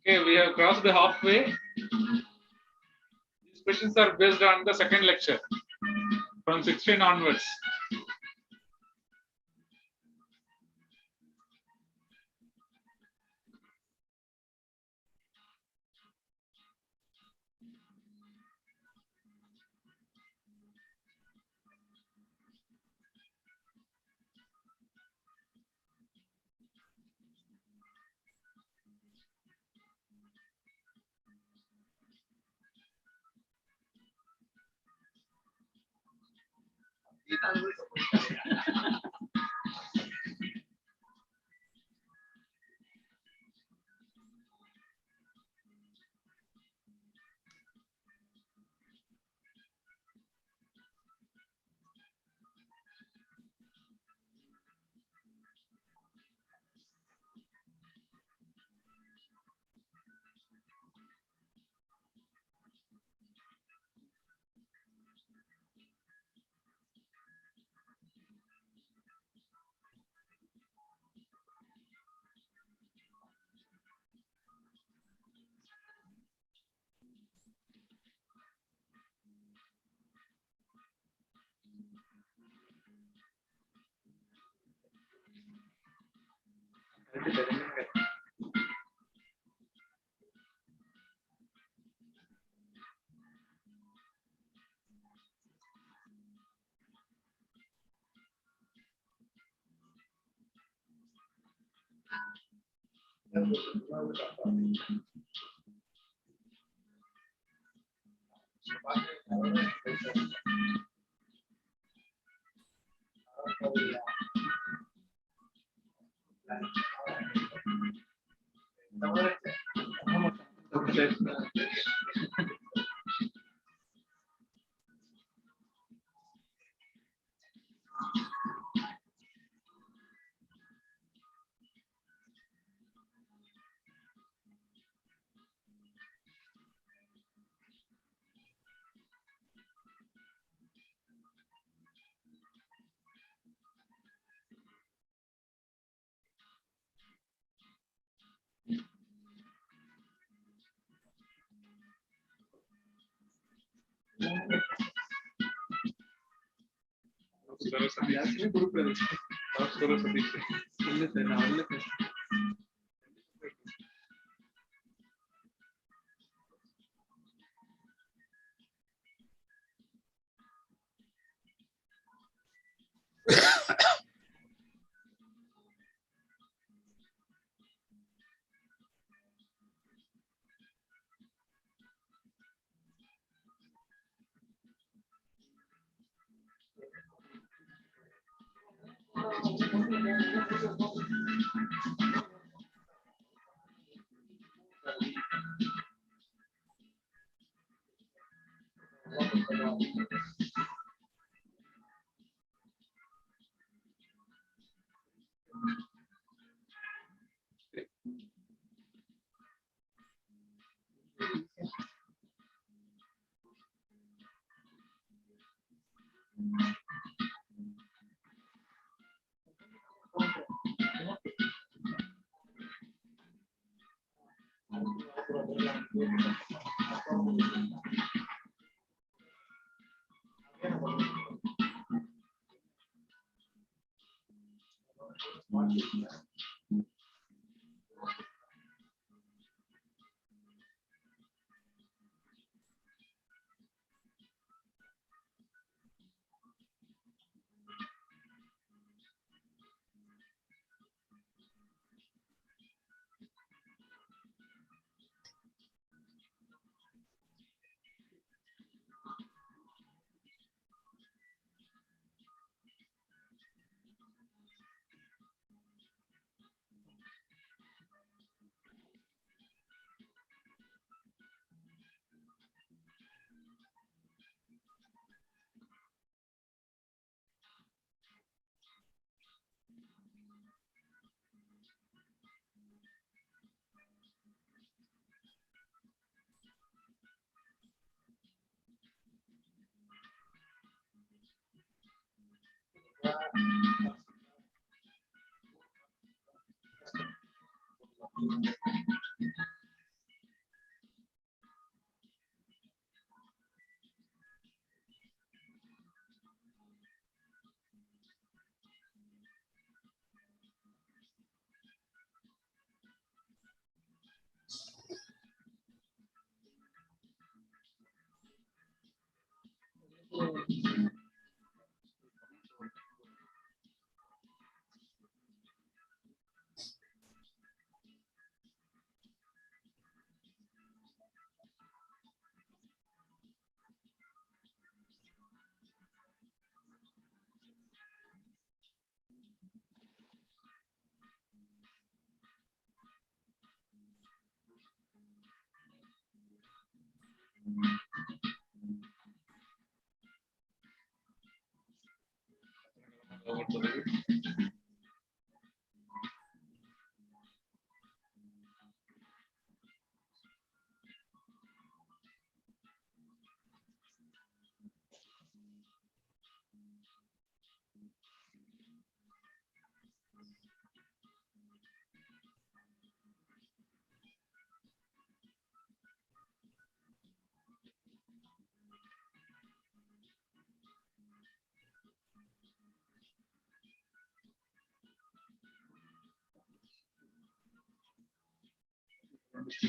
Okay, we have crossed the halfway. These questions are based on the second lecture from 16 onwards.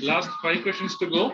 Last 5 questions to go.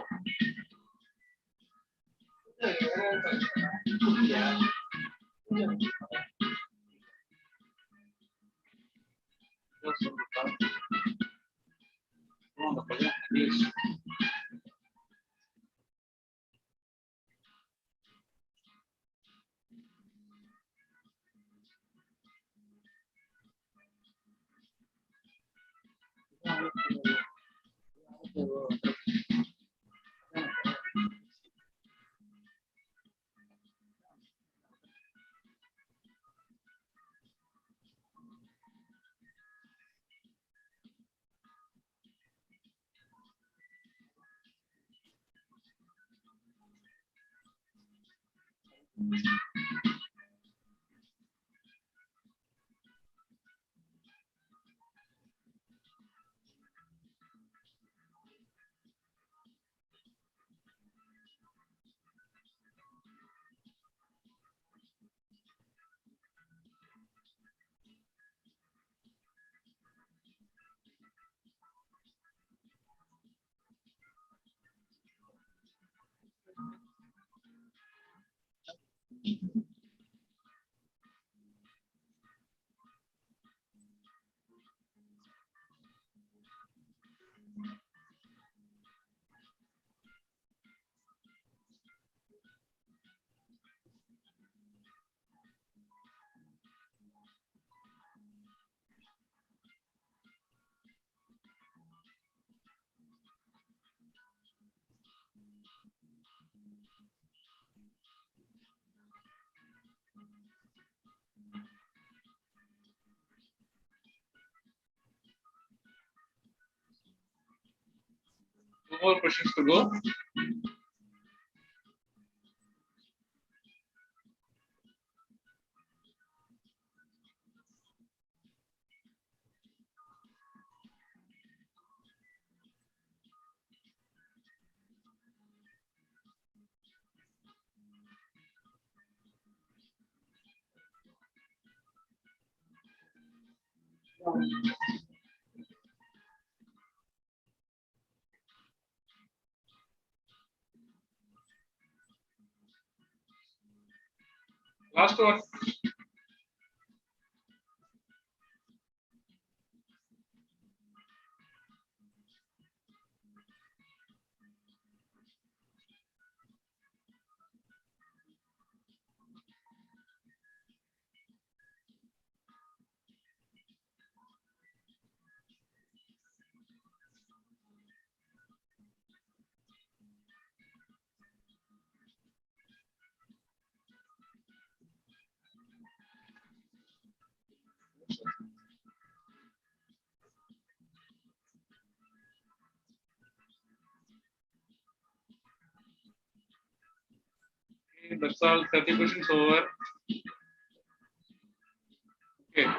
Two more questions to go. Last one. Okay, that's all. 30 questions over. Okay.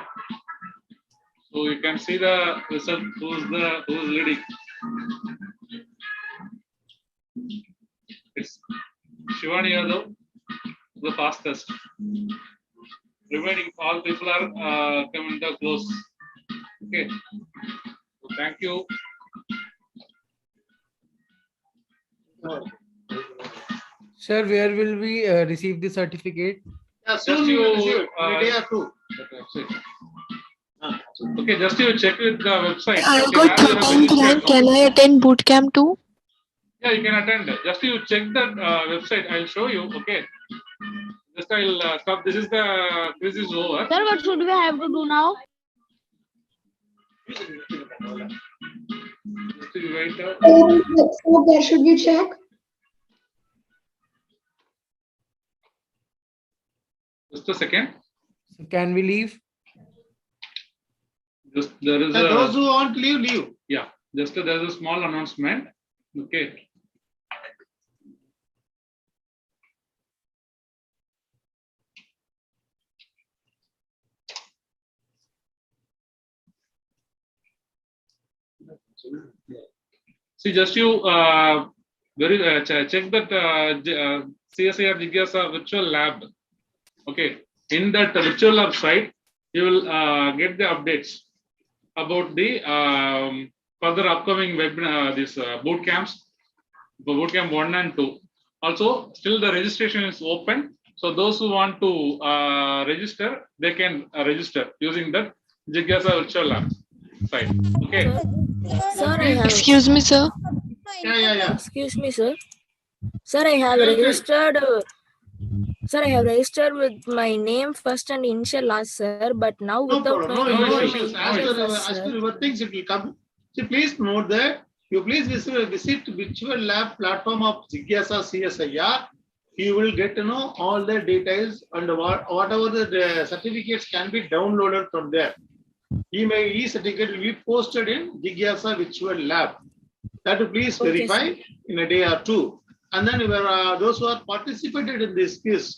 So it can see the result. Who's leading? It's Shivani Yadav, the fastest. Remaining all people are coming the close. Okay. So thank you. Sir, where will we receive the certificate? Yeah, soon you will receive it in a day or two. Okay, just you check with the website. I Okay, got have your 13th registered, rank. no? Can I attend bootcamp too? Yeah, you can attend. Just you check that website. I'll show you. Okay. Just I'll stop. This is the quiz is over. Sir, what should we have to do now? Just you wait. So where should we check? Just a second. So can we leave? Just there is Those who want to leave, leave. Yeah. Just there's a small announcement. Okay. See, just you check that CSIR Jigyasa virtual lab. Okay, in that virtual lab site, you will get the updates about the further upcoming webinar, boot camps, bootcamp 1 and 2. Also, still the registration is open. So those who want to register, they can register using that Jigyasa virtual lab site. Okay. Sir, I have. Excuse me, sir. Yeah. Excuse me, sir. Sir, I have registered. Sir, I have registered with my name first and initial last, sir. But now No without problem. my No name, issues. As per your things, it will come. So please note that you please visit virtual lab platform of Jigyasa CSIR. You will get to know all the details and whatever the certificates can be downloaded from there. E-certificate will be posted in Jigyasa virtual lab. That will please verify in a day or two. And then those who are participated in this quiz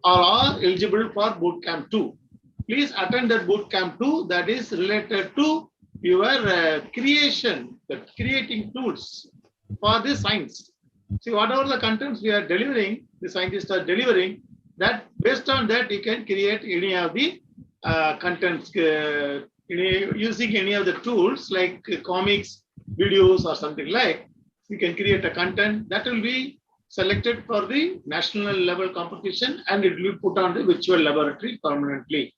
are eligible for Bootcamp 2. Please attend that Bootcamp 2 that is related to your creation, creating tools for the science. See, whatever the contents we are delivering, the scientists are delivering, that based on that you can create any of the contents using any of the tools like comics, videos or something like. You can create a content that will be selected for the national level competition and it will be put on the virtual laboratory permanently.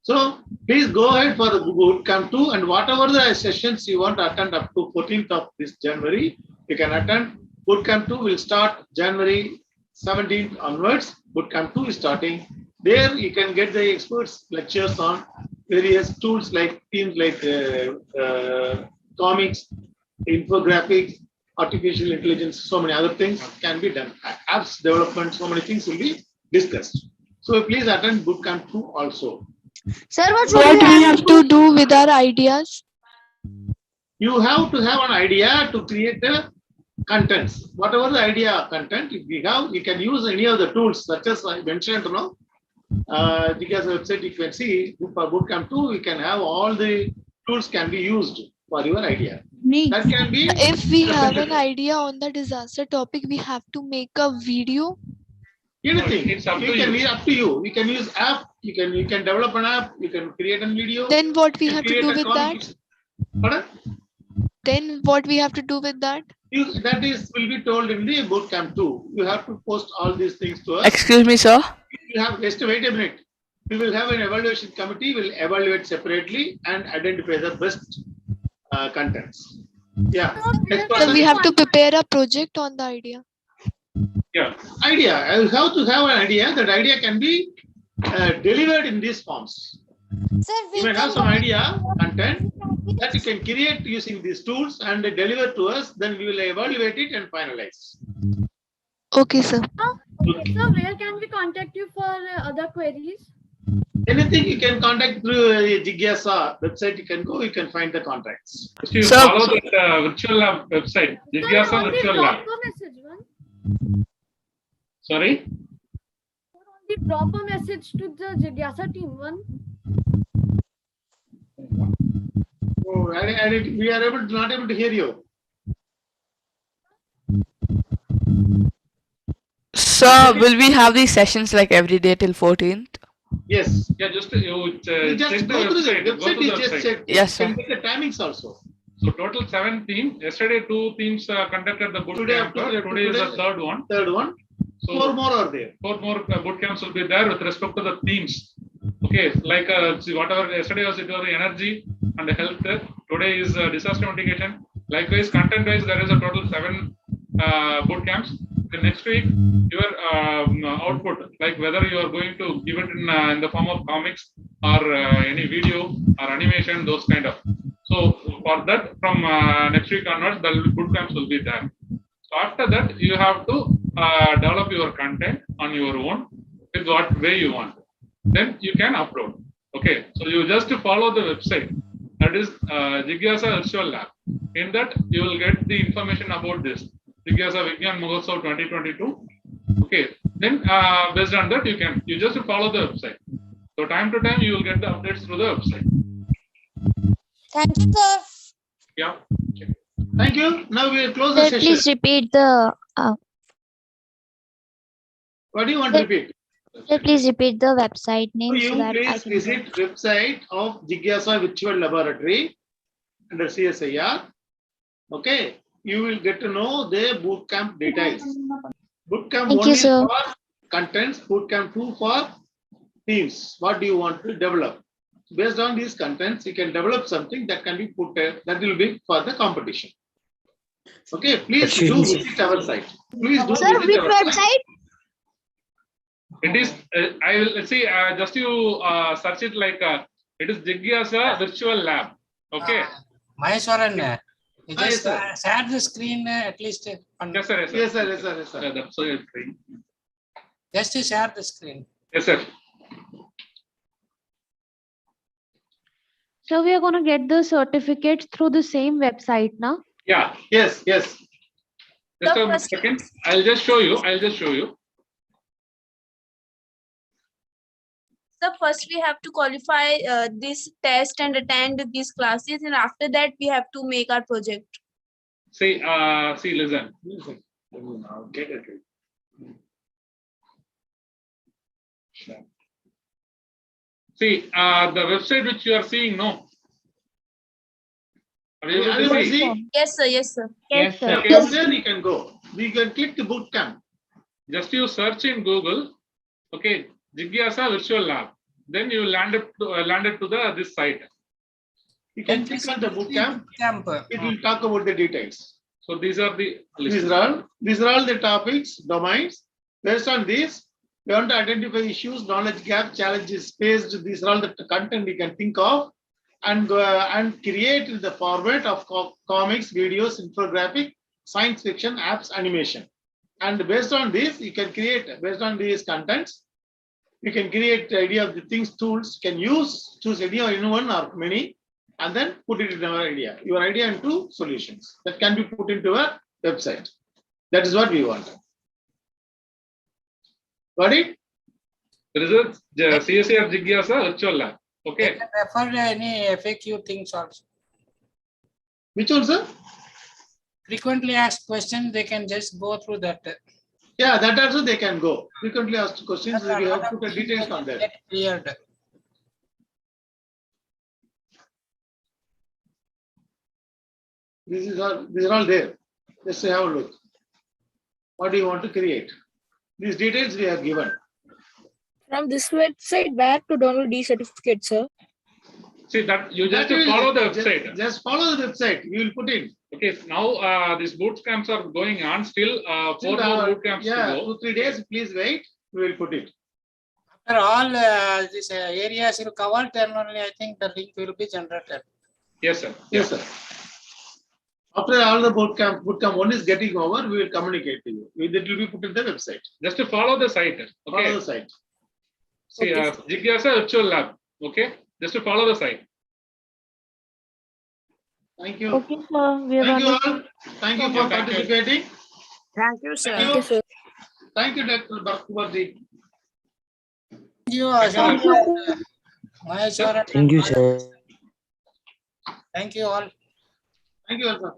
So please go ahead for the Bootcamp 2 and whatever the sessions you want to attend up to 14th of this January, you can attend. Bootcamp 2 will start January 17th onwards. Bootcamp 2 is starting. There you can get the experts lectures on various tools like themes like comics, infographics, artificial intelligence, so many other things can be done. Apps development, so many things will be discussed. So please attend Bootcamp 2 also. Sir, what do we have to do with our ideas? You have to have an idea to create the contents. Whatever the idea content, if you have, you can use any of the tools such as I mentioned, because website you can see for Bootcamp 2, you can have all the tools can be used for your idea. That can be. If we have an idea on the disaster topic, we have to make a video. Anything. It's up to Be up to you. You can use app. You can develop an app. You can create a video. Then what we have to do with that? Pardon? Then what we have to do with that? That will be told in the Bootcamp 2. You have to post all these things to us. Excuse me, sir. You have just wait a minute. We will have an evaluation committee. Will evaluate separately and identify the best contents. Yeah. So we have to prepare a project on the idea. Yeah. Idea. You have to have an idea. That idea can be delivered in these forms. You may have some idea, content that you can create using these tools and deliver to us. Then we will evaluate it and finalize. Okay, sir. Okay. So where can we contact you for other queries? Anything you can contact through Jigyasa website. You can go. You can find the contacts. You follow the virtual lab website, Jigyasa virtual lab. Sorry? Only drop a message to the Jigyasa team one. Oh, we are not able to hear you. Sir, will we have these sessions like every day till 14th? Yes. Yeah, just you check go the through the website. Go website. to You the just website. check. Yes, You sir. can get the timings also. So total 7 teams. Yesterday 2 teams conducted the Today, bootcamp. Today is the third one. Third one. So 4 more are there. 4 more bootcamps will be there with respect to the themes. Okay, like see, whatever yesterday was, it was energy and health. Today is disaster mitigation. Likewise, content-wise, there is a total 7 bootcamps. The next week, your output, like whether you are going to give it in the form of comics or any video or animation, those kind of. So for that, from next week onwards, the bootcamps will be there. So after that, you have to develop your content on your own with what way you want. Then you can upload. Okay, so you just follow the website. That is Jigyasa Virtual Lab. In that, you will get the information about this. Jigyasa Vigyan Mahotsav 2022. Okay, then based on that, you just follow the website. So time to time, you will get the updates through the website. Thank you, sir. Yeah. Okay. Thank you. Now we will close the Sir, session. please repeat the. What do you want to repeat? Sir, please repeat the website name You so that I please can. visit website of Jigyasa Virtual Laboratory under CSIR. Okay, you will get to know the bootcamp details. Bootcamp Thank 1 you, is sir. for contents, bootcamp 2 for themes. What do you want to develop? Based on these contents, you can develop something that can be put that will be for the competition. Okay, please do visit our site. Please do Sir, visit which our site. website? It is, I will see, just you search it like, it is Jigyasa Virtual Lab. Okay. Maheshwaran, you just yes, share the screen at least. Yes, sir. Yes, sir. Yes, sir. Yes, sir. Yes, sir. Yeah, that's your screen. Just to share the screen. Yes, sir. So we are going to get the certificates through the same website now. Yeah. Yes, yes. Just a second. I'll just show you. So first we have to qualify this test and attend these classes, and after that we have to make our project. See, listen. Get it. See, the website which you are seeing, no? Are you able to see? Yes, sir. Yes, sir. Yes, sir. Okay. From there you can go. We can click the bootcamp. Just you search in Google. Okay, Jigyasa Virtual Lab. Then you landed to this site. You can click on the bootcamp. It will talk about the details. So these are the These are all the topics, domains. Based on this, we want to identify issues, knowledge gap, challenges faced. These are all the content we can think of and create in the format of comics, videos, infographic, science fiction, apps, animation. And based on this, you can create, based on these contents, you can create the idea of the things, tools, can use, choose idea in one or many, and then put it in your idea into solutions that can be put into a website. That is what we want. Got it? There is a CSIR Jigyasa Virtual Lab. Okay. They can refer any FAQ things also. Which one, sir? Frequently asked questions, they can just go through that. Yeah, that also they can go. Frequently asked questions, we have to put the details on that. Get cleared. These are all there. Let's have a look. What do you want to create? These details we have given. From this website, where to download these certificates, sir? See that you just follow the website. Just follow the website. We will put in. Okay, now these bootcamps are going on. Still 4 more bootcamps to go. 2-3 days. Please wait. We will put it. After all these areas you covered, then only I think the link will be generated. Yes, sir. Yes, sir. After all the bootcamp 1 is getting over, we will communicate to you. It will be put in the website. Just to follow the site. Okay. Follow the site. See, Jigyasa Virtual Lab. Okay. Just to follow the site. Thank you. Okay, sir. We are Thank you gonna- all. Thank you for participating. Thank you, sir. Thank you, sir. Thank you, Dr. Bharkubarji. Thank you, Ashok. Maheshwaran. Thank you, sir. Thank you all. Thank you, sir.